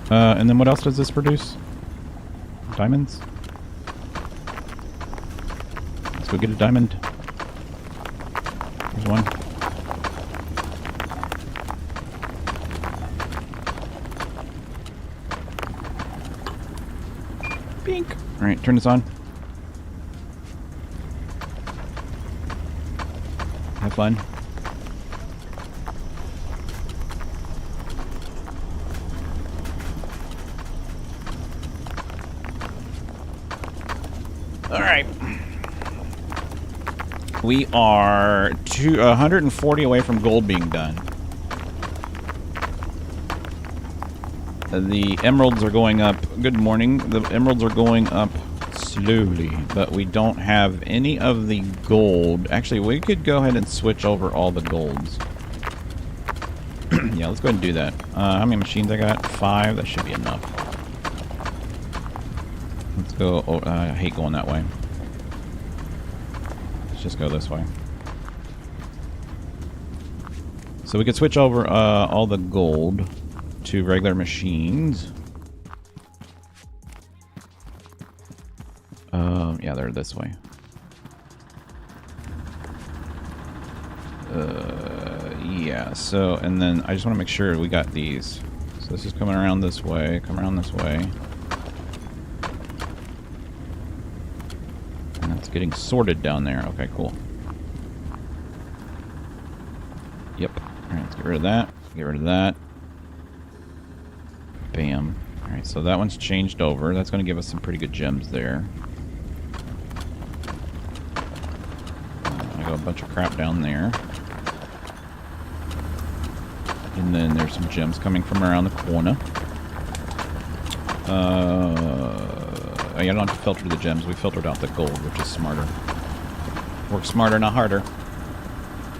And then what else does this produce? Diamonds? Let's go get a diamond. There's one. Bink. Alright, turn this on. Have fun. Alright. We are 140 away from gold being done. The emeralds are going up. Good morning. The emeralds are going up slowly, but we don't have any of the gold. Actually, we could go ahead and switch over all the golds. Yeah, let's go ahead and do that. How many machines I got? 5. That should be enough. Let's go. Oh, I hate going that way. Let's just go this way. So we could switch over all the gold to regular machines. Yeah, they're this way. Yeah, so, and then I just want to make sure we got these. So this is coming around this way, come around this way. And that's getting sorted down there. Okay, cool. Yep. Alright, let's get rid of that. Get rid of that. Bam. Alright, so that one's changed over. That's going to give us some pretty good gems there. I got a bunch of crap down there. And then there's some gems coming from around the corner. I don't have to filter the gems. We filtered out the gold, which is smarter. Work smarter, not harder.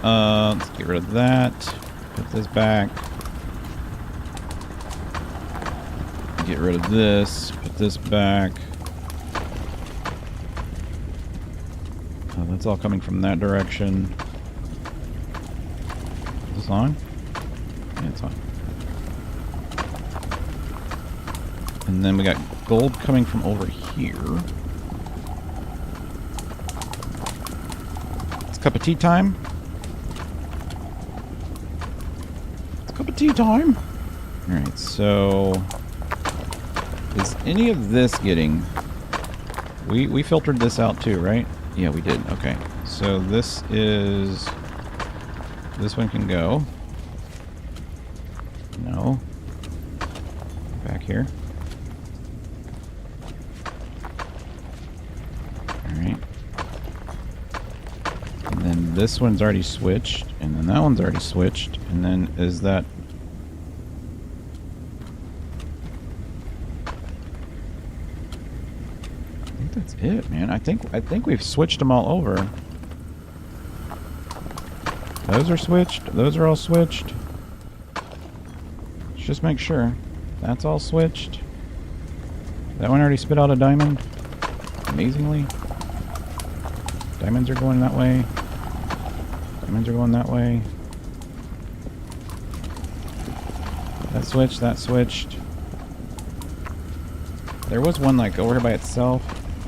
Let's get rid of that. Put this back. Get rid of this. Put this back. That's all coming from that direction. Is this on? Yeah, it's on. And then we got gold coming from over here. It's cup of tea time. It's cup of tea time. Alright, so... is any of this getting... We filtered this out too, right? Yeah, we did. Okay. So this is... this one can go. No. Back here. Alright. And then this one's already switched. And then that one's already switched. And then is that... I think that's it, man. I think we've switched them all over. Those are switched. Those are all switched. Let's just make sure. That's all switched. That one already spit out a diamond. Amazingly. Diamonds are going that way. Diamonds are going that way. That switched. That switched. There was one like over here by itself.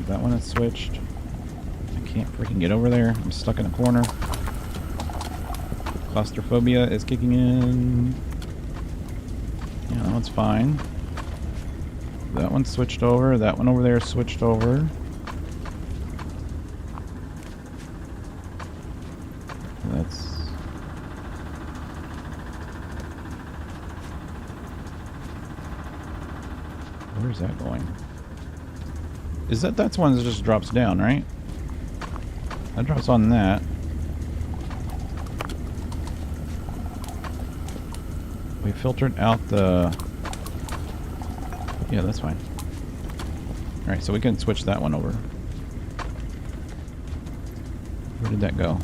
That one is switched. I can't freaking get over there. I'm stuck in a corner. Claustrophobia is kicking in. Yeah, that one's fine. That one switched over. That one over there switched over. That's... where's that going? Is that's one that just drops down, right? That drops on that. We filtered out the... yeah, that's fine. Alright, so we can switch that one over. Where did that go?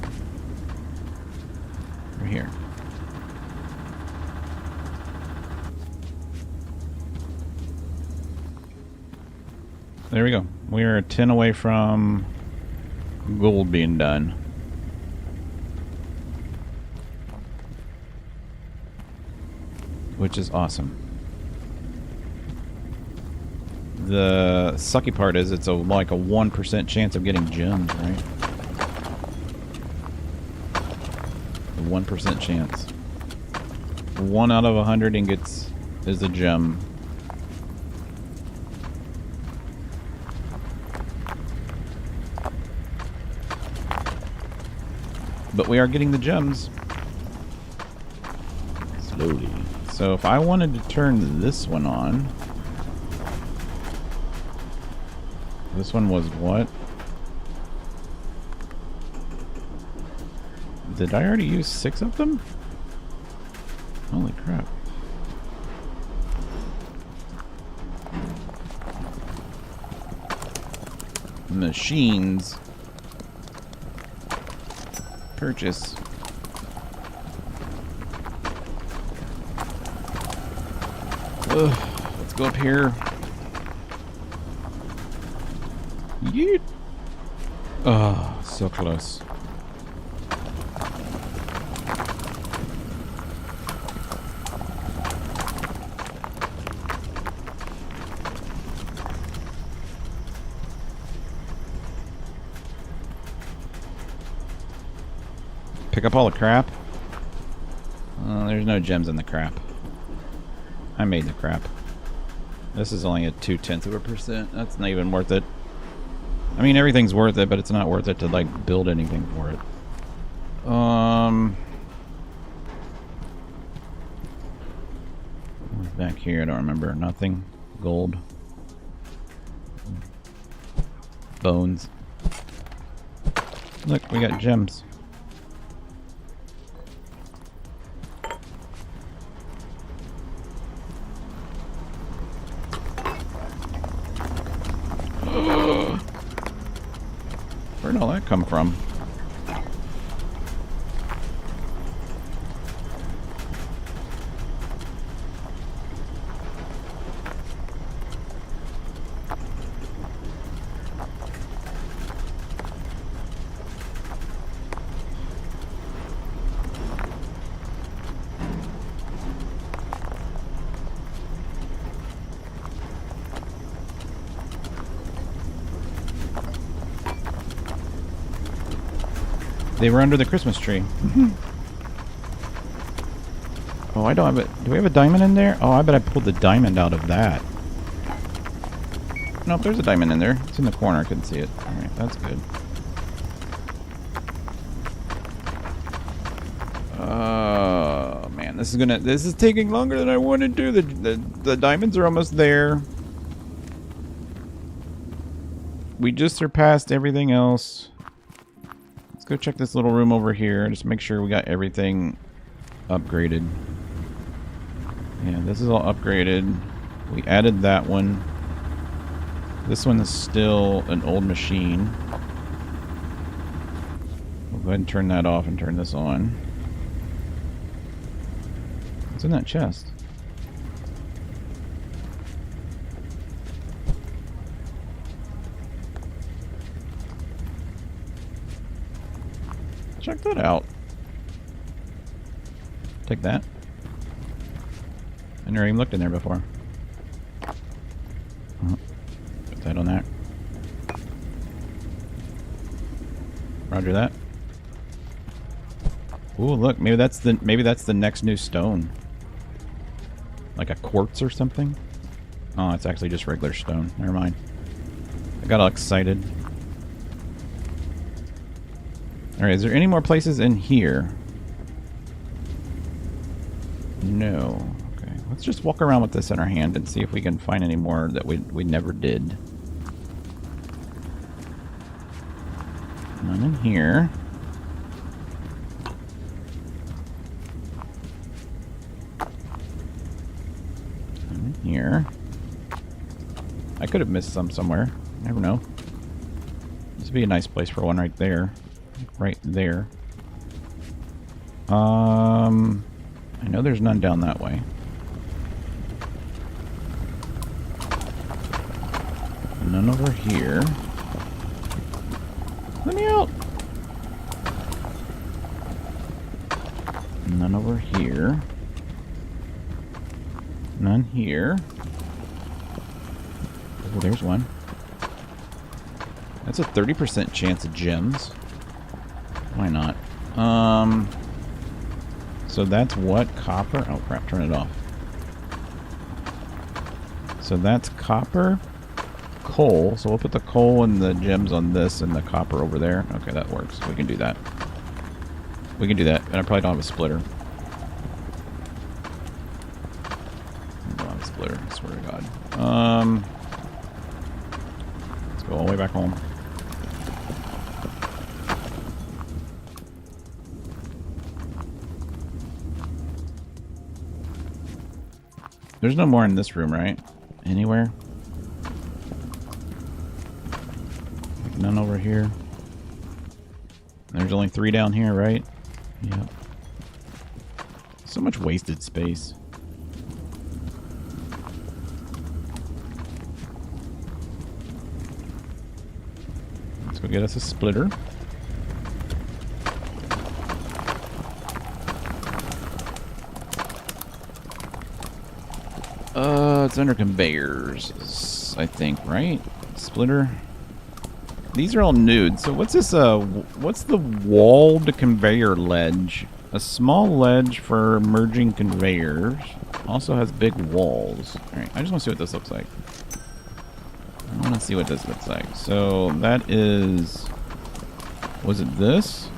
Right here. There we go. We are 10 away from gold being done. Which is awesome. The sucky part is it's like a 1% chance of getting gems, right? A 1% chance. 1 out of 100 ingots is a gem. But we are getting the gems. Slowly. So if I wanted to turn this one on... this one was what? Did I already use 6 of them? Holy crap. Machines. Purchase. Ugh, let's go up here. Yeet. Oh, so close. Pick up all the crap. There's no gems in the crap. I made the crap. This is only a 0.2%. That's not even worth it. I mean, everything's worth it, but it's not worth it to, like, build anything for it. What's back here? I don't remember. Nothing. Gold. Bones. Look, we got gems. Where'd all that come from? They were under the Christmas tree. Oh, I don't have it. Do we have a diamond in there? Oh, I bet I pulled the diamond out of that. Nope, there's a diamond in there. It's in the corner. I couldn't see it. Alright, that's good. Oh, man. This is taking longer than I wanted to. The diamonds are almost there. We just surpassed everything else. Let's go check this little room over here. Just make sure we got everything upgraded. Yeah, this is all upgraded. We added that one. This one is still an old machine. We'll go ahead and turn that off and turn this on. What's in that chest? Check that out. Take that. I never even looked in there before. Put that on that. Roger that. Ooh, look, maybe that's the next new stone. Like a quartz or something? Oh, it's actually just regular stone. Never mind. I got all excited. Alright, is there any more places in here? No. Okay, let's just walk around with this in our hand and see if we can find any more that we never did. None in here. None in here. I could have missed some somewhere. Never know. This would be a nice place for one right there. Right there. I know there's none down that way. None over here. Let me out! None over here. None here. Oh, there's one. That's a 30% chance of gems. Why not? So that's what? Copper? Oh crap, turn it off. So that's copper, coal. So we'll put the coal and the gems on this and the copper over there. Okay, that works. We can do that. We can do that. And I probably don't have a splitter. I don't have a splitter, I swear to God. Let's go all the way back home. There's no more in this room, right? Anywhere? Like none over here. There's only 3 down here, right? Yep. So much wasted space. Let's go get us a splitter. It's under conveyors, I think, right? Splitter. These are all nude. So what's this, what's the walled conveyor ledge? A small ledge for merging conveyors. Also has big walls. Alright, I just want to see what this looks like. I want to see what this looks like. So that is... Was it this?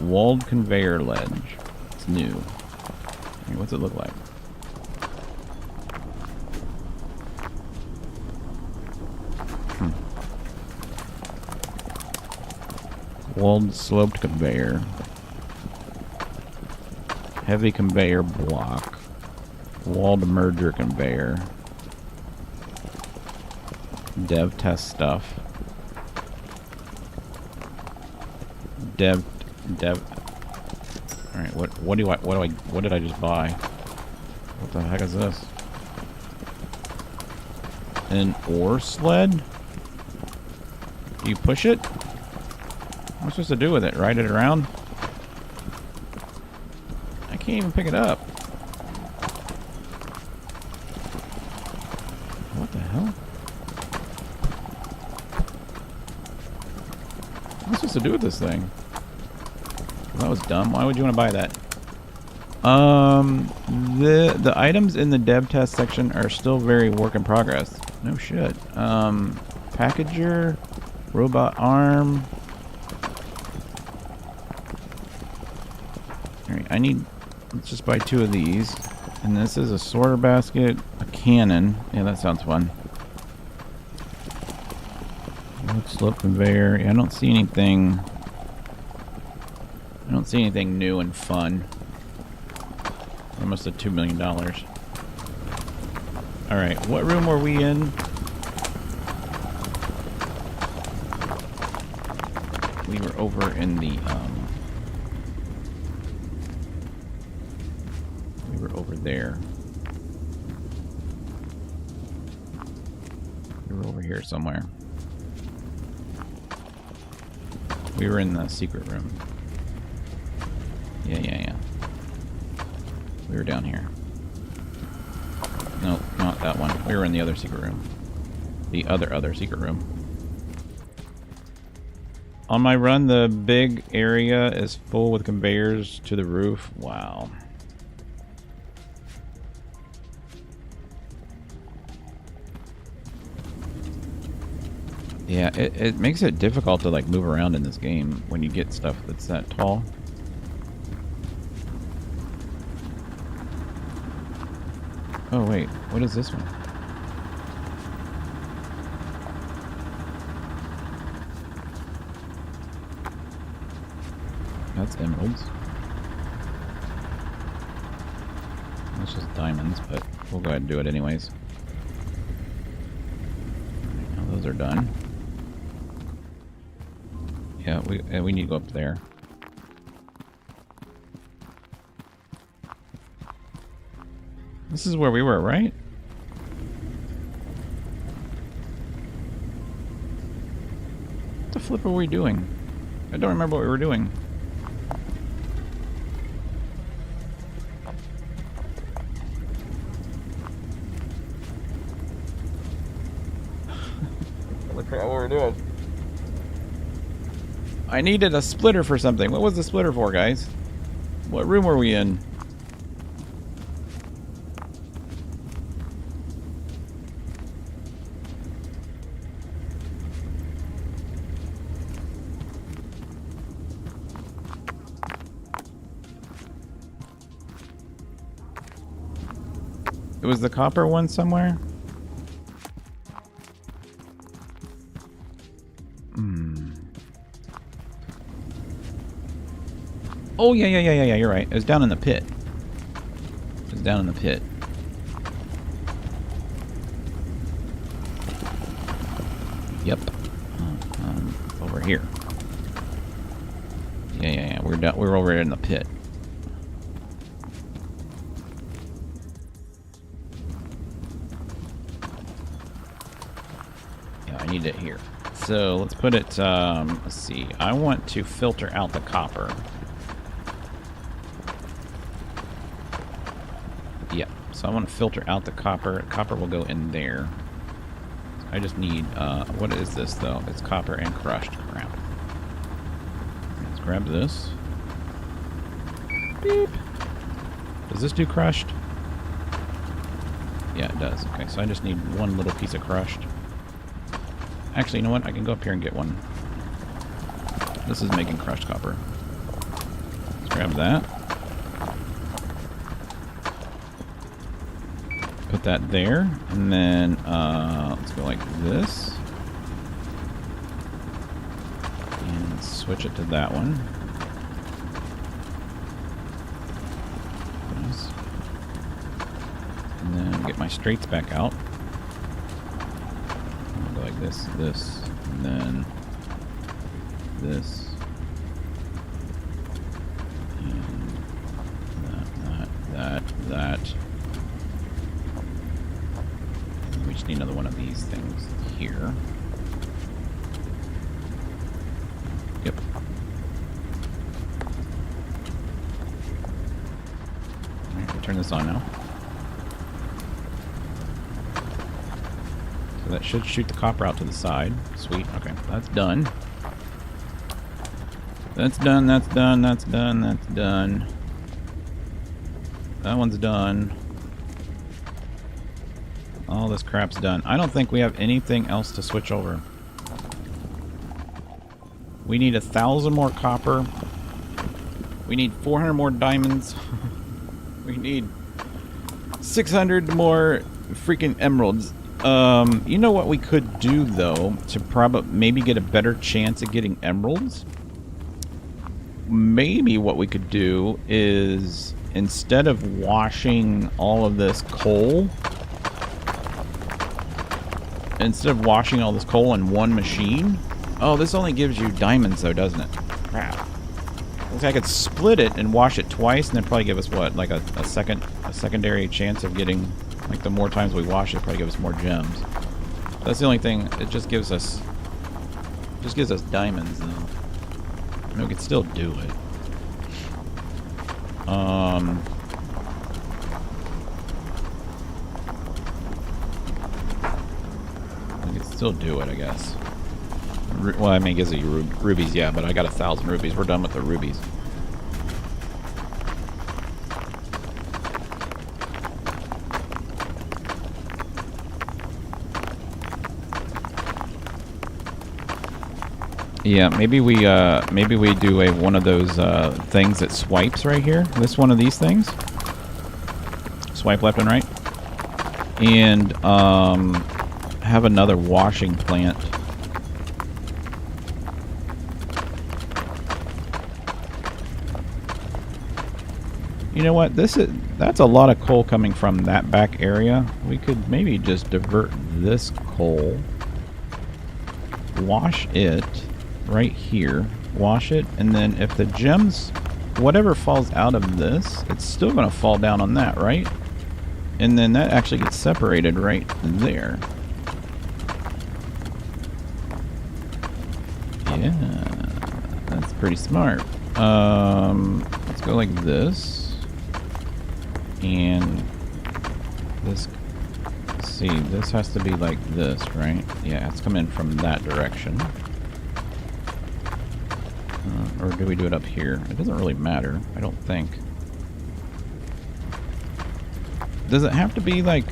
Walled conveyor ledge. It's new. Alright, what's it look like? Walled sloped conveyor. Heavy conveyor block. Walled merger conveyor. Dev test stuff. Dev. Alright, what did I just buy? What the heck is this? An ore sled? Do you push it? What am I supposed to do with it? Ride it around? I can't even pick it up. What the hell? What am I supposed to do with this thing? That was dumb. Why would you want to buy that? The items in the dev test section are still very work in progress. No shit. Packager, robot arm. Alright, let's just buy 2 of these. And this is a sorter basket, a cannon. Yeah, that sounds fun. Slope conveyor. Yeah, I don't see anything new and fun. Almost at $2 million. Alright, what room were we in? We were over in the, we were over there. We were over here somewhere. We were in the secret room. Yeah. We were down here. No, not that one. We were in the other secret room. The other secret room. On my run, the big area is full with conveyors to the roof. Wow. Yeah, it makes it difficult to like move around in this game when you get stuff that's that tall. Oh wait, what is this one? That's emeralds. That's just diamonds, but we'll go ahead and do it anyways. Now those are done. Yeah, we need to go up there. This is where we were, right? What the flip are we doing? I don't remember what we were doing. Look at what we're doing. I needed a splitter for something. What was the splitter for, guys? What room were we in? It was the copper one somewhere? Oh, yeah, you're right. It was down in the pit. It was down in the pit. Yep. Over here. Yeah. We're over in the pit. Yeah, I need it here. So, let's put it, let's see. I want to filter out the copper. So I want to filter out the copper. Copper will go in there. I just need, what is this though? It's copper and crushed. Crap. Let's grab this. Beep. Does this do crushed? Yeah, it does. Okay, so I just need one little piece of crushed. Actually, you know what? I can go up here and get one. This is making crushed copper. Let's grab that. Put that there, and then let's go like this, and switch it to that one. Nice. And then get my straights back out. I'll go like this, and then this, and that. Need another one of these things here. Yep. Alright, we'll turn this on now. So that should shoot the copper out to the side. Sweet. Okay, that's done. That's done, that's done, that's done, that's done. That one's done. All this crap's done. I don't think we have anything else to switch over. We need 1,000 more copper. We need 400 more diamonds. We need 600 more freaking emeralds. You know what we could do, though, to maybe get a better chance at getting emeralds? Maybe what we could do is, instead of washing all of this coal, in one machine... Oh, this only gives you diamonds, though, doesn't it? Crap. Looks like I could split it and wash it twice, and then probably give us, what, like a secondary chance of getting... Like, the more times we wash it, probably give us more gems. That's the only thing. It just gives us... diamonds, though. I mean, we could still do it. We could still do it, I guess. Well, I mean, it gives you rubies, yeah, but I got 1,000 rubies. We're done with the rubies. Yeah, maybe we do one of those things that swipes right here. This one of these things. Swipe left and right. And have another washing plant. You know what? That's a lot of coal coming from that back area. We could maybe just divert this coal. Wash it. Right here, wash it, and then if the gems, whatever falls out of this, it's still going to fall down on that, right? And then that actually gets separated right there. Yeah, that's pretty smart. Let's go like this, and this. Let's see, this has to be like this, right? Yeah, it's coming from that direction. Or do we do it up here? It doesn't really matter, I don't think. Does it have to be like...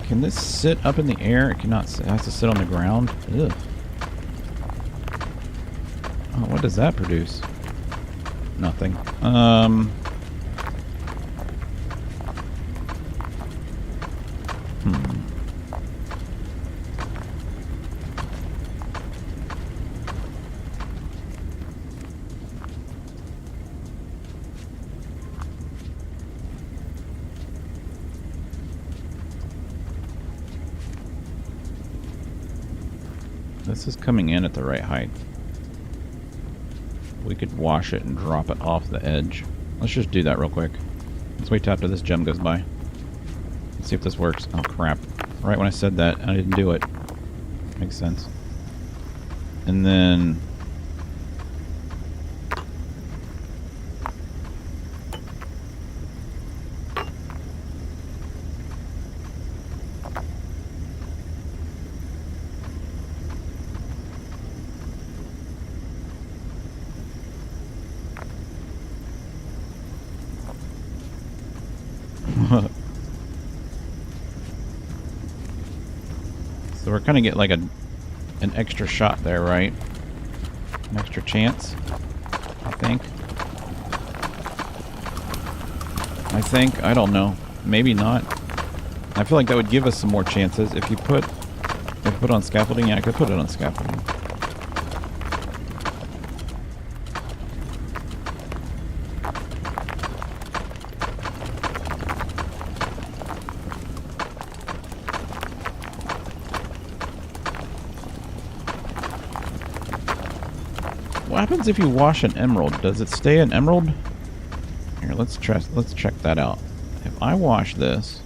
Can this sit up in the air? It cannot sit. It has to sit on the ground? Ugh. Oh, what does that produce? Nothing. This is coming in at the right height. We could wash it and drop it off the edge. Let's just do that real quick. Let's wait till after this gem goes by. Let's see if this works. Oh crap. Right when I said that, I didn't do it. Makes sense. And then... So we're gonna get like an extra shot there, right? An extra chance, I think. I don't know. Maybe not. I feel like that would give us some more chances if you put on scaffolding. Yeah, I could put it on scaffolding. What happens if you wash an emerald? Does it stay an emerald? Here, let's check that out. If I wash this,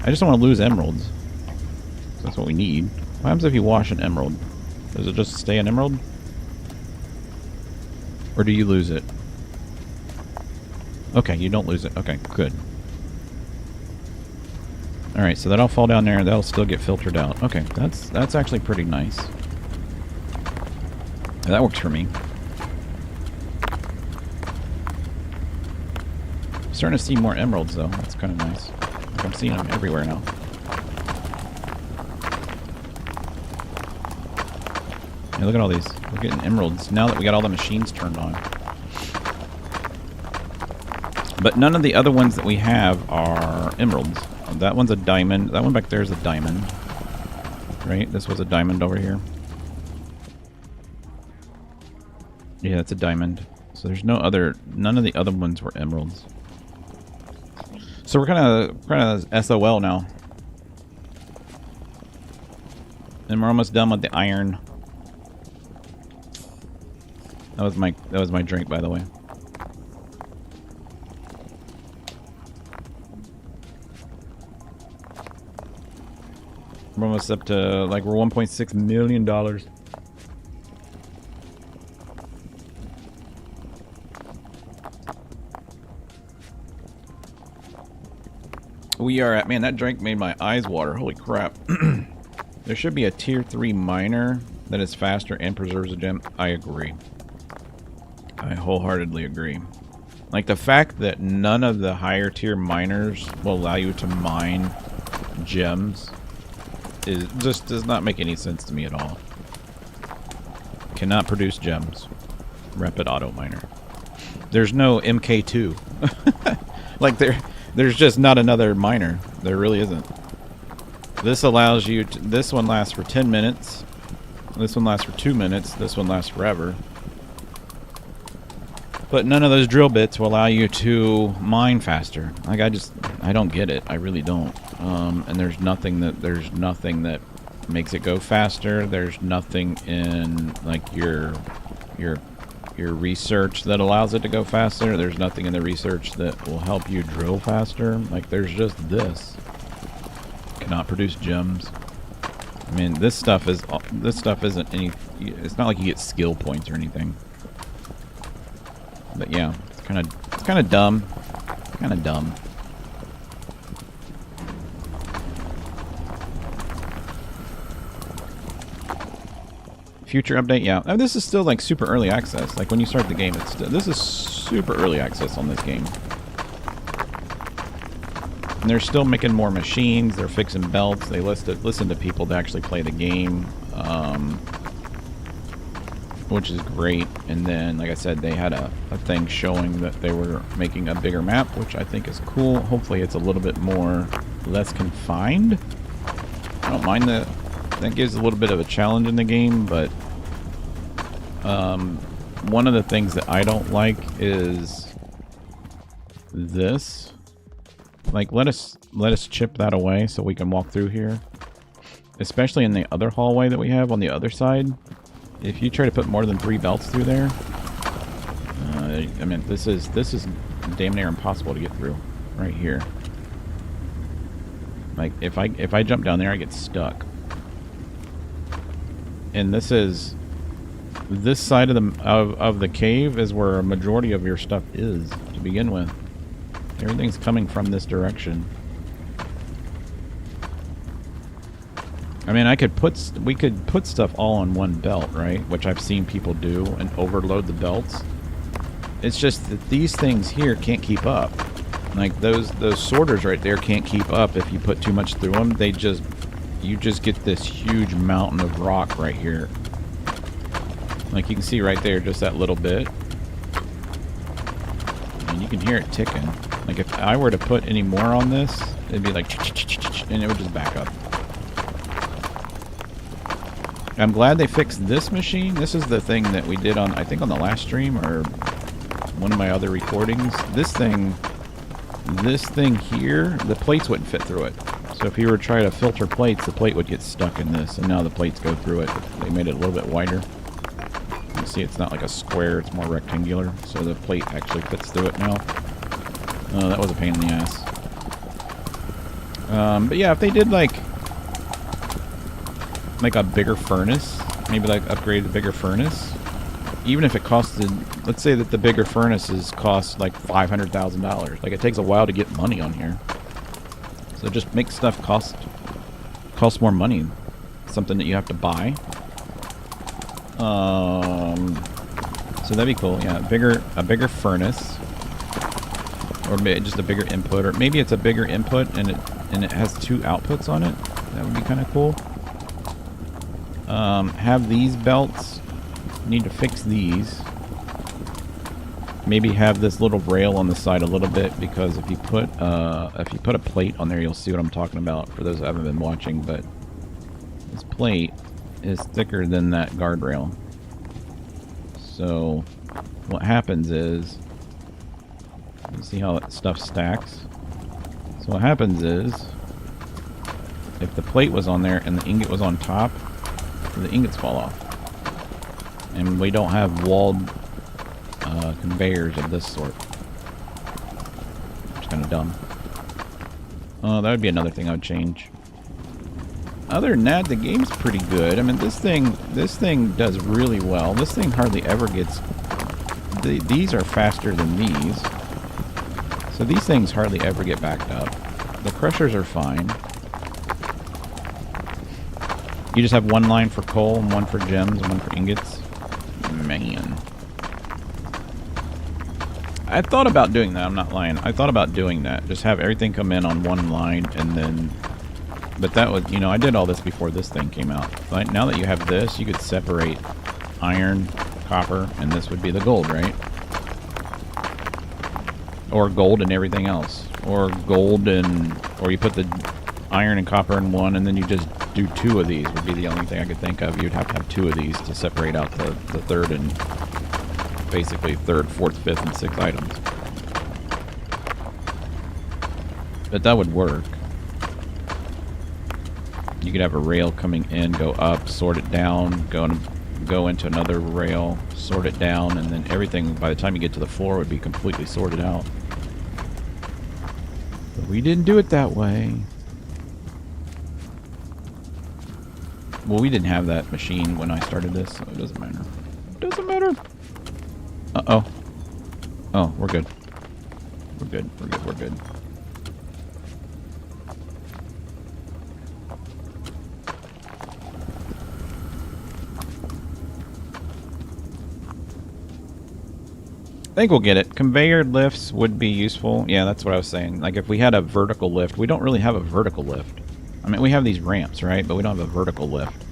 I just don't want to lose emeralds. That's what we need. What happens if you wash an emerald? Does it just stay an emerald? Or do you lose it? Okay, you don't lose it. Okay, good. Alright, so that'll fall down there and that'll still get filtered out. Okay, that's actually pretty nice. That works for me. Starting to see more emeralds though. That's kind of nice. Like I'm seeing them everywhere now. Yeah, look at all these. We're getting emeralds now that we got all the machines turned on. But none of the other ones that we have are emeralds. That one's a diamond. That one back there is a diamond. Right? This was a diamond over here. Yeah, it's a diamond. So there's no other... None of the other ones were emeralds. So we're kind of SOL now. And we're almost done with the iron. That was my drink, by the way. We're almost up to, like, we're $1.6 million. We are at, man, that drink made my eyes water. Holy crap. There should be a tier 3 miner that is faster and preserves a gem. I agree. I wholeheartedly agree. Like, the fact that none of the higher tier miners will allow you to mine gems is just does not make any sense to me at all. Cannot produce gems. Rapid auto miner. There's no MK2. Like, there's just not another miner. There really isn't. This allows you to, this one lasts for 10 minutes. This one lasts for 2 minutes. This one lasts forever. But none of those drill bits will allow you to mine faster. Like, I don't get it. I really don't. And there's nothing that makes it go faster. There's nothing in, like, your research that allows it to go faster. There's nothing in the research that will help you drill faster. Like, there's just this. Cannot produce gems. I mean, this stuff isn't any. It's not like you get skill points or anything. But yeah, it's kind of dumb. Kind of dumb. Future update, yeah. Oh, this is still like super early access. Like when you start the game, this is super early access on this game. And they're still making more machines. They're fixing belts. They listen to people to actually play the game, which is great. And then, like I said, they had a thing showing that they were making a bigger map, which I think is cool. Hopefully, it's a little bit less confined. I don't mind that. That gives a little bit of a challenge in the game, but one of the things that I don't like is this. Like, let us chip that away so we can walk through here. Especially in the other hallway that we have on the other side. If you try to put more than 3 belts through there, I mean, this is damn near impossible to get through right here. Like, if I jump down there, I get stuck. And this side of the cave is where a majority of your stuff is to begin with. Everything's coming from this direction. I mean, we could put stuff all on one belt, right? Which I've seen people do and overload the belts. It's just that these things here can't keep up. Like those sorters right there can't keep up if you put too much through them. You just get this huge mountain of rock right here. Like you can see right there, just that little bit. And you can hear it ticking. Like if I were to put any more on this, it'd be like, and it would just back up. I'm glad they fixed this machine. This is the thing that we did on, I think on the last stream or one of my other recordings. This thing here, the plates wouldn't fit through it. So if you were to try to filter plates, the plate would get stuck in this, and now the plates go through it. They made it a little bit wider. You see it's not like a square, it's more rectangular, so the plate actually fits through it now. Oh, that was a pain in the ass. But yeah, if they did like a bigger furnace, maybe like upgrade the bigger furnace, even if it costed, let's say that the bigger furnaces cost like $500,000. Like it takes a while to get money on here. So just make stuff cost more money. Something that you have to buy. So that'd be cool. Yeah, a bigger furnace, or just a bigger input, or maybe it's a bigger input and it has 2 outputs on it. That would be kind of cool. Have these belts. Need to fix these. Maybe have this little rail on the side a little bit, because if you put a plate on there, you'll see what I'm talking about. For those who haven't been watching, but this plate is thicker than that guardrail. So what happens is, you see how that stuff stacks? So what happens is, if the plate was on there and the ingot was on top, the ingots fall off. And we don't have walled conveyors of this sort. It's kind of dumb. That would be another thing I would change. Other than that, the game's pretty good. I mean, this thing does really well. This thing hardly ever gets... These are faster than these. So these things hardly ever get backed up. The crushers are fine. You just have 1 line for coal, and 1 for gems, and 1 for ingots. Man. I thought about doing that, I'm not lying. I thought about doing that. Just have everything come in on 1 line, and then... But that was, you know, I did all this before this thing came out. But now that you have this, you could separate iron, copper, and this would be the gold, right? Or gold and everything else. Or gold and... Or you put the iron and copper in 1, and then you just do 2 of these would be the only thing I could think of. You'd have to have 2 of these to separate out the 3rd and... Basically 3rd, 4th, 5th, and 6th items. But that would work. You could have a rail coming in, go up, sort it down, go into another rail, sort it down, and then everything, by the time you get to the floor, would be completely sorted out. But we didn't do it that way. Well, we didn't have that machine when I started this, so it doesn't matter. It doesn't matter. Uh-oh. Oh, we're good. We're good, we're good, we're good. I think we'll get it. Conveyor lifts would be useful. Yeah, that's what I was saying. Like, if we had a vertical lift. We don't really have a vertical lift. I mean, we have these ramps, right? But we don't have a vertical lift.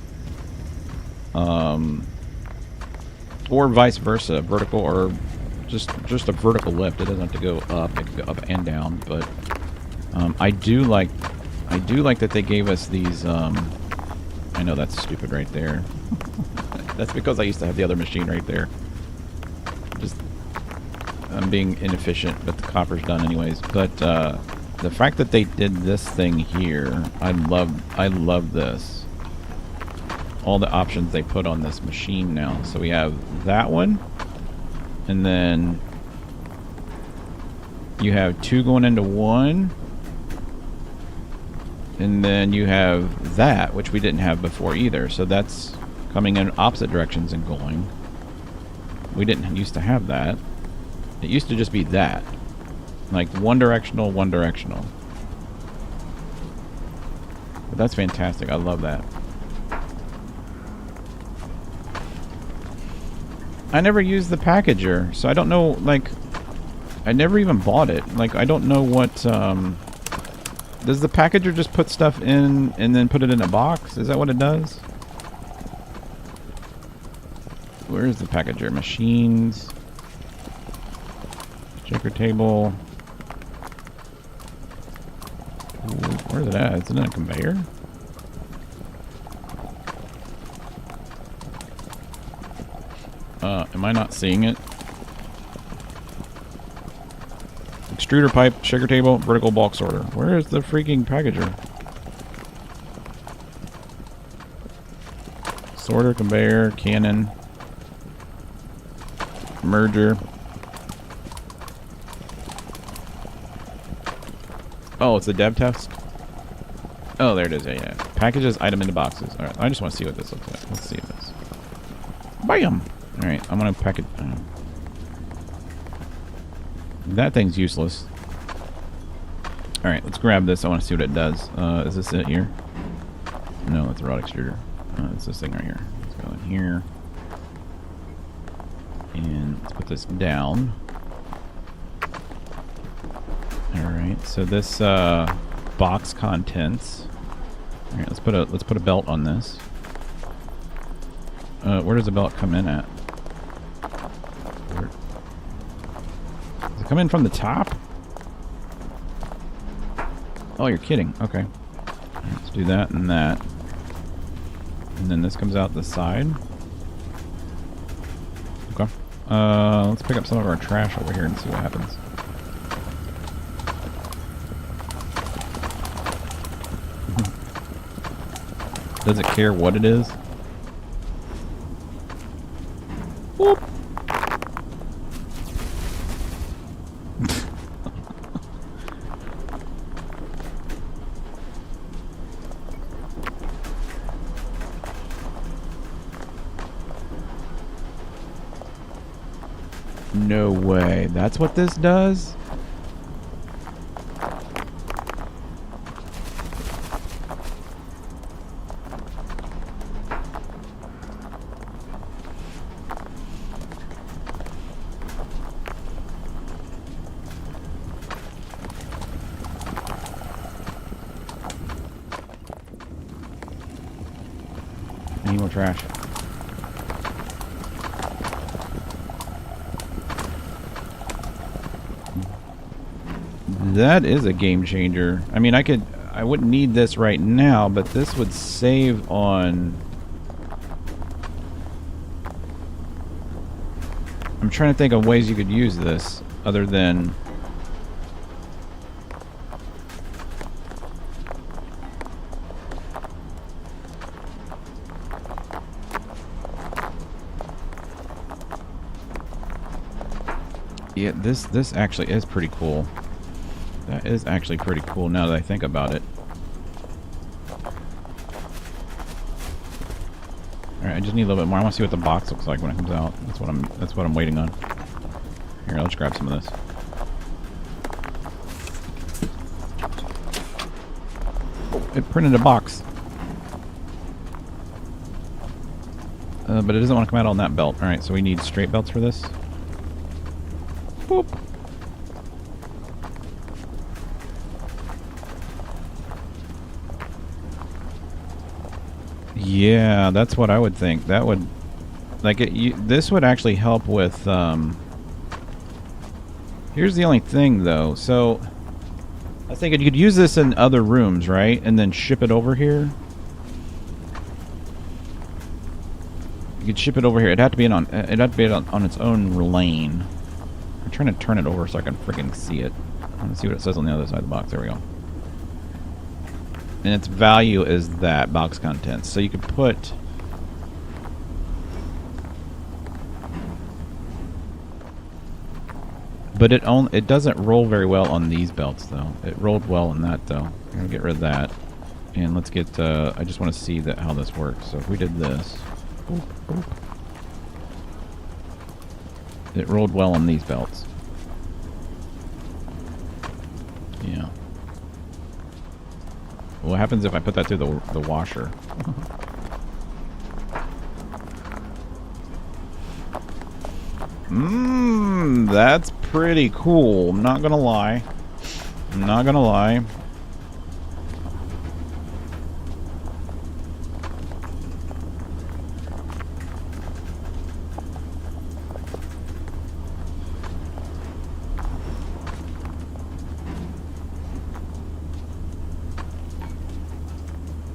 Or vice versa. Vertical or just a vertical lift. It doesn't have to go up. It can go up and down. But I do like that they gave us these... I know that's stupid right there. That's because I used to have the other machine right there. Just... I'm being inefficient, but the copper's done anyways. But the fact that they did this thing here, I love this. All the options they put on this machine now. So we have that one, and then you have 2 going into 1, and then you have that, which we didn't have before either. So that's coming in opposite directions and going. We didn't used to have that. It used to just be that. Like, one directional, one directional. But that's fantastic. I love that. I never used the packager, so I don't know, like... I never even bought it. Like, I don't know what, Does the packager just put stuff in and then put it in a box? Is that what it does? Where is the packager? Machines... Checker table. Where's it at? Is it in a conveyor? Am I not seeing it? Extruder pipe, checker table, vertical bulk sorter. Where is the freaking packager? Sorter, conveyor, cannon, merger. Oh, it's a dev test? Oh, there it is. Yeah. Packages, item into boxes. Alright, I just want to see what this looks like. Let's see this. Bam! Alright, I'm going to pack it. That thing's useless. Alright, let's grab this. I want to see what it does. Is this it here? No, that's a rod extruder. It's this thing right here. Let's go in here. And let's put this down. Alright, so this box contents. Alright, let's put a belt on this. Where does the belt come in at? Does it come in from the top? Oh, you're kidding. Okay. Right, let's do that and that. And then this comes out the side. Okay. Let's pick up some of our trash over here and see what happens. Does it care what it is? Whoop. No way. That's what this does? Any more trash? That is a game changer. I mean, I wouldn't need this right now, but this would save on... I'm trying to think of ways you could use this other than... Yeah, this actually is pretty cool. That is actually pretty cool now that I think about it. Alright, I just need a little bit more. I want to see what the box looks like when it comes out. That's what I'm waiting on. Here, let's grab some of this. Oh, it printed a box. But it doesn't want to come out on that belt. Alright, so we need straight belts for this. Boop. Yeah, that's what I would think. That would, like, this would actually help with, here's the only thing, though. So, I was thinking you could use this in other rooms, right? And then ship it over here. You could ship it over here. It'd have to be on its own lane. I'm trying to turn it over so I can freaking see it. I want to see what it says on the other side of the box. There we go. And its value is that box contents. So you could put... But it doesn't roll very well on these belts, though. It rolled well on that, though. I'm going to get rid of that. And let's get... I just want to see how this works. So if we did this... Boop, boop. It rolled well on these belts. Yeah. What happens if I put that through the washer? That's pretty cool. I'm not gonna lie. I'm not gonna lie.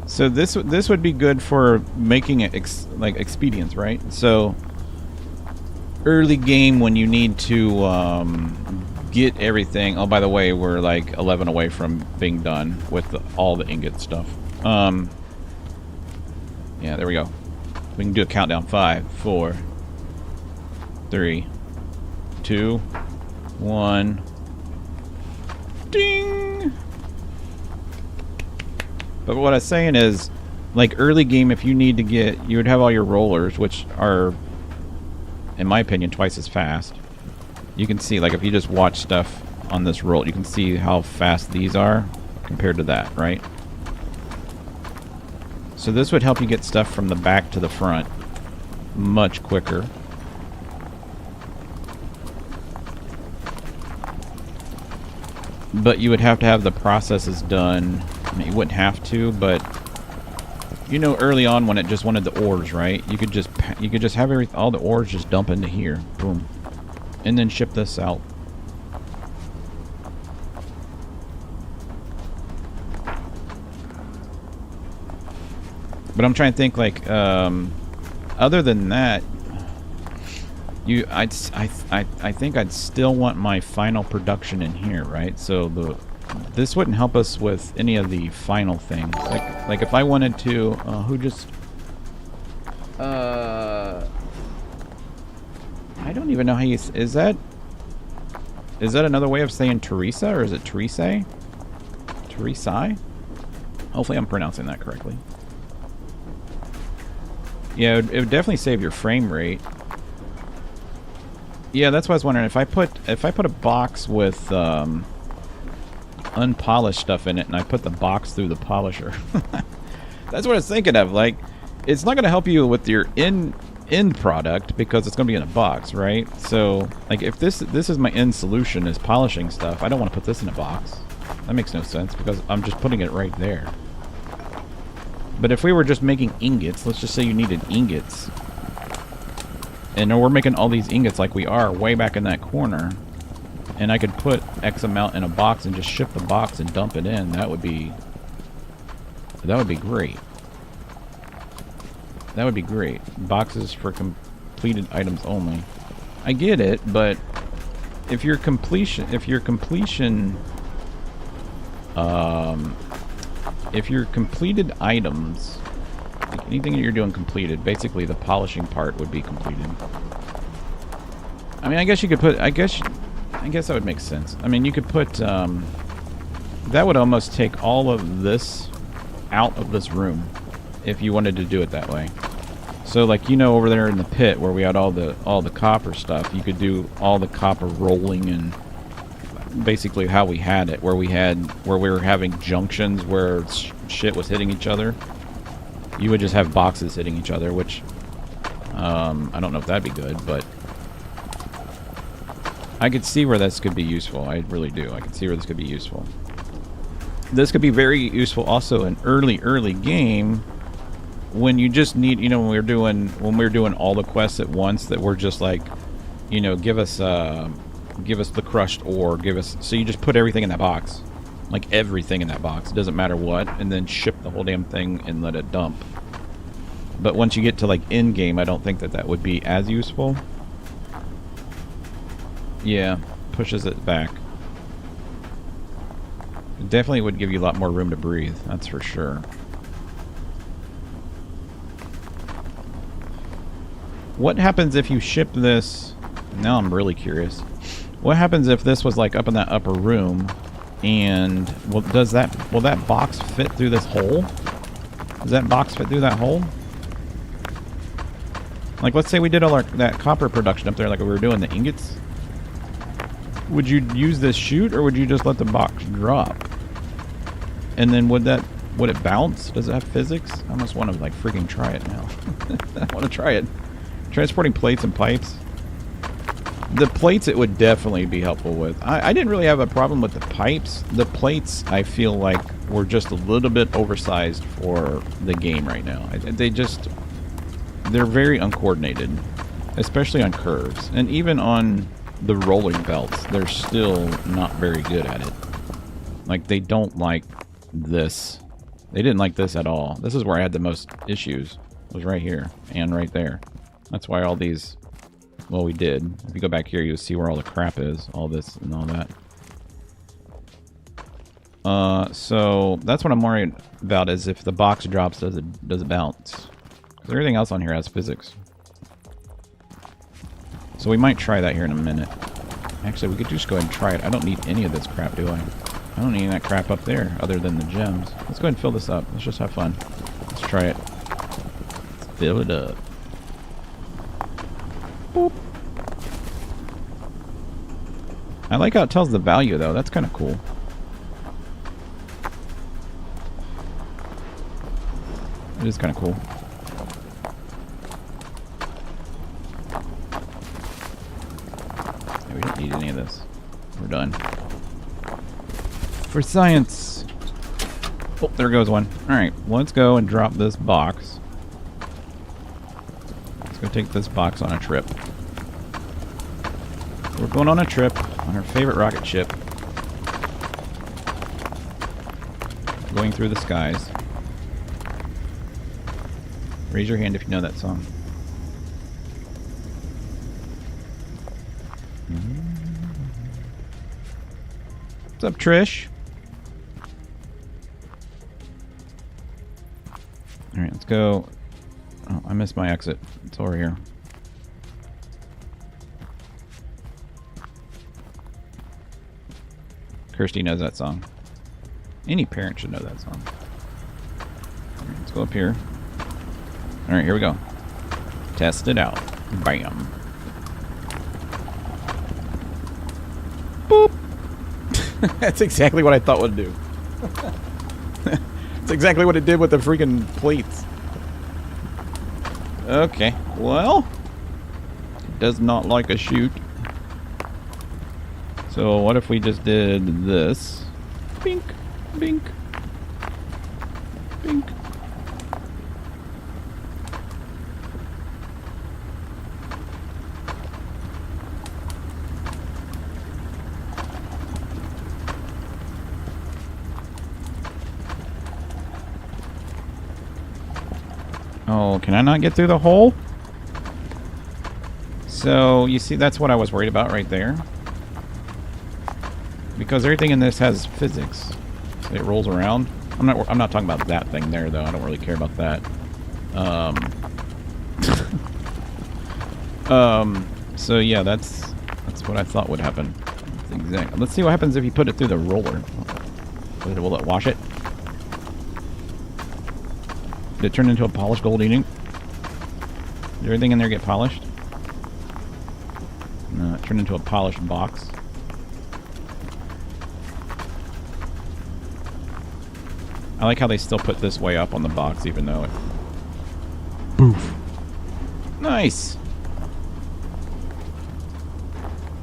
So this would be good for making it like expedience, right? So early game when you need to get everything. Oh, by the way, we're like 11 away from being done with all the ingot stuff. Yeah, there we go. We can do a countdown. 5, 4, 3, 2, 1. Ding! But what I was saying is, like, early game, if you need to you would have all your rollers, which are, in my opinion, twice as fast. You can see, like, if you just watch stuff on this roll, you can see how fast these are compared to that, right? So this would help you get stuff from the back to the front much quicker. But you would have to have the processes done. I mean, you wouldn't have to, but you know, early on when it just wanted the ores, right? You could just have all the ores just dump into here, boom, and then ship this out. But I'm trying to think, like, other than that, I think I'd still want my final production in here, right? So this wouldn't help us with any of the final things. Like if I wanted to, I don't even know how you, is that another way of saying Teresa, or is it Teresa? Teresa? Hopefully I'm pronouncing that correctly. Yeah, it would definitely save your frame rate. Yeah, that's what I was wondering. If I put a box with unpolished stuff in it, and I put the box through the polisher, that's what I was thinking of. Like, it's not going to help you with your end product because it's going to be in a box, right? So, like, if this is my end solution is polishing stuff, I don't want to put this in a box. That makes no sense because I'm just putting it right there. But if we were just making ingots, let's just say you needed ingots, and we're making all these ingots like we are way back in that corner, and I could put X amount in a box and just ship the box and dump it in, that would be great. That would be great. Boxes for completed items only. I get it, but if your completion if your completed items, like anything that you're doing completed, basically the polishing part would be completed. I mean, I guess you could put, I guess that would make sense. I mean, you could put, that would almost take all of this out of this room if you wanted to do it that way. So, like, you know, over there in the pit where we had all the copper stuff, you could do all the copper rolling and basically how we had it, where we were having junctions where shit was hitting each other. You would just have boxes hitting each other, which I don't know if that'd be good, but I could see where this could be useful. I really do. I could see where this could be useful. This could be very useful also in early game when you just need, you know, when we're doing all the quests at once, that we're just like, you know, give us the crushed ore, so you just put everything in that box. Like everything in that box, doesn't matter what, and then ship the whole damn thing and let it dump. But once you get to like in game, I don't think that would be as useful. Yeah, pushes it back. It definitely would give you a lot more room to breathe, that's for sure. What happens if you ship this? Now I'm really curious. What happens if this was like up in that upper room, and will that box fit through this hole? Does that box fit through that hole? Like, let's say we did all that copper production up there, like we were doing the ingots. Would you use this chute, or would you just let the box drop? And then would it bounce? Does it have physics? I almost want to like freaking try it now. I want to try it. Transporting plates and pipes. The plates it would definitely be helpful with. I didn't really have a problem with the pipes. The plates I feel like were just a little bit oversized for the game right now. They're very uncoordinated, especially on curves. And even on the rolling belts, they're still not very good at it. Like, they don't like this. They didn't like this at all. This is where I had the most issues, was right here and right there. That's why all these... Well, we did. If you go back here, you'll see where all the crap is. All this and all that. So that's what I'm worried about, is if the box drops, does it bounce? Because everything else on here has physics. So we might try that here in a minute. Actually, we could just go ahead and try it. I don't need any of this crap, do I? I don't need any of that crap up there, other than the gems. Let's go ahead and fill this up. Let's just have fun. Let's try it. Let's fill it up. Boop. I like how it tells the value, though. That's kind of cool. It is kind of cool. Yeah, we don't need any of this. We're done. For science. Oh, there goes one. Alright, let's go and drop this box. Let's go take this box on a trip. We're going on a trip on our favorite rocket ship. Going through the skies. Raise your hand if you know that song. What's up, Trish? Alright, let's go. Oh, I missed my exit. It's over here. Kirsty knows that song. Any parent should know that song. Alright, let's go up here. Alright, here we go. Test it out. Bam. Boop. That's exactly what I thought would do. That's exactly what it did with the freaking plates. Okay, well, it does not like a shoot. So what if we just did this? Bink, bink, bink. Oh, can I not get through the hole? So, you see, that's what I was worried about right there. Because everything in this has physics. So it rolls around. I'm not talking about that thing there, though. I don't really care about that. So yeah, that's what I thought would happen. That's exactly. Let's see what happens if you put it through the roller. Will it wash it? Did it turn into a polished gold ink? Did everything in there get polished? No, it turned into a polished box. I like how they still put this way up on the box, even though it... Boof. Nice!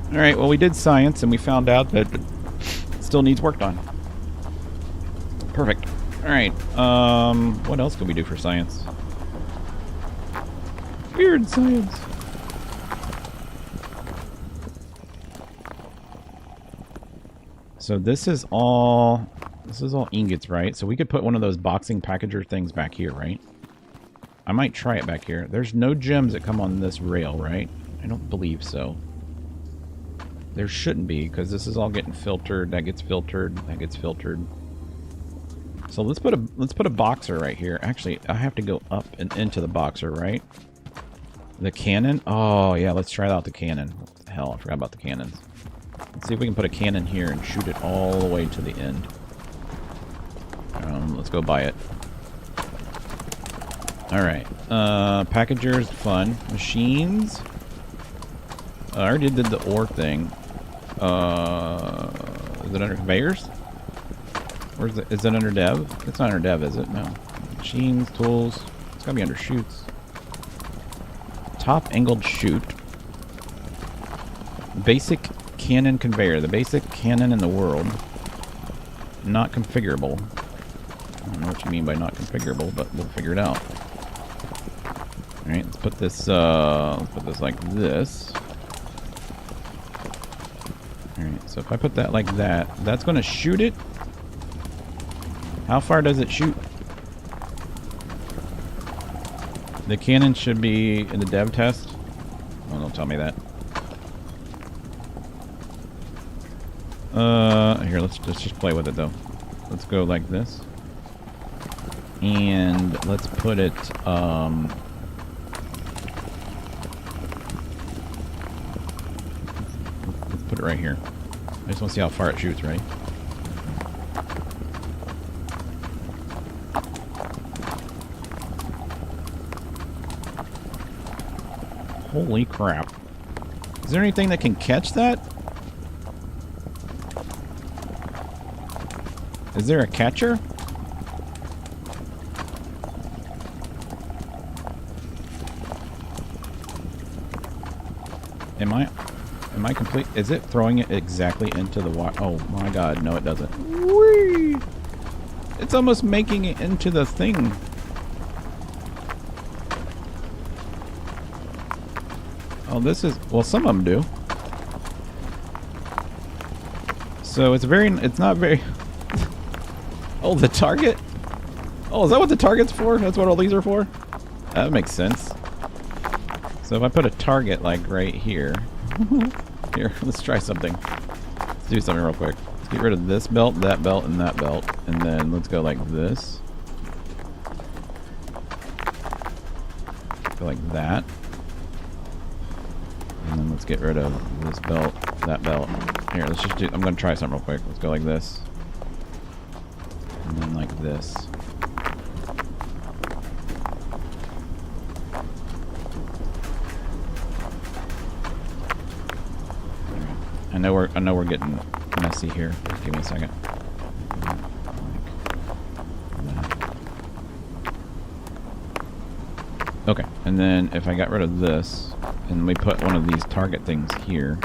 Alright, well we did science, and we found out that it still needs work done. Perfect. Alright, what else can we do for science? Weird science. So this is all ingots, right? So we could put one of those boxing packager things back here, right? I might try it back here. There's no gems that come on this rail, right? I don't believe so. There shouldn't be, because this is all getting filtered. That gets filtered. That gets filtered. So let's put a boxer right here. Actually, I have to go up and into the boxer, right? The cannon? Oh, yeah, let's try out the cannon. What the hell? I forgot about the cannons. Let's see if we can put a cannon here and shoot it all the way to the end. Let's go buy it. Alright. Packagers, fun. Machines. I already did the ore thing. Is it under conveyors? Or is it under dev? It's not under dev, is it? No. Machines, tools. It's gotta be under shoots. Top angled chute. Basic cannon conveyor. The basic cannon in the world. Not configurable. I don't know what you mean by not configurable, but we'll figure it out. Alright, let's put this like this. Alright, so if I put that like that, that's gonna shoot it. How far does it shoot? The cannon should be in the dev test. Oh, don't tell me that. Here, let's just play with it though. Let's go like this. And let's put it, let's put it right here. I just want to see how far it shoots, right? Holy crap. Is there anything that can catch that? Is there a catcher? Am Am I complete? Is it throwing it exactly into the water? Oh my god, no it doesn't. Whee! It's almost making it into the thing. Oh, this is... Well, some of them do. So it's not very... Oh, the target? Oh, is that what the target's for? That's what all these are for? That makes sense. So if I put a target, like, right here... Here, let's try something. Let's do something real quick. Let's get rid of this belt, and that belt. And then let's go like this. Go like that. And then let's get rid of this belt, that belt. Here, let's just do... I'm going to try something real quick. Let's go like this. And then like this. I know we're getting messy here. Just give me a second. Okay, and then if I got rid of this, and we put one of these target things here.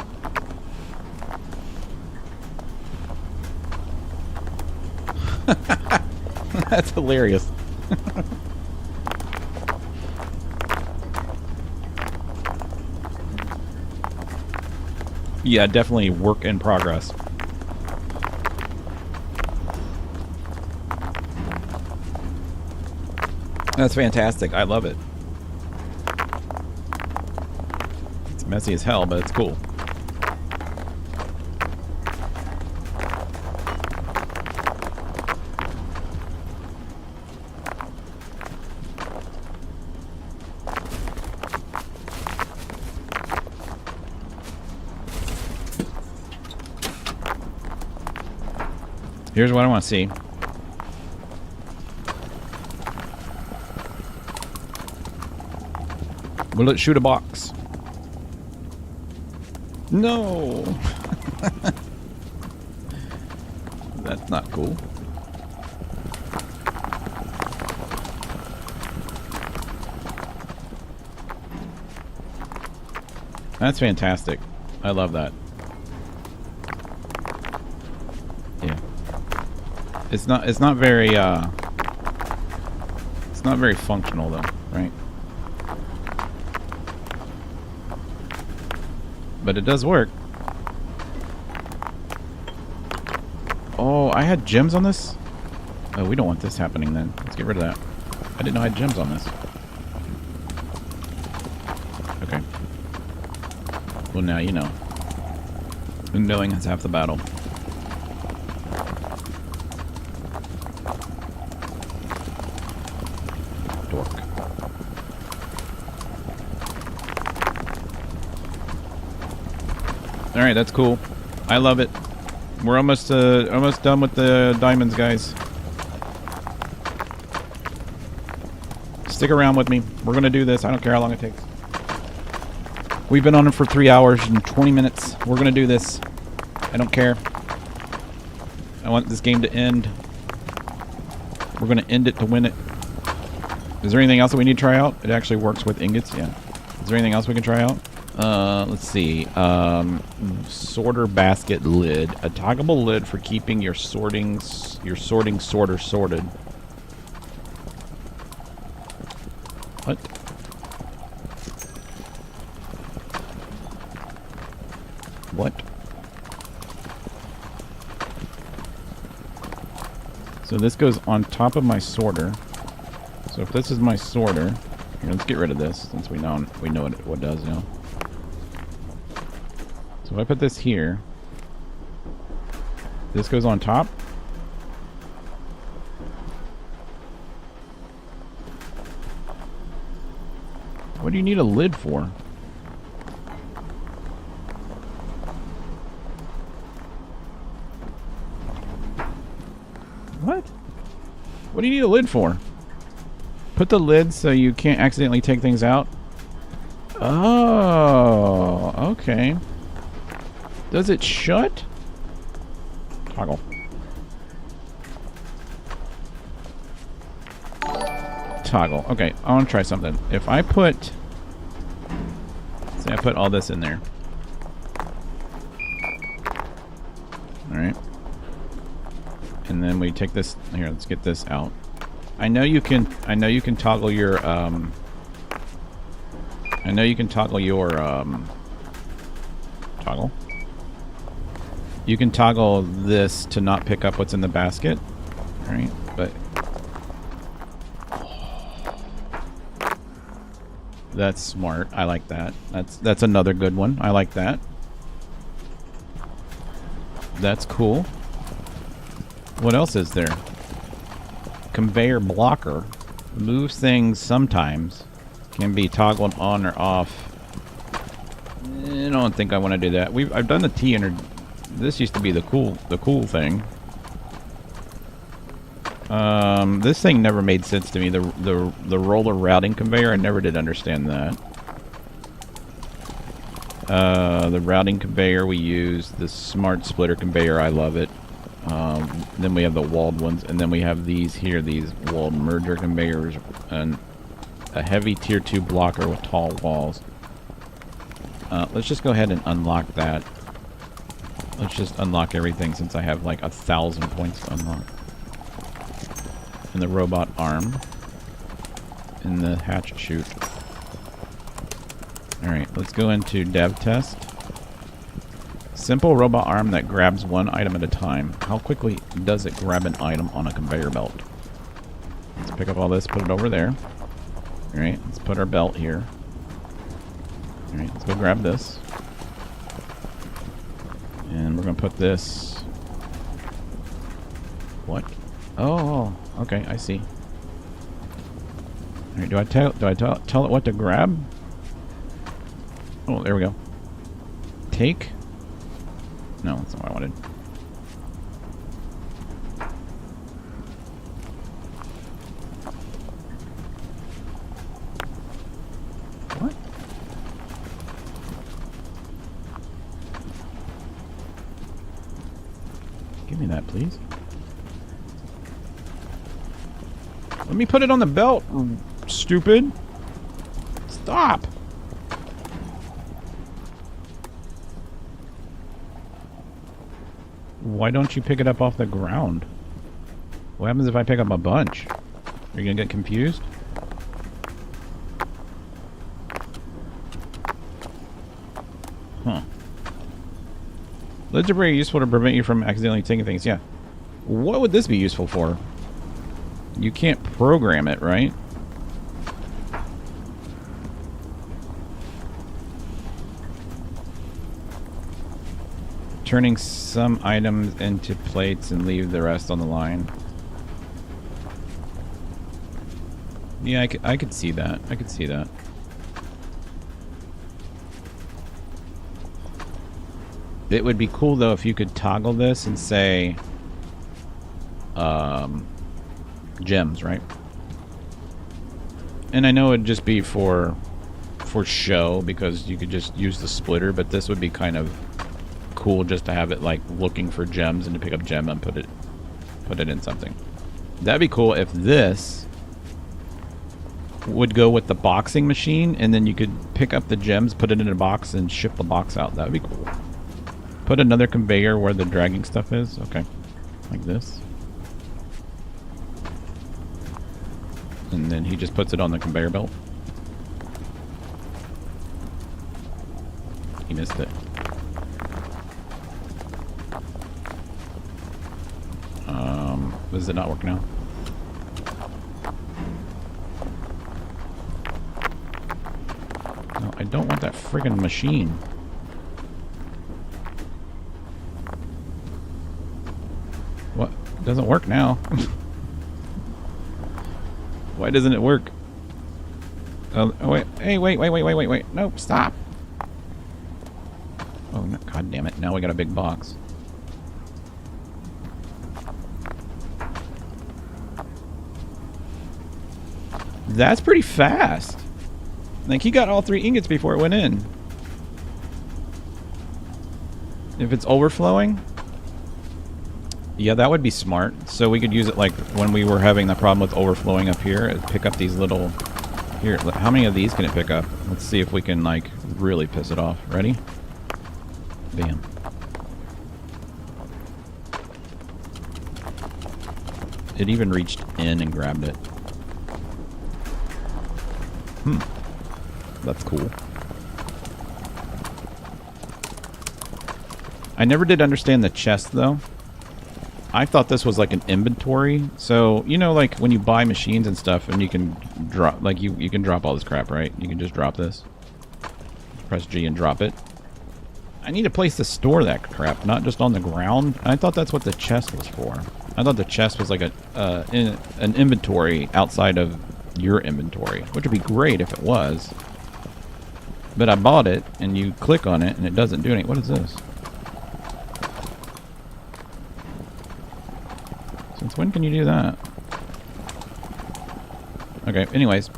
That's hilarious. Yeah, definitely work in progress. That's fantastic. I love it. It's messy as hell, but it's cool. Here's what I want to see. Will it shoot a box? No! That's not cool. That's fantastic. I love that. It's not very functional though, right? But it does work. Oh, I had gems on this? Oh, we don't want this happening then. Let's get rid of that. I didn't know I had gems on this. Okay. Well, now you know. And knowing is half the battle. All right, that's cool. I love it. We're almost done with the diamonds, guys. Stick around with me. We're gonna do this. I don't care how long it takes. We've been on it for 3 hours and 20 minutes. We're gonna do this. I don't care. I want this game to end. We're gonna end it to win it. Is there anything else that we need to try out? It actually works with ingots, yeah. Is there anything else we can try out? Let's see. Sorter basket lid. A toggleable lid for keeping your sorting sorter sorted. What? What? So this goes on top of my sorter. So if this is my sorter, here, let's get rid of this since we know what it does now. So if I put this here, this goes on top. What do you need a lid for? What? What do you need a lid for? Put the lid so you can't accidentally take things out. Oh, okay. Does it shut? Toggle. Toggle. Okay, I want to try something. If I put... Say I put all this in there. And then we take this here. Let's get this out. I know you can toggle your toggle. You can toggle this to not pick up what's in the basket, right? But that's smart. I like that. That's another good one. I like that. That's cool. What else is there? Conveyor blocker. Moves things sometimes. Can be toggled on or off. I don't think I want to do that. I've done the T inner. This used to be the cool thing. This thing never made sense to me. The roller routing conveyor. I never did understand that. The routing conveyor we use. The smart splitter conveyor. I love it. Then we have the walled ones, and then we have these here. These walled merger conveyors, and a heavy tier 2 blocker with tall walls. Let's just go ahead and unlock that. Let's just unlock everything since I have like 1,000 points to unlock. And the robot arm. And the hatchet chute. Alright, let's go into dev test. Simple robot arm that grabs one item at a time. How quickly does it grab an item on a conveyor belt? Let's pick up all this, put it over there. Alright, let's put our belt here. Alright, let's go grab this. And we're going to put this... What? Oh, okay, I see. Alright, do I tell it what to grab? Oh, there we go. Take? No, that's not what I wanted. What? Give me that, please. Let me put it on the belt, stupid. Stop. Why don't you pick it up off the ground? What happens if I pick up a bunch? Are you gonna get confused? Huh. Lids are very useful to prevent you from accidentally taking things. Yeah. What would this be useful for? You can't program it, right? Turning some items into plates and leave the rest on the line. Yeah, I could see that. I could see that. It would be cool, though, if you could toggle this and say... gems, right? And I know it'd just be for show, because you could just use the splitter, but this would be kind of cool just to have it like looking for gems and to pick up gem and put it in something. That'd be cool if this would go with the boxing machine, and then you could pick up the gems, put it in a box, and ship the box out. That would be cool. Put another conveyor where the dragging stuff is. Okay. Like this. And then he just puts it on the conveyor belt. He missed it. Does it not work now? No, I don't want that friggin' machine. What? It doesn't work now. Why doesn't it work? Oh, wait. Hey, wait. No, stop. Oh, no, God damn it. Now we got a big box. That's pretty fast. Like, he got all 3 ingots before it went in. If it's overflowing... Yeah, that would be smart. So we could use it like when we were having the problem with overflowing up here. Pick up these little... Here, how many of these can it pick up? Let's see if we can, like, really piss it off. Ready? Bam. It even reached in and grabbed it. That's cool. I never did understand the chest, though. I thought this was like an inventory. So, you know, like when you buy machines and stuff and you can drop, like you can drop all this crap, right? You can just drop this. Press G and drop it. I need a place to store that crap, not just on the ground. I thought that's what the chest was for. I thought the chest was like an inventory outside of your inventory, which would be great if it was. But I bought it, and you click on it, and it doesn't do anything. What is this? Since when can you do that? Okay, anyways.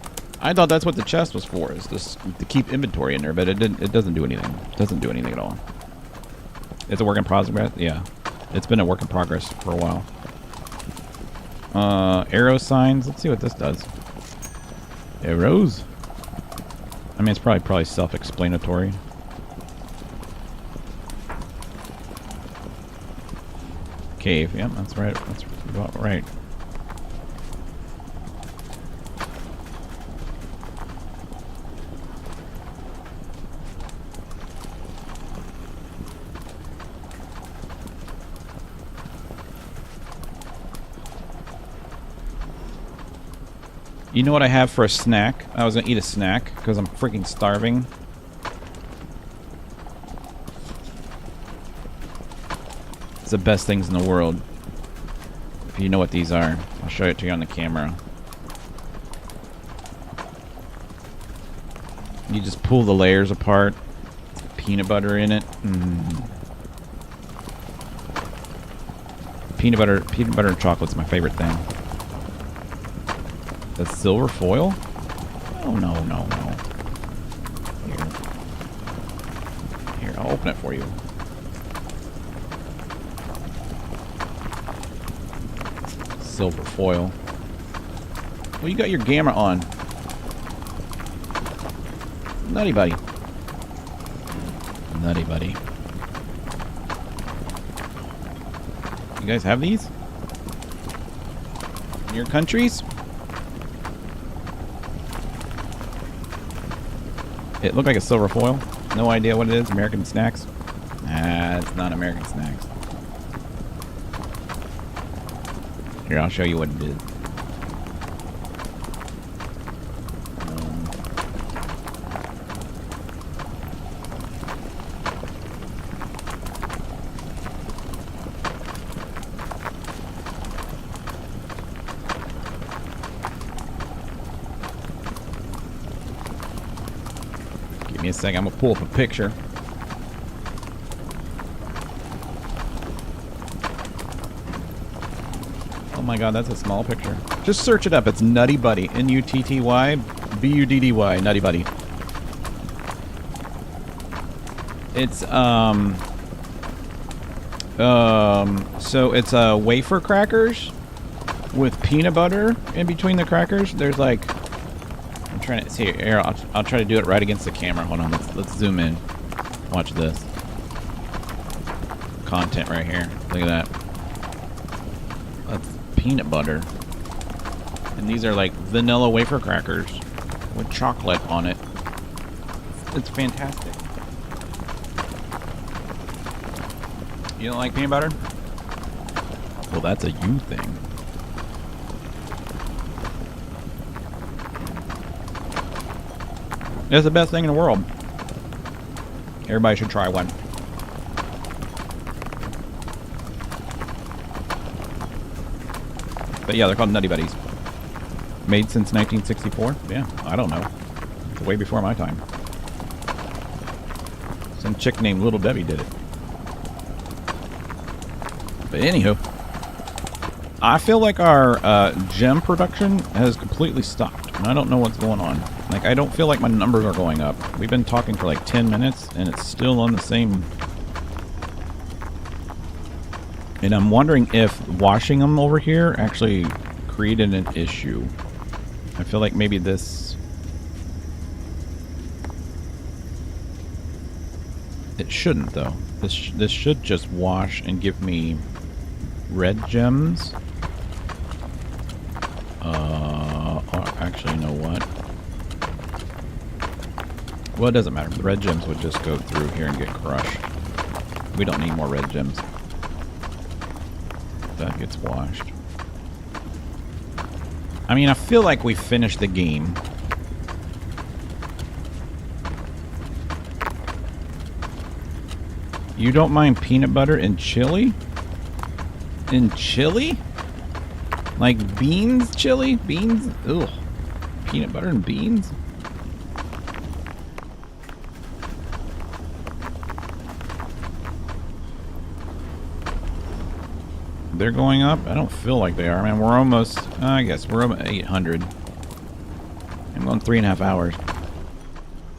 I thought that's what the chest was for, is just to keep inventory in there, but it doesn't do anything. It doesn't do anything at all. It's a work in progress? Yeah. It's been a work in progress for a while. Arrow signs. Let's see what this does. Arrows? I mean, it's probably self-explanatory. Cave. Yep, that's right. That's about right. You know what I have for a snack? I was gonna eat a snack because I'm freaking starving. It's the best things in the world. If you know what these are, I'll show it to you on the camera. You just pull the layers apart. Peanut butter in it. Peanut butter and chocolate's my favorite thing. The silver foil? Oh, no. Here, I'll open it for you. Silver foil. Well, you got your gamma on. Nutty buddy. Nutty buddy. You guys have these? In your countries? It looked like a silver foil. No idea what it is. American snacks? Nah, it's not American snacks. Here, I'll show you what it is. Give me a second. I'm gonna pull up a picture. Oh my god, that's a small picture. Just search it up. It's Nutty Buddy. N-U-T-T-Y-B-U-D-D-Y. Nutty Buddy. It's so it's wafer crackers with peanut butter in between the crackers. There's like, I'm trying to see here. I'll try to do it right against the camera. Hold on. Let's zoom in. Watch this. Content right here. Look at that. That's peanut butter. And these are like vanilla wafer crackers with chocolate on it. It's fantastic. You don't like peanut butter? Well, that's a you thing. It's the best thing in the world. Everybody should try one. But yeah, they're called Nutty Buddies. Made since 1964? Yeah, I don't know. It's way before my time. Some chick named Little Debbie did it. But anywho, I feel like our gem production has completely stopped. And I don't know what's going on. Like, I don't feel like my numbers are going up. We've been talking for like 10 minutes, and it's still on the same. And I'm wondering if washing them over here actually created an issue. I feel like maybe this... It shouldn't, though. This should just wash and give me red gems. Oh, actually, you know what? Well, it doesn't matter. The red gems would just go through here and get crushed. We don't need more red gems. That gets washed. I mean, I feel like we finished the game. You don't mind peanut butter and chili? In chili? Like beans chili? Beans? Ugh. Peanut butter and beans? They're going up? I don't feel like they are, man. We're almost, I guess, we're almost 800. I'm going 3.5 hours.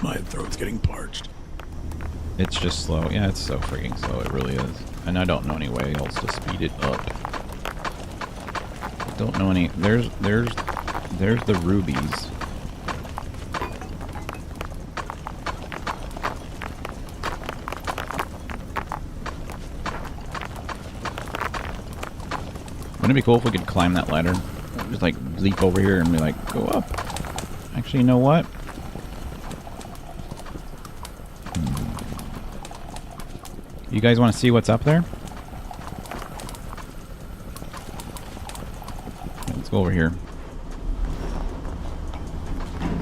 My throat's getting parched. It's just slow. Yeah, it's so freaking slow. It really is. And I don't know any way else to speed it up. I don't know any. There's the rubies. Wouldn't it be cool if we could climb that ladder? Just like leap over here and be like, go up. Actually, you know what? You guys want to see what's up there? Let's go over here.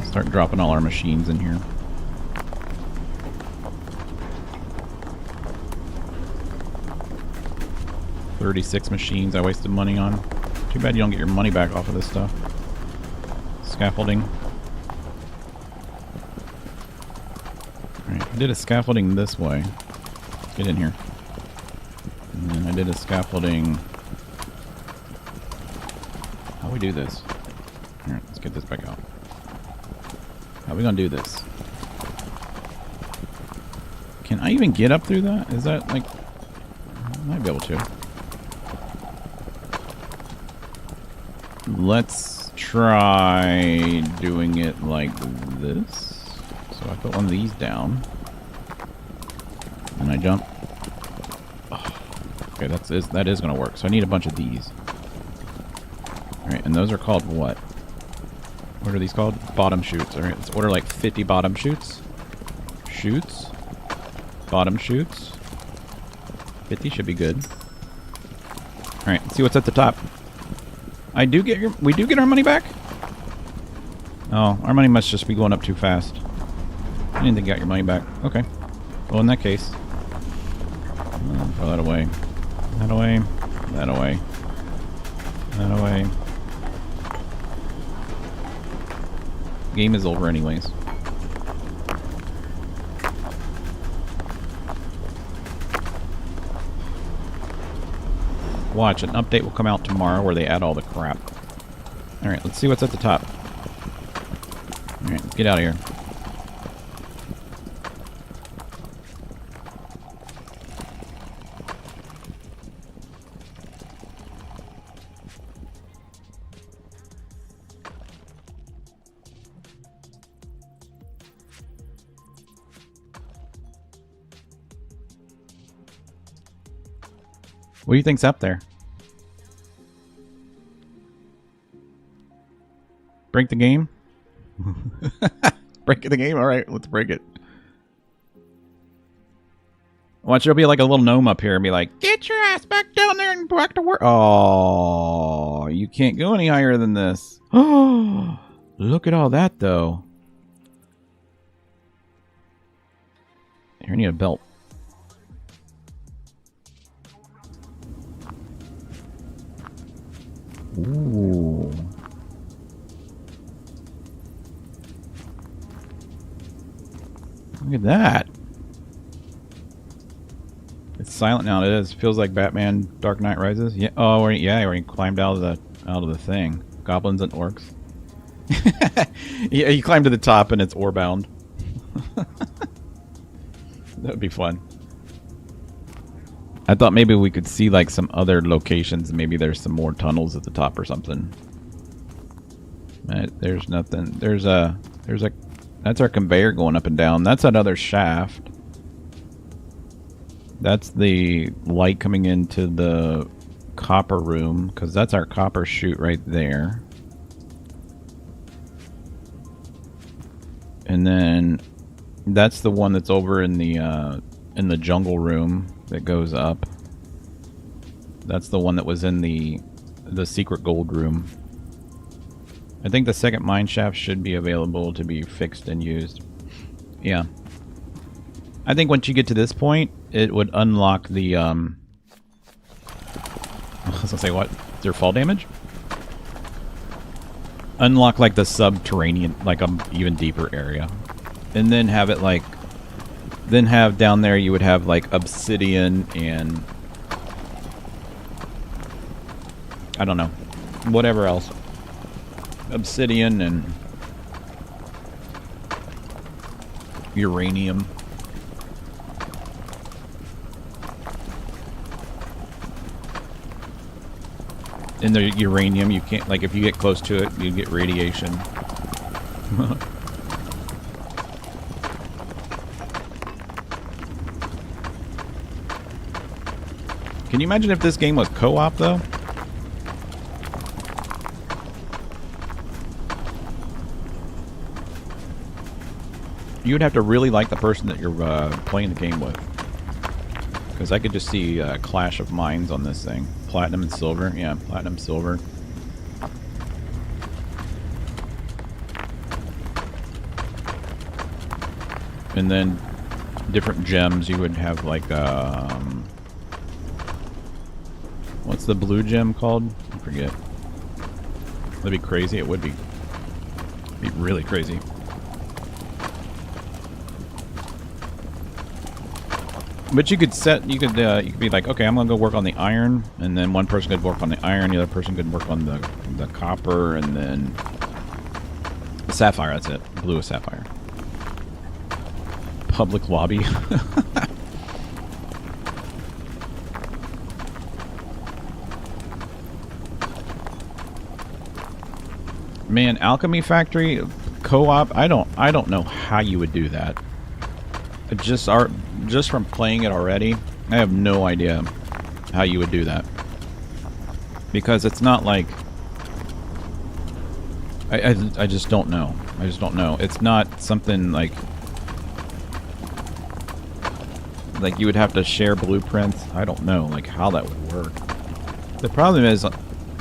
Start dropping all our machines in here. $36 machines I wasted money on. Too bad you don't get your money back off of this stuff. Scaffolding. Alright, I did a scaffolding this way. Get in here. And then I did a scaffolding. How do we do this? Alright, let's get this back out. How are we gonna do this? Can I even get up through that? Is that like... I might be able to. Let's try doing it like this. So I put one of these down. And I jump. Oh, okay, that is going to work. So I need a bunch of these. Alright, and those are called what? What are these called? Bottom chutes. Alright, let's order like 50 bottom chutes. Chutes. Bottom chutes. 50 should be good. Alright, let's see what's at the top. We do get our money back? Oh, our money must just be going up too fast. I didn't think you got your money back. Okay. Well, in that case... throw that away. That away. That away. That away. Game is over anyways. Watch, an update will come out tomorrow where they add all the crap. Alright, let's see what's at the top. Alright, let's get out of here. What do you think's up there? Break the game? Break the game? Alright, let's break it. Watch, there'll be like a little gnome up here and be like, get your ass back down there and back to work. Oh, you can't go any higher than this. Oh, look at all that though. Here, I need a belt. Ooh. Look at that. It's silent now. It is. Feels like Batman Dark Knight Rises. Yeah. Oh, yeah, where he climbed out of the thing. Goblins and orcs. Yeah, he climbed to the top and it's ore bound. That would be fun. I thought maybe we could see like some other locations. Maybe there's some more tunnels at the top or something. There's nothing. There's a. That's our conveyor going up and down. That's another shaft. That's the light coming into the copper room because that's our copper chute right there. And then that's the one that's over in the jungle room that goes up. That's the one that was in the secret gold room. I think the second mine shaft should be available to be fixed and used. Yeah. I think once you get to this point, it would unlock the, I was gonna say, what? Is there fall damage? Unlock, like, the subterranean, like, even deeper area. And then have it, like, then have down there, you would have, like, obsidian and, I don't know, whatever else. Obsidian and uranium. In the uranium, you can't, like, if you get close to it, you get radiation. Can you imagine if this game was co-op, though? You would have to really like the person that you're playing the game with. Because I could just see a clash of minds on this thing. Platinum and silver. Yeah, platinum, silver. And then different gems. You would have like, what's the blue gem called? I forget. That'd be crazy. It would be. It'd be really crazy. But you could set, you could be like, okay, I'm gonna go work on the iron, and then one person could work on the iron, the other person could work on the copper, and then the sapphire. That's it, blue is sapphire. Public lobby. Man, alchemy factory co-op. I don't know how you would do that. Just from playing it already, I have no idea how you would do that. Because it's not like... I just don't know. I just don't know. It's not something like you would have to share blueprints. I don't know, like, how that would work. The problem is,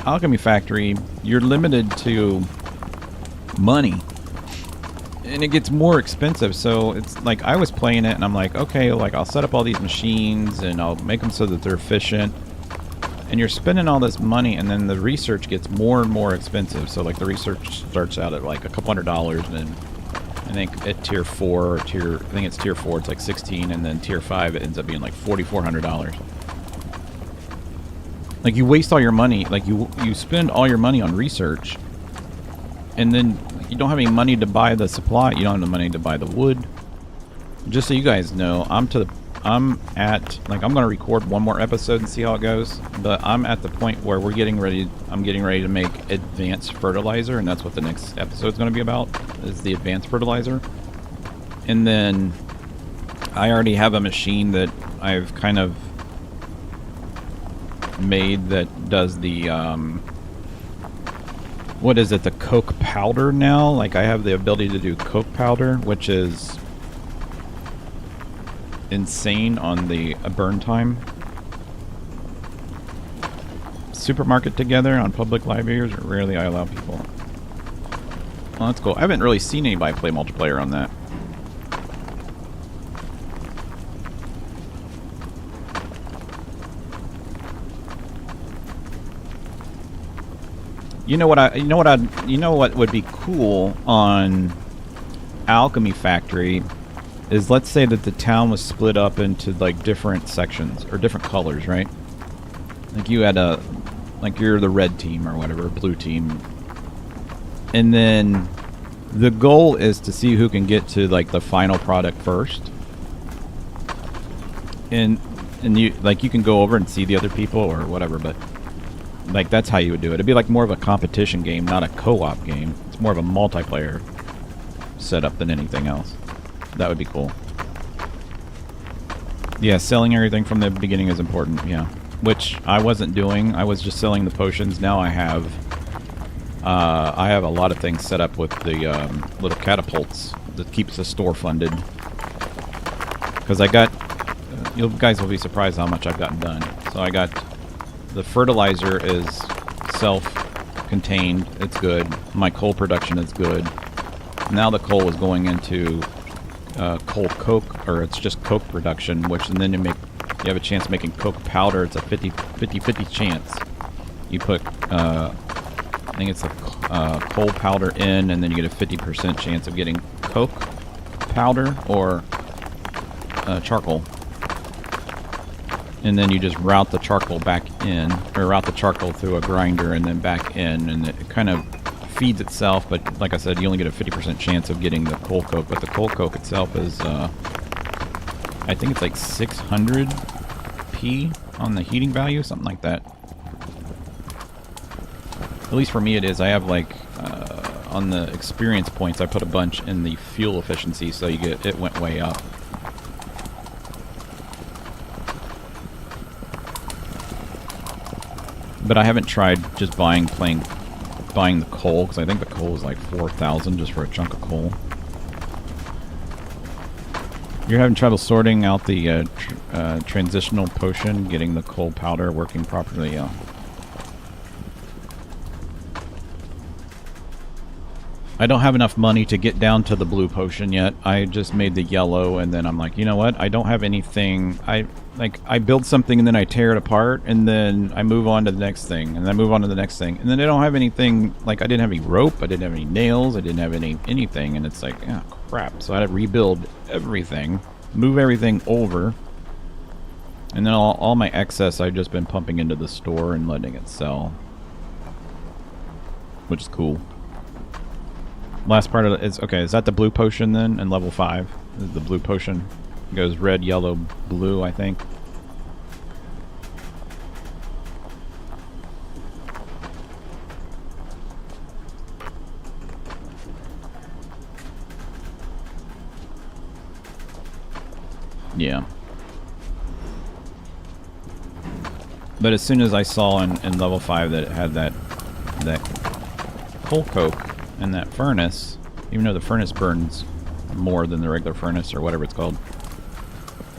Alchemy Factory, you're limited to money. And it gets more expensive, so it's like I was playing it and I'm like, okay, like I'll set up all these machines and I'll make them so that they're efficient. And you're spending all this money, and then the research gets more and more expensive. So like the research starts out at like a couple $100, and then I think at tier 4 or I think it's tier 4, it's like 16, and then tier 5 it ends up being like $4,400. Like you waste all your money, like you spend all your money on research, and then you don't have any money to buy the supply. You don't have the money to buy the wood. Just so you guys know, I'm at, like, I'm going to record one more episode and see how it goes. But I'm at the point where I'm getting ready to make advanced fertilizer, and that's what the next episode is going to be about, is the advanced fertilizer. And then I already have a machine that I've kind of made that does the, what is it, the coke powder now? Like, I have the ability to do coke powder, which is insane on the burn time. Supermarket together on public libraries, rarely I allow people. Well, that's cool. I haven't really seen anybody play multiplayer on that. You know what would be cool on Alchemy Factory is, let's say that the town was split up into like different sections or different colors, right? Like you had like you're the red team or whatever, blue team. And then the goal is to see who can get to like the final product first. And you can go over and see the other people or whatever, but like, that's how you would do it. It'd be like more of a competition game, not a co-op game. It's more of a multiplayer setup than anything else. That would be cool. Yeah, selling everything from the beginning is important, yeah. Which I wasn't doing. I was just selling the potions. Now I have a lot of things set up with the little catapults that keeps the store funded. Because I got, you guys will be surprised how much I've gotten done. So I got, the fertilizer is self-contained, it's good. My coal production is good. Now the coal is going into coal coke, or it's just coke production, which, and then you have a chance of making coke powder. It's a 50-50 chance. You put, I think it's a coal powder in, and then you get a 50% chance of getting coke powder or charcoal. And then you just route the charcoal back in, or route the charcoal through a grinder and then back in, and it kind of feeds itself. But like I said, you only get a 50% chance of getting the coal coke, but the coal coke itself is, I think it's like 600p on the heating value, something like that. At least for me it is. I have like, on the experience points, I put a bunch in the fuel efficiency, so you get, it went way up. But I haven't tried just buying the coal, because I think the coal is like 4,000 just for a chunk of coal. You're having trouble sorting out the transitional potion, getting the coal powder working properly. Yeah. I don't have enough money to get down to the blue potion yet. I just made the yellow, and then I'm like, you know what? I don't have anything. I build something and then I tear it apart, and then I move on to the next thing, and then I move on to the next thing, and then I don't have anything. Like, I didn't have any rope, I didn't have any nails, I didn't have anything, and it's like, oh crap. So I had to rebuild everything, move everything over, and then all my excess I've just been pumping into the store and letting it sell, which is cool. Last part of it is, okay, is that the blue potion then in level 5? This is the blue potion. It goes red, yellow, blue, I think. Yeah. But as soon as I saw in level 5 that it had that coal coke in that furnace, even though the furnace burns more than the regular furnace or whatever it's called,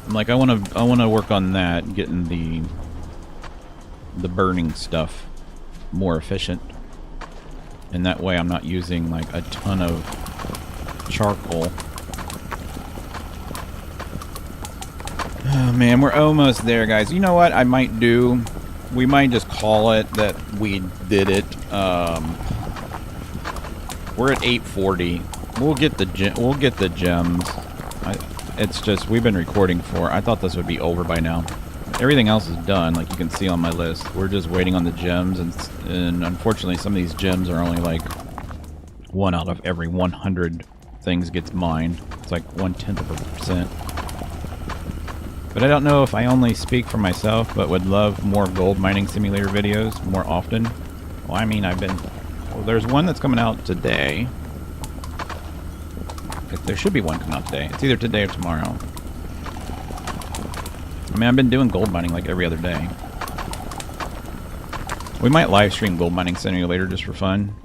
I'm like, I want to work on that, getting the burning stuff more efficient, and that way I'm not using like a ton of charcoal. Oh man, we're almost there, guys. You know what I might do? We might just call it that we did it. We're at 840. We'll get the gems. It's just, we've been recording for, I thought this would be over by now. Everything else is done, like you can see on my list. We're just waiting on the gems, and unfortunately some of these gems are only like 1 out of every 100 things gets mined. It's like 1/10%. But I don't know if I only speak for myself, but would love more gold mining simulator videos more often. Well, I mean, well, there's one that's coming out today. There should be one coming out today. It's either today or tomorrow. I mean, I've been doing gold mining like every other day. We might live stream gold mining simulator just for fun.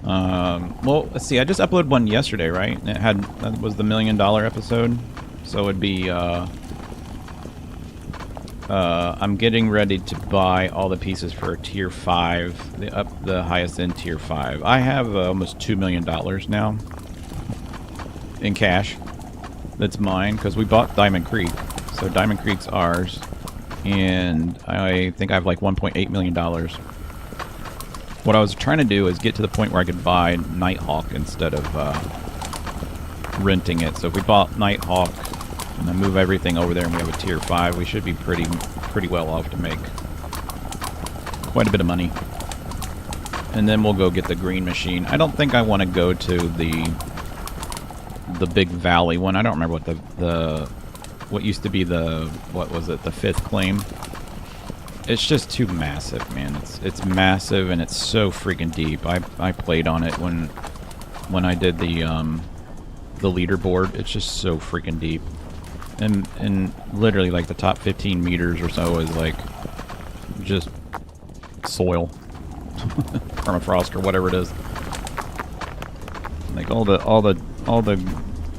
Well, let's see. I just uploaded one yesterday, right? And that was the $1 million episode. So it'd be, I'm getting ready to buy all the pieces for tier 5, the highest end tier 5. I have almost $2 million now in cash. That's mine, because we bought Diamond Creek. So Diamond Creek's ours, and I think I have like $1.8 million. What I was trying to do is get to the point where I could buy Nighthawk instead of renting it. So if we bought Nighthawk and then move everything over there and we have a tier 5, we should be pretty well off to make quite a bit of money. And then we'll go get the green machine. I don't think I want to go to the big valley one. I don't remember what what used to be what was it, the 5th claim. It's just too massive, man. It's massive, and it's so freaking deep. I played on it when I did the leaderboard. It's just so freaking deep. And literally like the top 15 meters or so is like just soil. Permafrost or whatever it is. Like all the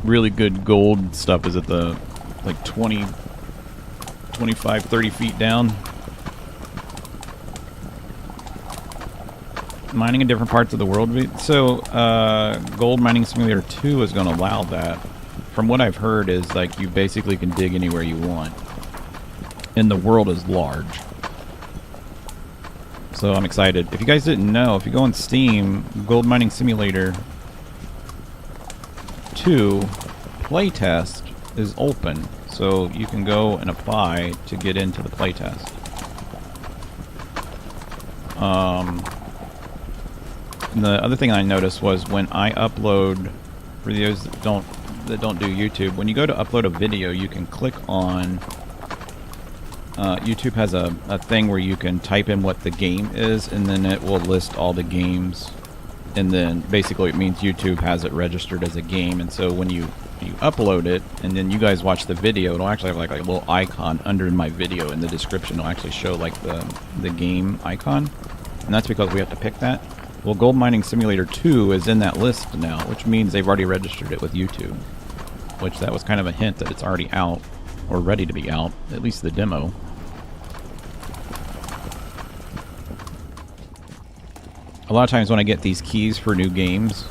really good gold stuff is at the like 20, 25, 30 feet down. Mining in different parts of the world. So Gold Mining Simulator 2 is going to allow that. From what I've heard is like you basically can dig anywhere you want. And the world is large. So I'm excited. If you guys didn't know, if you go on Steam, Gold Mining Simulator 2 playtest is open. So you can go and apply to get into the playtest. The other thing I noticed was when I upload, for those that don't do YouTube, when you go to upload a video, you can click on YouTube has a thing where you can type in what the game is, and then it will list all the games, and then basically it means YouTube has it registered as a game. And so when you upload it and then you guys watch the video, it'll actually have like a little icon under my video in the description. It'll actually show like the game icon, and that's because we have to pick that. Well, Gold Mining Simulator 2 is in that list now, which means they've already registered it with YouTube, which that was kind of a hint that it's already out or ready to be out, at least the demo. A lot of times when I get these keys for new games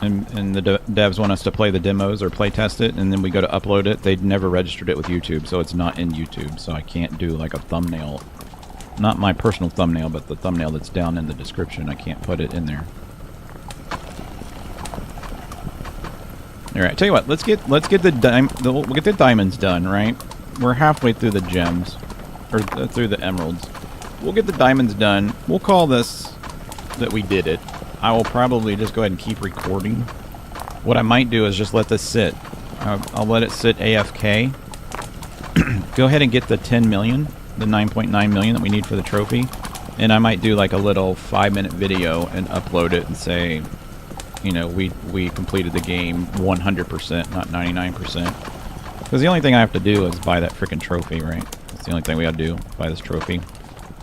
and the devs want us to play the demos or play test it, and then we go to upload it, they'd never registered it with YouTube, so it's not in YouTube, so I can't do like a thumbnail. Not my personal thumbnail, but the thumbnail that's down in the description. I can't put it in there. All right, tell you what. Let's get the diamonds done. Right, we're halfway through the gems, or through the emeralds. We'll get the diamonds done. We'll call this that we did it. I will probably just go ahead and keep recording. What I might do is just let this sit. I'll let it sit AFK. Go ahead and get the 10 million. The 9.9 million that we need for the trophy, and I might do like a little 5-minute video and upload it and say, you know, we completed the game 100%, not 99%, because the only thing I have to do is buy that freaking trophy, right? That's the only thing we gotta do, buy this trophy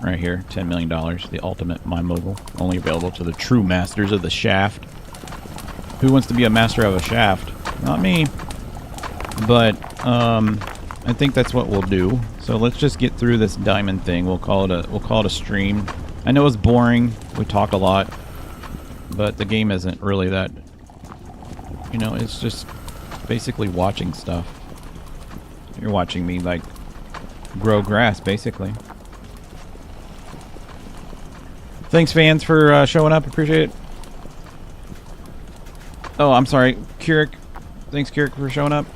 right here. $10 million, the ultimate Mine Mogul, only available to the true masters of the shaft. Who wants to be a master of a shaft? Not me. But I think that's what we'll do. So let's just get through this diamond thing. We'll call it a stream. I know it's boring. We talk a lot, but the game isn't really that. You know, it's just basically watching stuff. You're watching me like grow grass, basically. Thanks, fans, for showing up. Appreciate it. Oh, I'm sorry, Keurig. Thanks, Keurig, for showing up.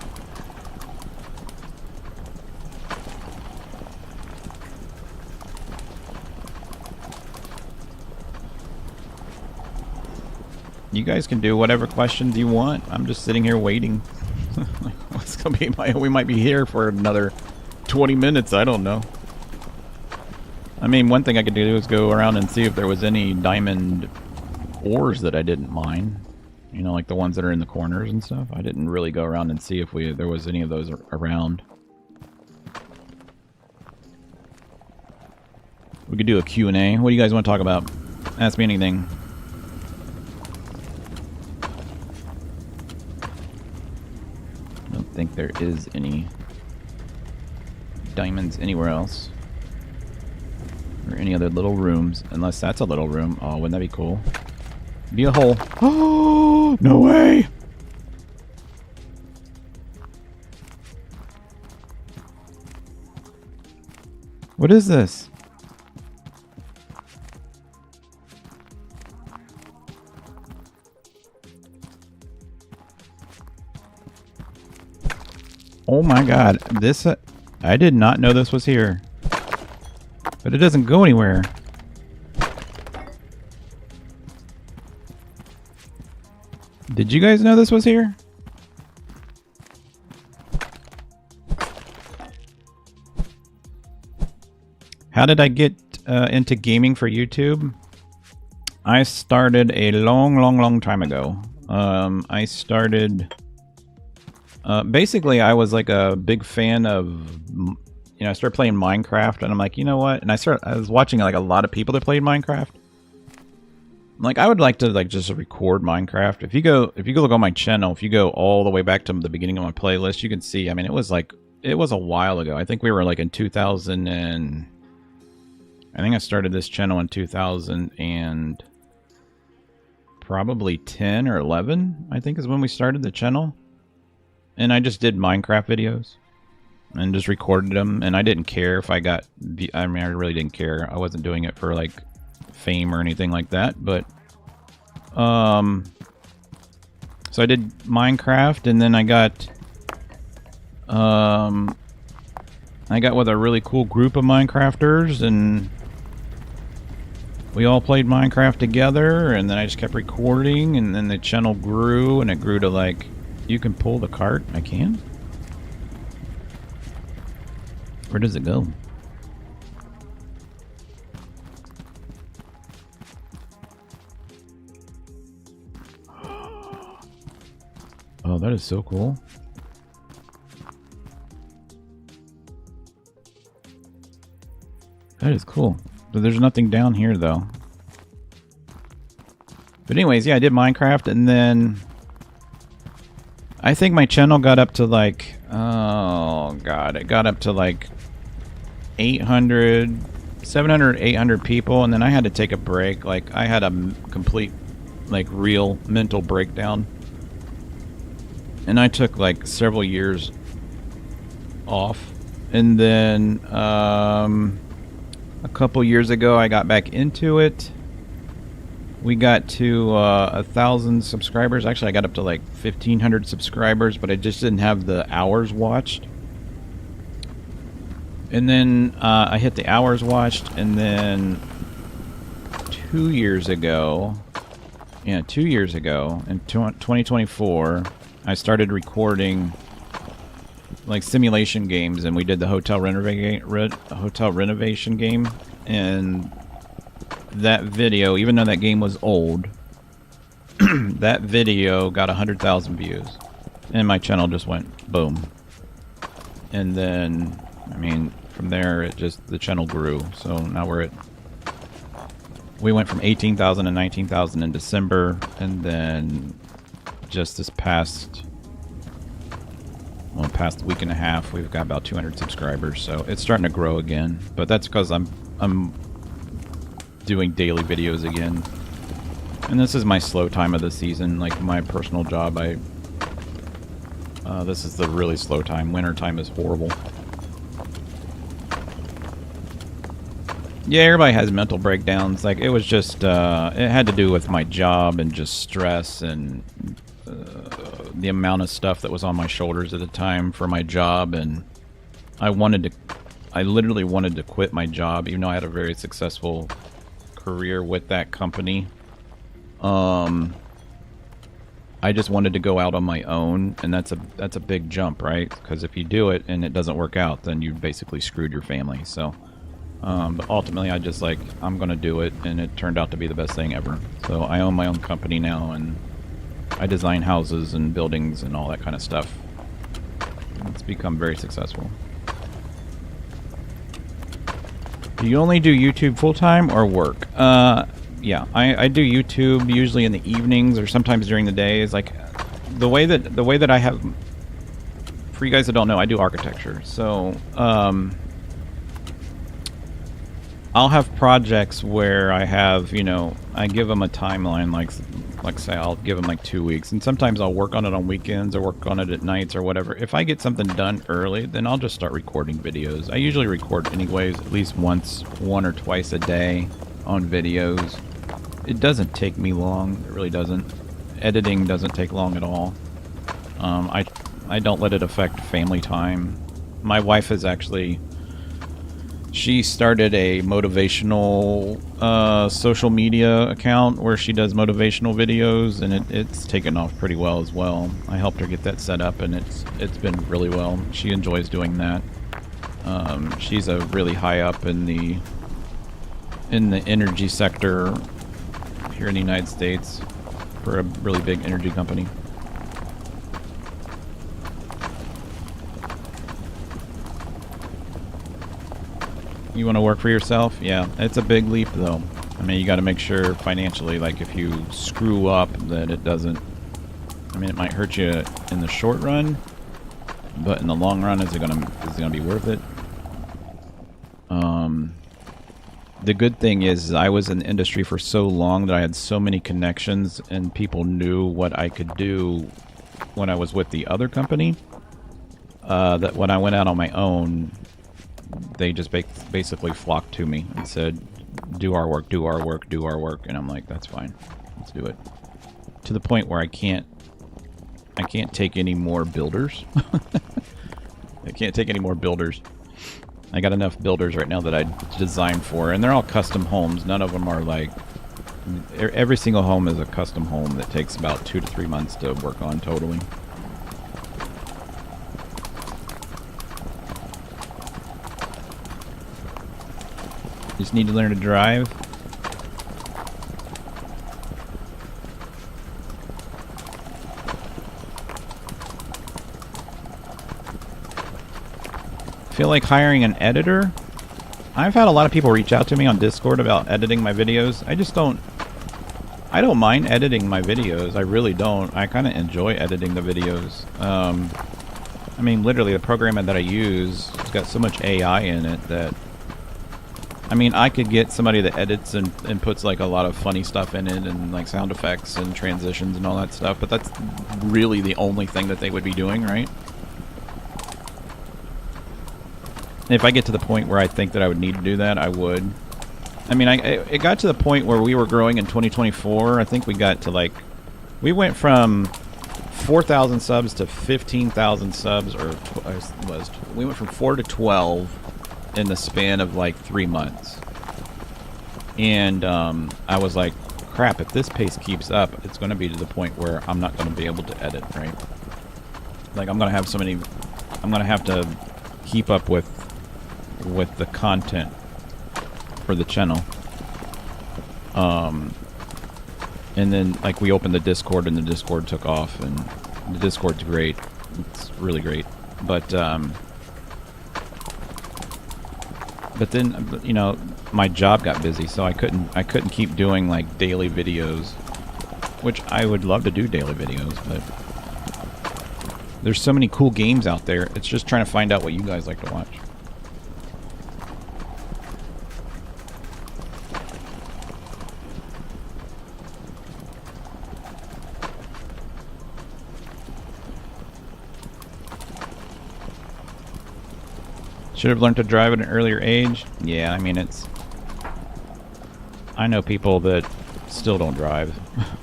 You guys can do whatever questions you want. I'm just sitting here waiting. What's gonna be we might be here for another 20 minutes. I don't know. I mean, one thing I could do is go around and see if there was any diamond ores that I didn't mine. You know, like the ones that are in the corners and stuff. I didn't really go around and see if there was any of those around. We could do a Q&A. What do you guys want to talk about? Ask me anything. I don't think there is any diamonds anywhere else. Or any other little rooms. Unless that's a little room. Oh, wouldn't that be cool? Be a hole. Oh, no way! What is this? Oh my god, this, I did not know this was here. But it doesn't go anywhere. Did you guys know this was here? How did I get into gaming for YouTube? I started a long time ago. I started... basically, I was like a big fan of... You know, I started playing Minecraft, and I'm like, you know what? And I was watching like a lot of people that played Minecraft. Like, I would like to like just record Minecraft. If you go look on my channel, if you go all the way back to the beginning of my playlist, you can see. I mean, it was a while ago. I think we were like in 2000 and I think I started this channel in 2000 and probably 10 or 11. I think is when we started the channel, and I just did Minecraft videos and just recorded them. And I didn't care if I got. I mean, I really didn't care. I wasn't doing it for like fame or anything like that, but so I did Minecraft, and then I got with a really cool group of Minecrafters, and we all played Minecraft together, and then I just kept recording, and then the channel grew, and it grew to like, you can pull the cart. I can? Where does it go? Oh, that is so cool. That is cool. But there's nothing down here, though. But anyways, yeah, I did Minecraft, and then I think my channel got up to like, oh god, it got up to like 700, 800 people, and then I had to take a break. Like, I had a complete, like, real mental breakdown. And I took like several years off, and then a couple years ago I got back into it. We got to 1,000 subscribers. Actually, I got up to like 1,500 subscribers, but I just didn't have the hours watched. And then I hit the hours watched, and then 2 years ago, in 2024, I started recording like simulation games, and we did the hotel renovation game, and that video, even though that game was old, that video got 100,000 views, and my channel just went boom. And then, I mean, from there the channel grew. So now we went from 18,000 to 19,000 in December, and then just this past week and a half, we've got about 200 subscribers. So it's starting to grow again, but that's because I'm doing daily videos again, and this is my slow time of the season. Like, my personal job, this is the really slow time. Winter time is horrible. Yeah, everybody has mental breakdowns. Like, it was just it had to do with my job and just stress and the amount of stuff that was on my shoulders at the time for my job, and I literally wanted to quit my job, even though I had a very successful career with that company. I just wanted to go out on my own, and that's a big jump, right? Because if you do it and it doesn't work out, then you basically screwed your family. So but ultimately I just like, I'm gonna do it, and it turned out to be the best thing ever. So I own my own company now, and I design houses and buildings and all that kind of stuff. It's become very successful. Do you only do YouTube full-time or work? Yeah, I do YouTube usually in the evenings or sometimes during the day. Is like the way that I have. For you guys that don't know, I do architecture. So I'll have projects where I have, I give them a timeline, like say I'll give them like 2 weeks, and sometimes I'll work on it on weekends or work on it at nights or whatever. If I get something done early, then I'll just start recording videos. I usually record anyways, at least one or twice a day on videos. It doesn't take me long. It really doesn't. Editing doesn't take long at all. I don't let it affect family time. My wife is actually... She started a motivational social media account where she does motivational videos, and it's taken off pretty well as well. I helped her get that set up, and it's been really well. She enjoys doing that. She's a really high up in the energy sector here in the United States for a really big energy company. You want to work for yourself? Yeah, it's a big leap though. I mean, you got to make sure financially, like if you screw up, that it doesn't. I mean, it might hurt you in the short run, but in the long run, is it gonna be worth it? The good thing is I was in the industry for so long that I had so many connections and people knew what I could do when I was with the other company, that when I went out on my own, they just basically flocked to me and said, do our work, do our work, do our work. And I'm like, that's fine. Let's do it. To the point where I can't take any more builders. I can't take any more builders. I got enough builders right now that I designed for, and they're all custom homes. None of them are like... Every single home is a custom home that takes about 2 to 3 months to work on totally. Just need to learn to drive. Feel like hiring an editor? I've had a lot of people reach out to me on Discord about editing my videos. I don't mind editing my videos. I really don't. I kind of enjoy editing the videos. I mean, literally, the program that I use has got so much AI in it that... I mean, I could get somebody that edits and puts like a lot of funny stuff in it and like sound effects and transitions and all that stuff, but that's really the only thing that they would be doing, right? If I get to the point where I think that I would need to do that, I would. I mean, it got to the point where we were growing in 2024. I think we got to like... We went from 4,000 subs to 15,000 subs, or... We went from 4 to 12 in the span of like 3 months. And I was like, crap, if this pace keeps up, it's going to be to the point where I'm not going to be able to edit, right? Like, I'm going to have so many... I'm going to have to keep up with the content for the channel. And then like we opened the Discord and the Discord took off, and the Discord's great. It's really great. But then, you know, my job got busy, so I couldn't keep doing like daily videos, which I would love to do daily videos, but there's so many cool games out there. It's just trying to find out what you guys like to watch. Should have learned to drive at an earlier age. Yeah, I mean, it's... I know people that still don't drive.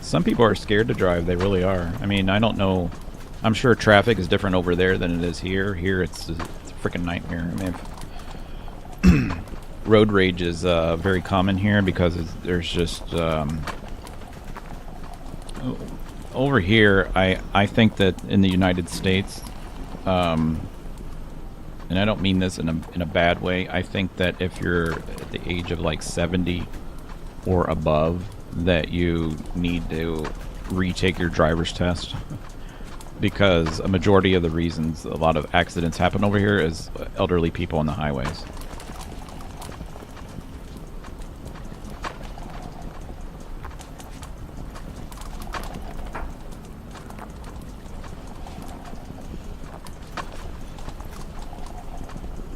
Some people are scared to drive. They really are. I mean, I don't know. I'm sure traffic is different over there than it is here. Here, it's a freaking nightmare. I mean, road rage is very common here because there's just... over here, I think that in the United States... and I don't mean this in a bad way. I think that if you're at the age of like 70 or above, that you need to retake your driver's test. Because a majority of the reasons a lot of accidents happen over here is elderly people on the highways.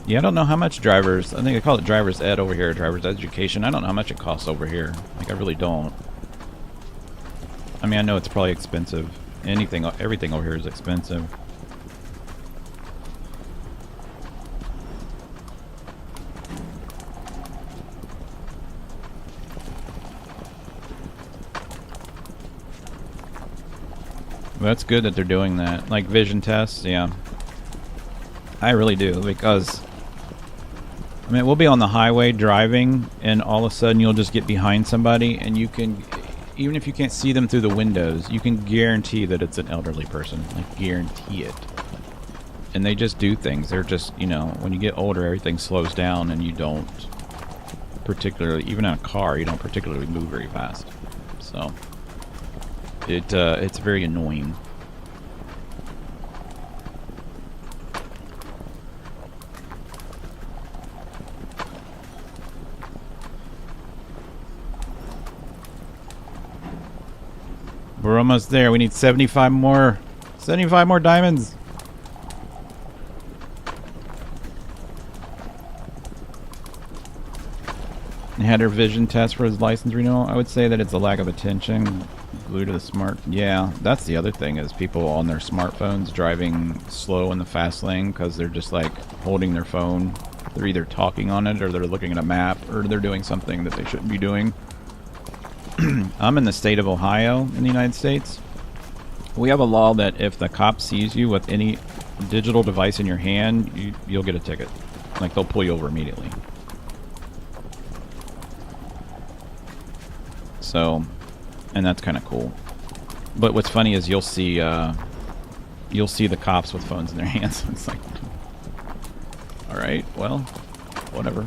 Yeah, I don't know how much drivers... I think they call it driver's ed over here, driver's education. I don't know how much it costs over here. Like, I really don't. I mean, I know it's probably expensive. Everything over here is expensive. Well, that's good that they're doing that. Like vision tests, yeah. I really do, because... I mean, we'll be on the highway driving, and all of a sudden you'll just get behind somebody, and you can, even if you can't see them through the windows, you can guarantee that it's an elderly person. Like, guarantee it. And they just do things. They're just, you know, when you get older, everything slows down, and you don't particularly, even in a car, you don't particularly move very fast. So, it's very annoying. We're almost there. We need 75 more. 75 more diamonds. Had her vision test for his license renewal. I would say that it's a lack of attention. Glued to the smart. Yeah, that's the other thing is people on their smartphones driving slow in the fast lane because they're just like holding their phone. They're either talking on it or they're looking at a map or they're doing something that they shouldn't be doing. I'm in the state of Ohio in the United States. We have a law that if the cop sees you with any digital device in your hand, you'll get a ticket. Like they'll pull you over immediately. So, and that's kind of cool. But what's funny is you'll see the cops with phones in their hands. It's like, all right, well, whatever.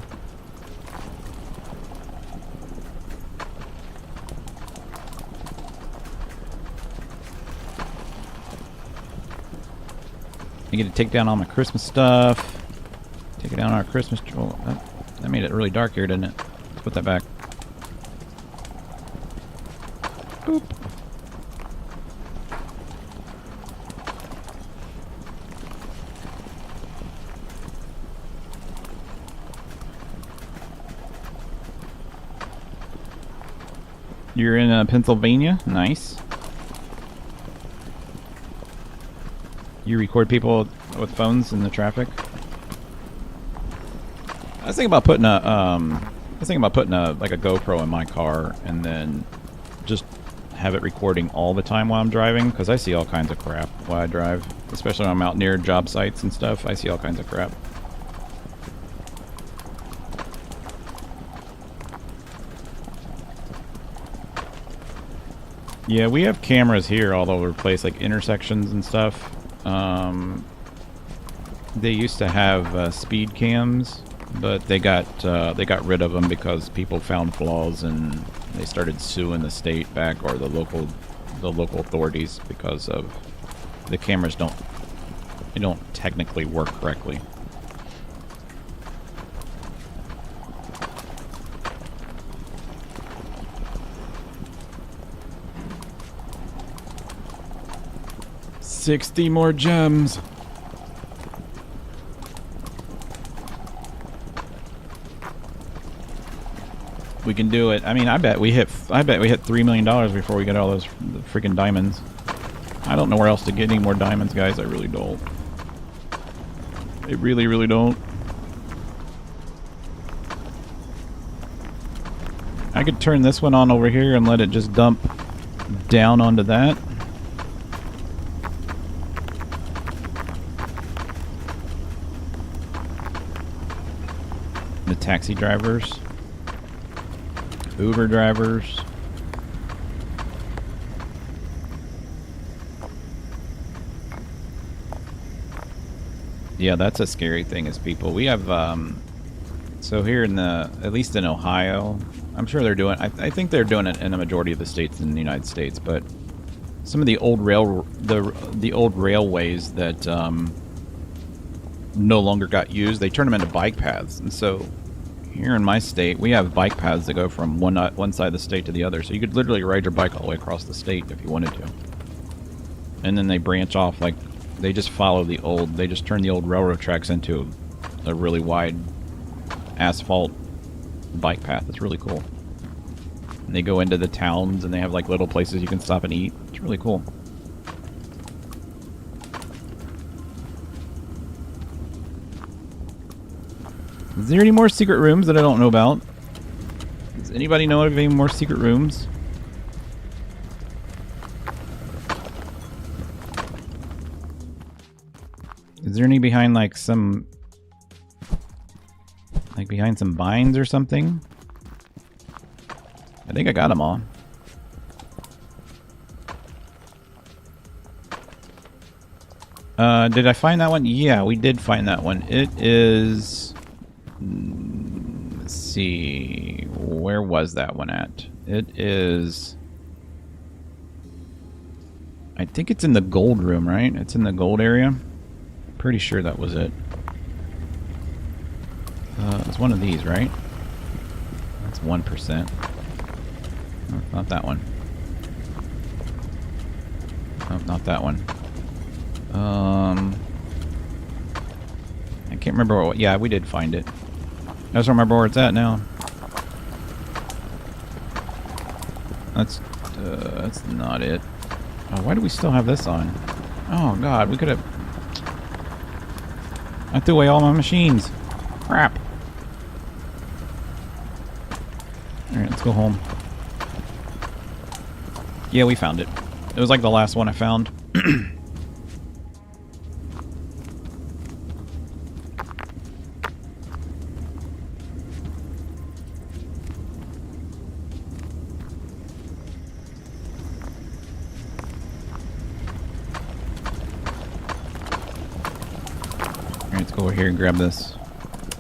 I get to take down all my Christmas stuff. Take it down our Christmas tree. Oh, that made it really dark here, didn't it? Let's put that back. Boop. You're in Pennsylvania? Nice. You record people with phones in the traffic? I was thinking about putting a like a GoPro in my car and then just have it recording all the time while I'm driving, because I see all kinds of crap while I drive, especially when I'm out near job sites and stuff. I see all kinds of crap. Yeah, we have cameras here all over the place, like intersections and stuff. They used to have speed cams, but they got rid of them because people found flaws and they started suing the state back or the local authorities because of the cameras don't technically work correctly. $60 more gems. We can do it. I mean, I bet we hit $3 million before we get all those freaking diamonds. I don't know where else to get any more diamonds, guys. I really don't. I really, really don't. I could turn this one on over here and let it just dump down onto that. The taxi drivers. Uber drivers. Yeah, that's a scary thing is people. We have, so here in at least in Ohio, I'm sure they're doing, I think they're doing it in a majority of the states in the United States, but some of the old the old railways that no longer got used, they turn them into bike paths. And so here in my state, we have bike paths that go from one side of the state to the other. So you could literally ride your bike all the way across the state if you wanted to. And then they branch off, like, they just follow they just turn the old railroad tracks into a really wide asphalt bike path. It's really cool. And they go into the towns and they have like little places you can stop and eat. It's really cool. Is there any more secret rooms that I don't know about? Does anybody know of any more secret rooms? Is there any behind like some... like behind some vines or something? I think I got them all. Did I find that one? Yeah, we did find that one. It is... let's see. Where was that one at? It is... I think it's in the gold room, right? It's in the gold area. Pretty sure that was it. It's one of these, right? That's 1%. No, not that one. not that one. I can't remember what... Yeah, we did find it. I just don't remember where it's at now. That's not it. Oh, why do we still have this on? Oh, God, we could have... I threw away all my machines. Crap. Alright, let's go home. Yeah, we found it. It was like the last one I found. Let's go over here and grab this.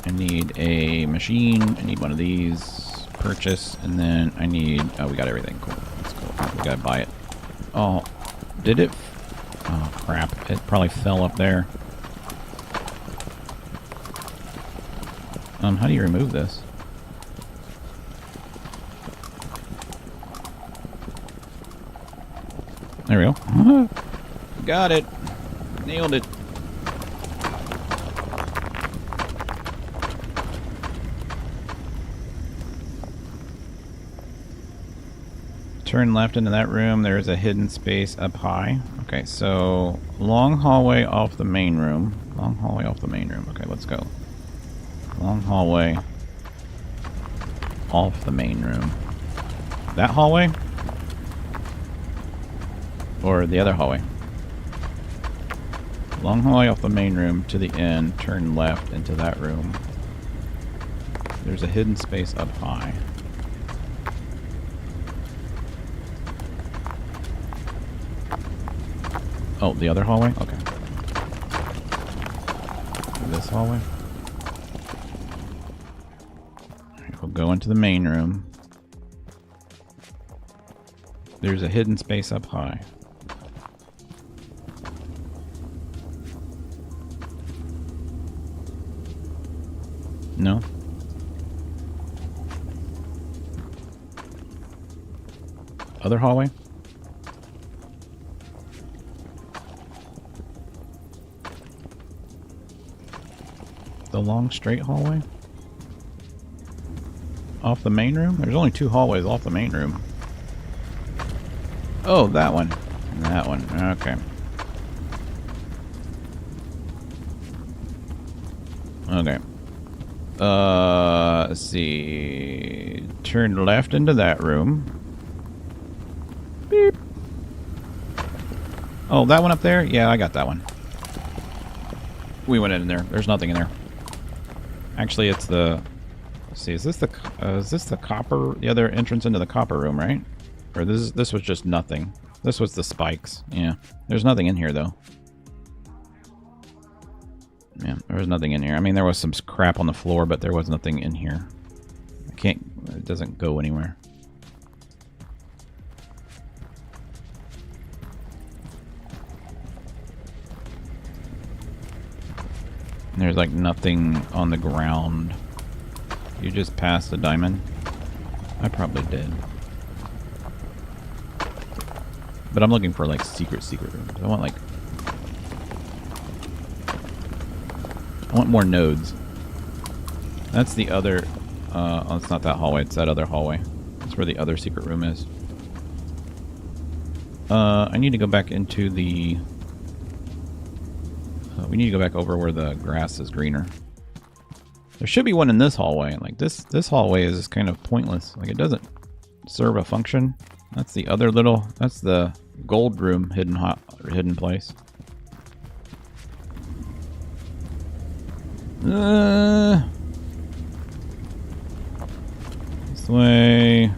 I need a machine. I need one of these. Purchase. And then I need... Oh, we got everything. Cool. Let's go. We gotta buy it. Oh. Did it? Oh, crap. It probably fell up there. How do you remove this? There we go. Got it. Nailed it. Turn left into that room. There's a hidden space up high. Okay, so long hallway off the main room. Long hallway off the main room. Okay, let's go. Long hallway off the main room. That hallway? Or the other hallway? Long hallway off the main room to the end. Turn left into that room. There's a hidden space up high. Oh, the other hallway? Okay. This hallway? Alright, we'll go into the main room. There's a hidden space up high. No? Other hallway? The long straight hallway? Off the main room? There's only 2 hallways off the main room. Oh, that one. And that one. Okay. Okay. Let's see. Turn left into that room. Beep. Oh, that one up there? Yeah, I got that one. We went in there. There's nothing in there. Actually, it's the... Let's see, is this the copper... The other entrance into the copper room, right? Or this was just nothing. This was the spikes. Yeah. There's nothing in here, though. Yeah, there was nothing in here. I mean, there was some crap on the floor, but there was nothing in here. I can't... It doesn't go anywhere. There's like nothing on the ground. You just passed the diamond? I probably did. But I'm looking for like secret rooms. I want like... I want more nodes. That's the other... oh, it's not that hallway. It's that other hallway. That's where the other secret room is. I need to go back into the... we need to go back over where the grass is greener. There should be one in this hallway. Like this hallway is kind of pointless. Like it doesn't serve a function. That's the other little... That's the gold room hidden place. This way.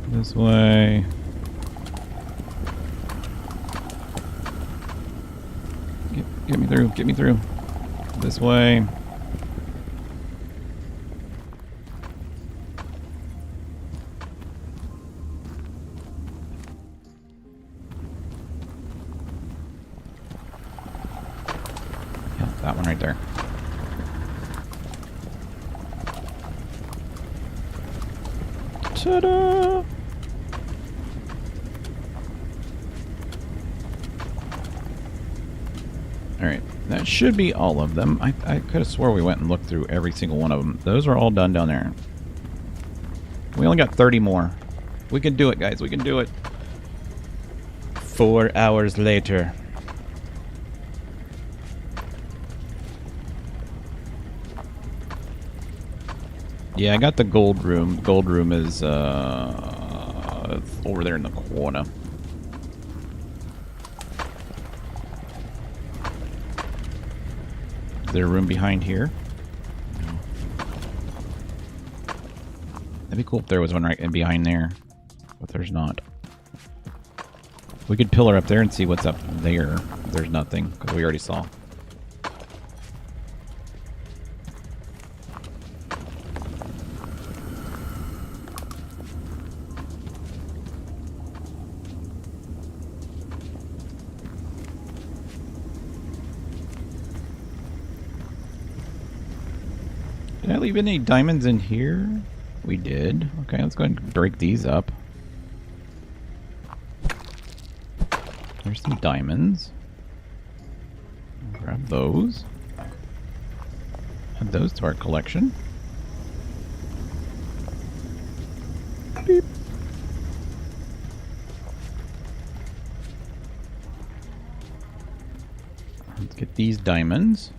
This way. Get me through. Get me through. This way. Yeah, that one right there. Ta-da! Alright, that should be all of them. I could have swore we went and looked through every single one of them. Those are all done down there. We only got 30 more. We can do it, guys. We can do it. 4 hours later. Yeah, I got the gold room. The gold room is over there in the corner. Is there a room behind here? No. That'd be cool if there was one right behind there, but there's not. We could pillar up there and see what's up there. There's nothing, because we already saw. Did I leave any diamonds in here? We did. Okay, let's go ahead and break these up. There's some diamonds. Grab those. Add those to our collection. Beep. Let's get these diamonds.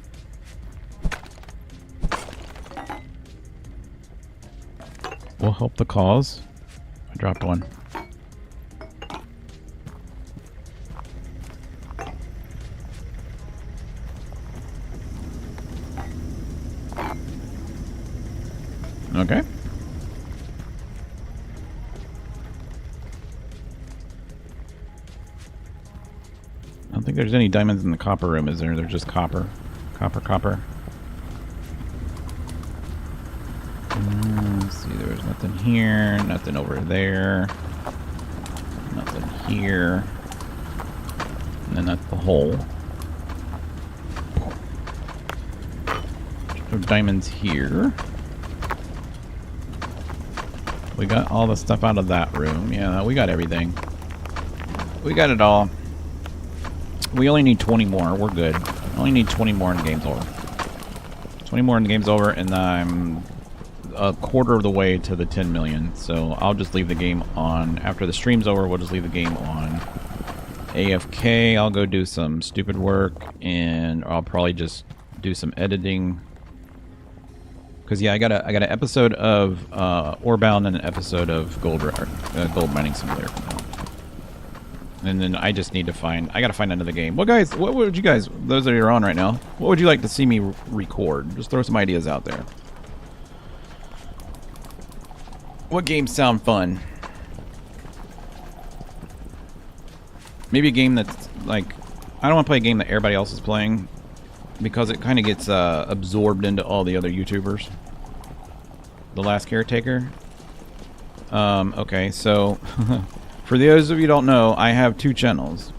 Will help the cause. I dropped one. Okay. I don't think there's any diamonds in the copper room, is there? They're just copper. Copper. Let's see, there's nothing here, nothing over there, nothing here, and then that's the hole. No diamonds here. We got all the stuff out of that room. Yeah, we got everything. We got it all. We only need 20 more. We're good. Only need 20 more and the game's over. 20 more and the game's over, and I'm a quarter of the way to the 10 million. So I'll just leave the game on. After the stream's over, we'll just leave the game on AFK. I'll go do some stupid work, and I'll probably just do some editing. Because yeah, I got an episode of Orebound and an episode of Gold Mining Simulator. And then I just need to find. I gotta find another game. Well, guys, what would you guys? Those that are on right now, what would you like to see me record? Just throw some ideas out there. What games sound fun? Maybe a game that's like, I don't want to play a game that everybody else is playing, because it kind of gets absorbed into all the other YouTubers. The Last Caretaker. Okay, so for those of you who don't know, I have two channels.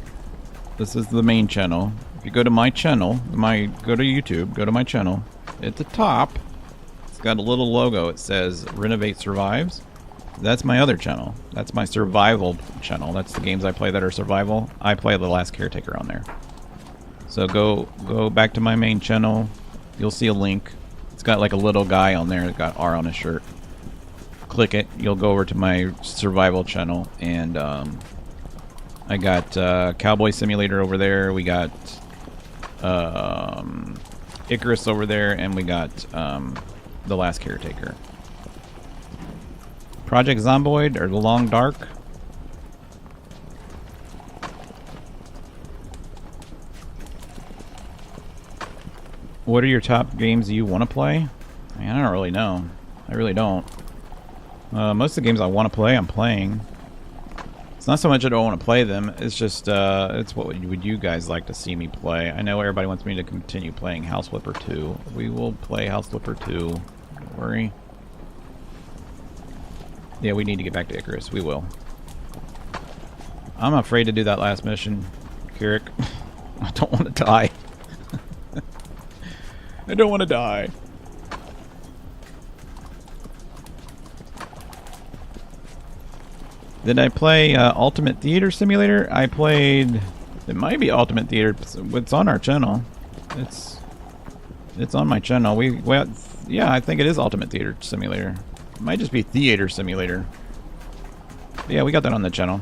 This is the main channel. If you go to my channel, go to YouTube, go to my channel. At the top, it's got a little logo. It says Renovate Survives. That's my other channel. That's my survival channel. That's the games I play that are survival. I play The Last Caretaker on there. So go back to my main channel. You'll see a link. It's got like a little guy on there that got R on his shirt. Click it. You'll go over to my survival channel, and I got Cowboy Simulator over there. We got Icarus over there, and we got The Last Caretaker. Project Zomboid or The Long Dark. What are your top games you want to play? I mean, I don't really know. I really don't. Most of the games I want to play, I'm playing. It's not so much I don't want to play them. It's just, it's what would you guys like to see me play? I know everybody wants me to continue playing House Flipper 2. We will play House Flipper 2. Don't worry. Yeah, we need to get back to Icarus. We will. I'm afraid to do that last mission, Kirik. I don't want to die. I don't want to die. Did I play Ultimate Theater Simulator? I played It might be Ultimate Theater. It's on our channel. It's on my channel. Well, yeah, I think it is Ultimate Theater Simulator. It might just be Theater Simulator. But yeah, we got that on the channel.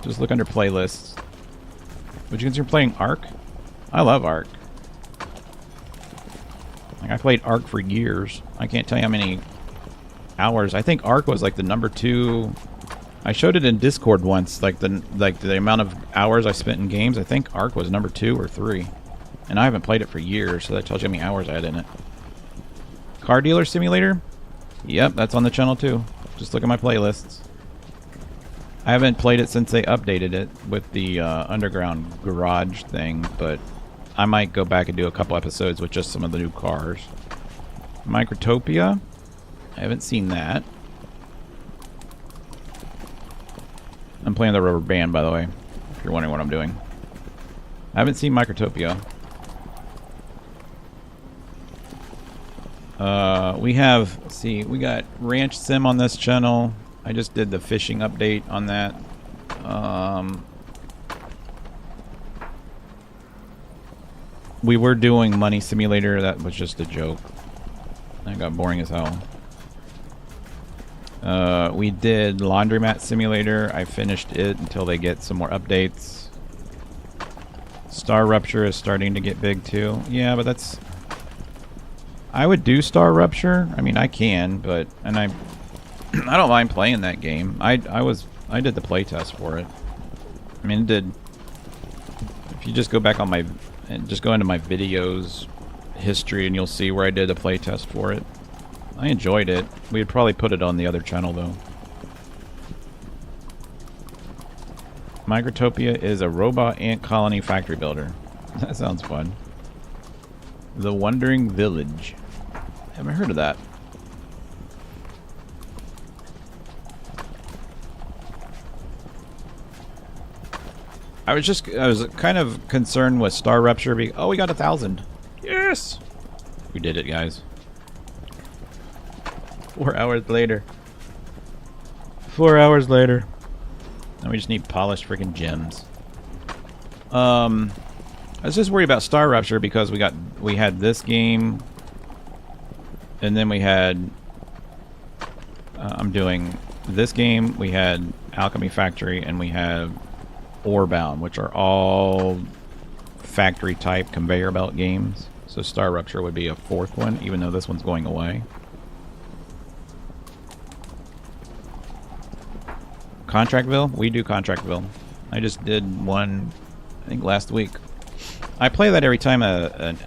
Just look under playlists. Would you consider playing Ark? I love Ark. Like, I played Ark for years. I can't tell you how many hours. I think Ark was like the #2. I showed it in Discord once, like the amount of hours I spent in games. I think Ark was #2 or 3. And I haven't played it for years, so that tells you how many hours I had in it. Car Dealer Simulator? Yep, that's on the channel too. Just look at my playlists. I haven't played it since they updated it with the underground garage thing, but I might go back and do a couple episodes with just some of the new cars. Microtopia? I haven't seen that. I'm playing the rubber band, by the way, if you're wondering what I'm doing. I haven't seen Microtopia. We have, let's see, we got Ranch Sim on this channel. I just did the fishing update on that. We were doing Money Simulator. That was just a joke. That got boring as hell. We did Laundromat Simulator. I finished it until they get some more updates. Star Rupture is starting to get big too. Yeah, but that's... I would do Star Rupture. I mean, I can, but... And I don't mind playing that game. I did the playtest for it. I mean, it did... If you just go back on my... And just go into my videos history and you'll see where I did a playtest for it. I enjoyed it. We would probably put it on the other channel, though. Microtopia is a robot ant colony factory builder. That sounds fun. The Wandering Village. Haven't heard of that. I was kind of concerned with Star Rupture. Oh, we got 1,000. Yes! We did it, guys. 4 hours later. 4 hours later. Now we just need polished freaking gems. I was just worried about Star Rupture because we had this game, and then we had I'm doing this game, we had Alchemy Factory, and we have Orebound, which are all factory type conveyor belt games. So Star Rupture would be a 4th one, even though this one's going away. Contractville? We do Contractville. I just did one, I think, last week. I play that every time an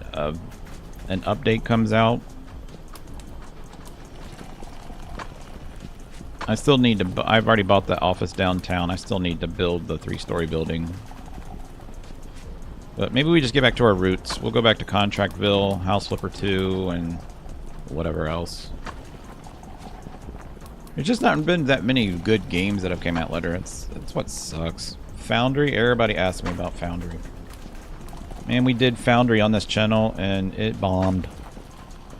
update comes out. I still need to... I've already bought the office downtown. I still need to build the 3-story building. But maybe we just get back to our roots. We'll go back to Contractville, House Flipper 2, and whatever else. There's just not been that many good games that have came out later. It's what sucks. Foundry? Everybody asks me about Foundry. Man, we did Foundry on this channel, and it bombed.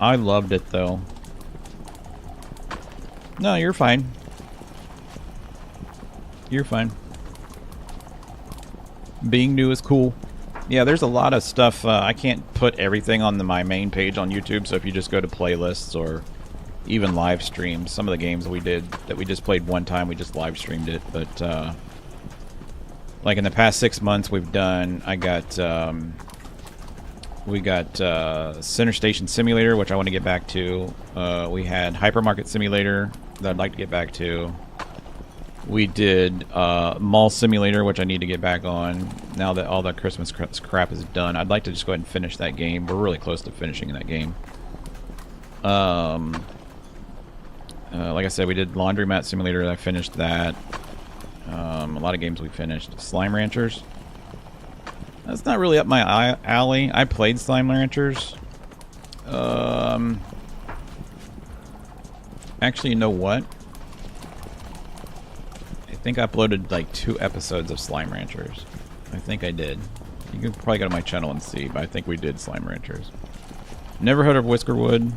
I loved it, though. No, you're fine. You're fine. Being new is cool. Yeah, there's a lot of stuff. I can't put everything on my main page on YouTube, so if you just go to playlists or even live streams, some of the games we did that we just played one time, we just live streamed it. But like in the past 6 months, we've done. We got Center Station Simulator, which I want to get back to. We had Hypermarket Simulator that I'd like to get back to. We did Mall Simulator, which I need to get back on now that all that Christmas crap is done. I'd like to just go ahead and finish that game. We're really close to finishing that game. Like I said, we did Laundromat Simulator. I finished that. A lot of games we finished. Slime Ranchers. That's not really up my alley. I played Slime Ranchers. Actually, you know what? I think I uploaded like 2 episodes of Slime Ranchers. I think I did. You can probably go to my channel and see, but I think we did Slime Ranchers. Never heard of Whiskerwood.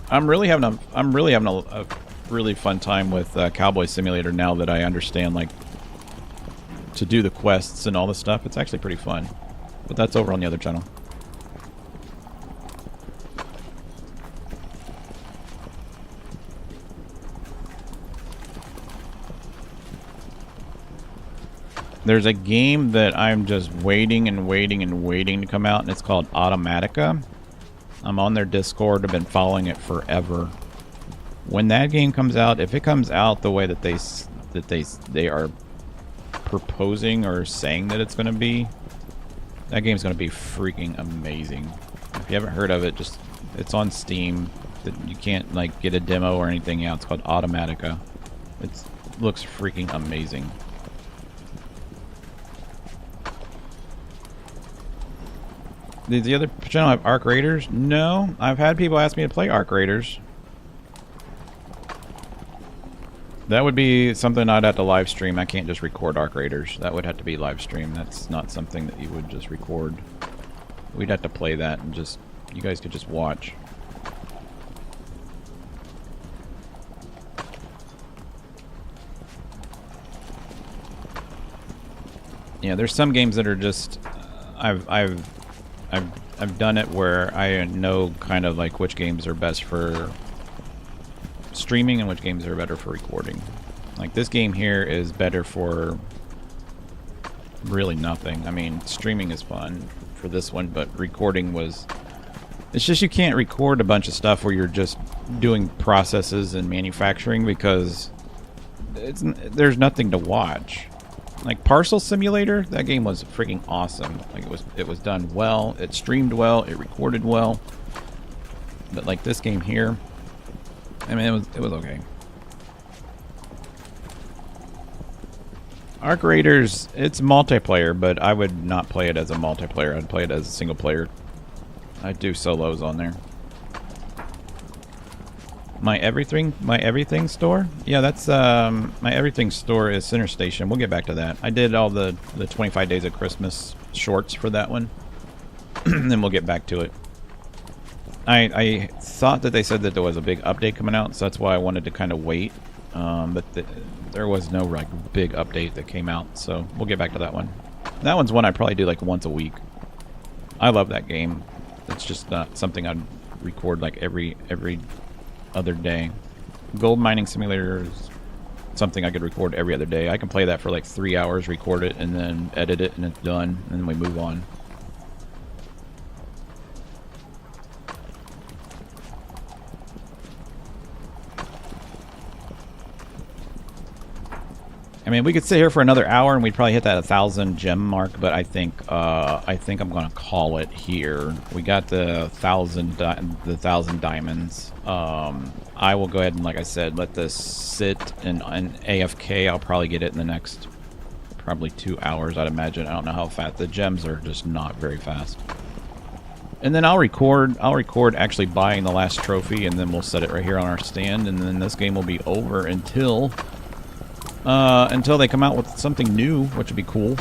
I'm really having a really fun time with Cowboy Simulator now that I understand like to do the quests and all this stuff. It's actually pretty fun. But that's over on the other channel. There's a game that I'm just waiting and waiting and waiting to come out, and it's called Automatica. I'm on their Discord. I've been following it forever. When that game comes out, if it comes out the way that they are proposing or saying that it's going to be, that game's going to be freaking amazing. If you haven't heard of it, just it's on Steam. You can't like get a demo or anything out. It's called Automatica. It looks freaking amazing. Did the other channel have Arc Raiders? No, I've had people ask me to play Arc Raiders. That would be something I'd have to live stream. I can't just record Arc Raiders. That would have to be live stream. That's not something that you would just record. We'd have to play that and just, you guys could just watch. Yeah, there's some games that are just, I've done it where I know kind of like which games are best for streaming and which games are better for recording. Like this game here is better for really nothing. I mean, streaming is fun for this one, but recording was... It's just you can't record a bunch of stuff where you're just doing processes and manufacturing because there's nothing to watch. Like Parcel Simulator, that game was freaking awesome. Like it was done well, it streamed well, it recorded well. But like this game here, I mean it was okay. Arc Raiders, it's multiplayer, but I would not play it as a multiplayer. I'd play it as a single player. I'd do solos on there. My everything store? Yeah, that's my everything store is Center Station. We'll get back to that. I did all the 25 Days of Christmas shorts for that one. Then we'll get back to it. I thought that they said that there was a big update coming out, so that's why I wanted to kind of wait. But there was no like big update that came out, so we'll get back to that one. That one's one I probably do like once a week. I love that game. It's just not something I'd record like every other day. Gold Mining Simulator is something I could record every other day. I can play that for like 3 hours, record it, and then edit it, and it's done, and then we move on. I mean, we could sit here for another hour and we'd probably hit that 1,000 gem mark, but I think I'm gonna call it here. We got the 1,000 diamonds. I will go ahead and, like I said, let this sit and AFK. I'll probably get it in the next probably 2 hours, I'd imagine. I don't know how fast. The gems are just not very fast. And then I'll record actually buying the last trophy, and then we'll set it right here on our stand, and then this game will be over until they come out with something new, which would be cool.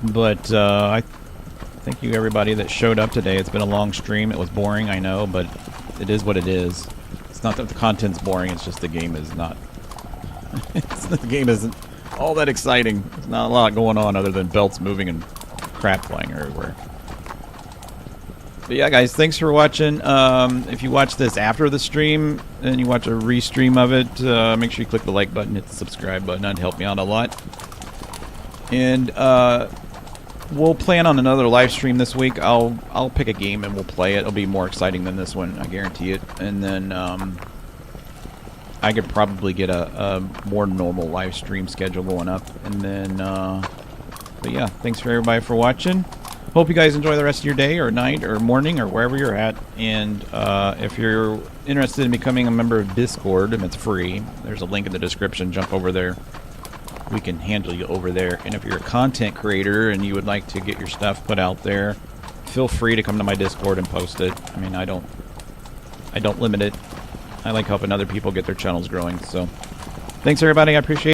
But I thank you everybody that showed up today. It's been a long stream. It was boring, I know, but it is what it is. It's not that the content's boring. It's just the game is not. The game isn't all that exciting. There's not a lot going on other than belts moving and crap flying everywhere. But yeah, guys, thanks for watching. If you watch this after the stream and you watch a restream of it, make sure you click the like button, hit the subscribe button. That'd help me out a lot. And we'll plan on another live stream this week. I'll pick a game and we'll play it. It'll be more exciting than this one, I guarantee it. And then I could probably get a more normal live stream schedule going up. And then, but yeah, thanks for everybody for watching. Hope you guys enjoy the rest of your day or night or morning or wherever you're at. And if you're interested in becoming a member of Discord, and it's free, there's a link in the description. Jump over there. We can handle you over there. And if you're a content creator and you would like to get your stuff put out there, feel free to come to my Discord and post it. I mean, I don't limit it. I like helping other people get their channels growing. So thanks everybody. I appreciate it.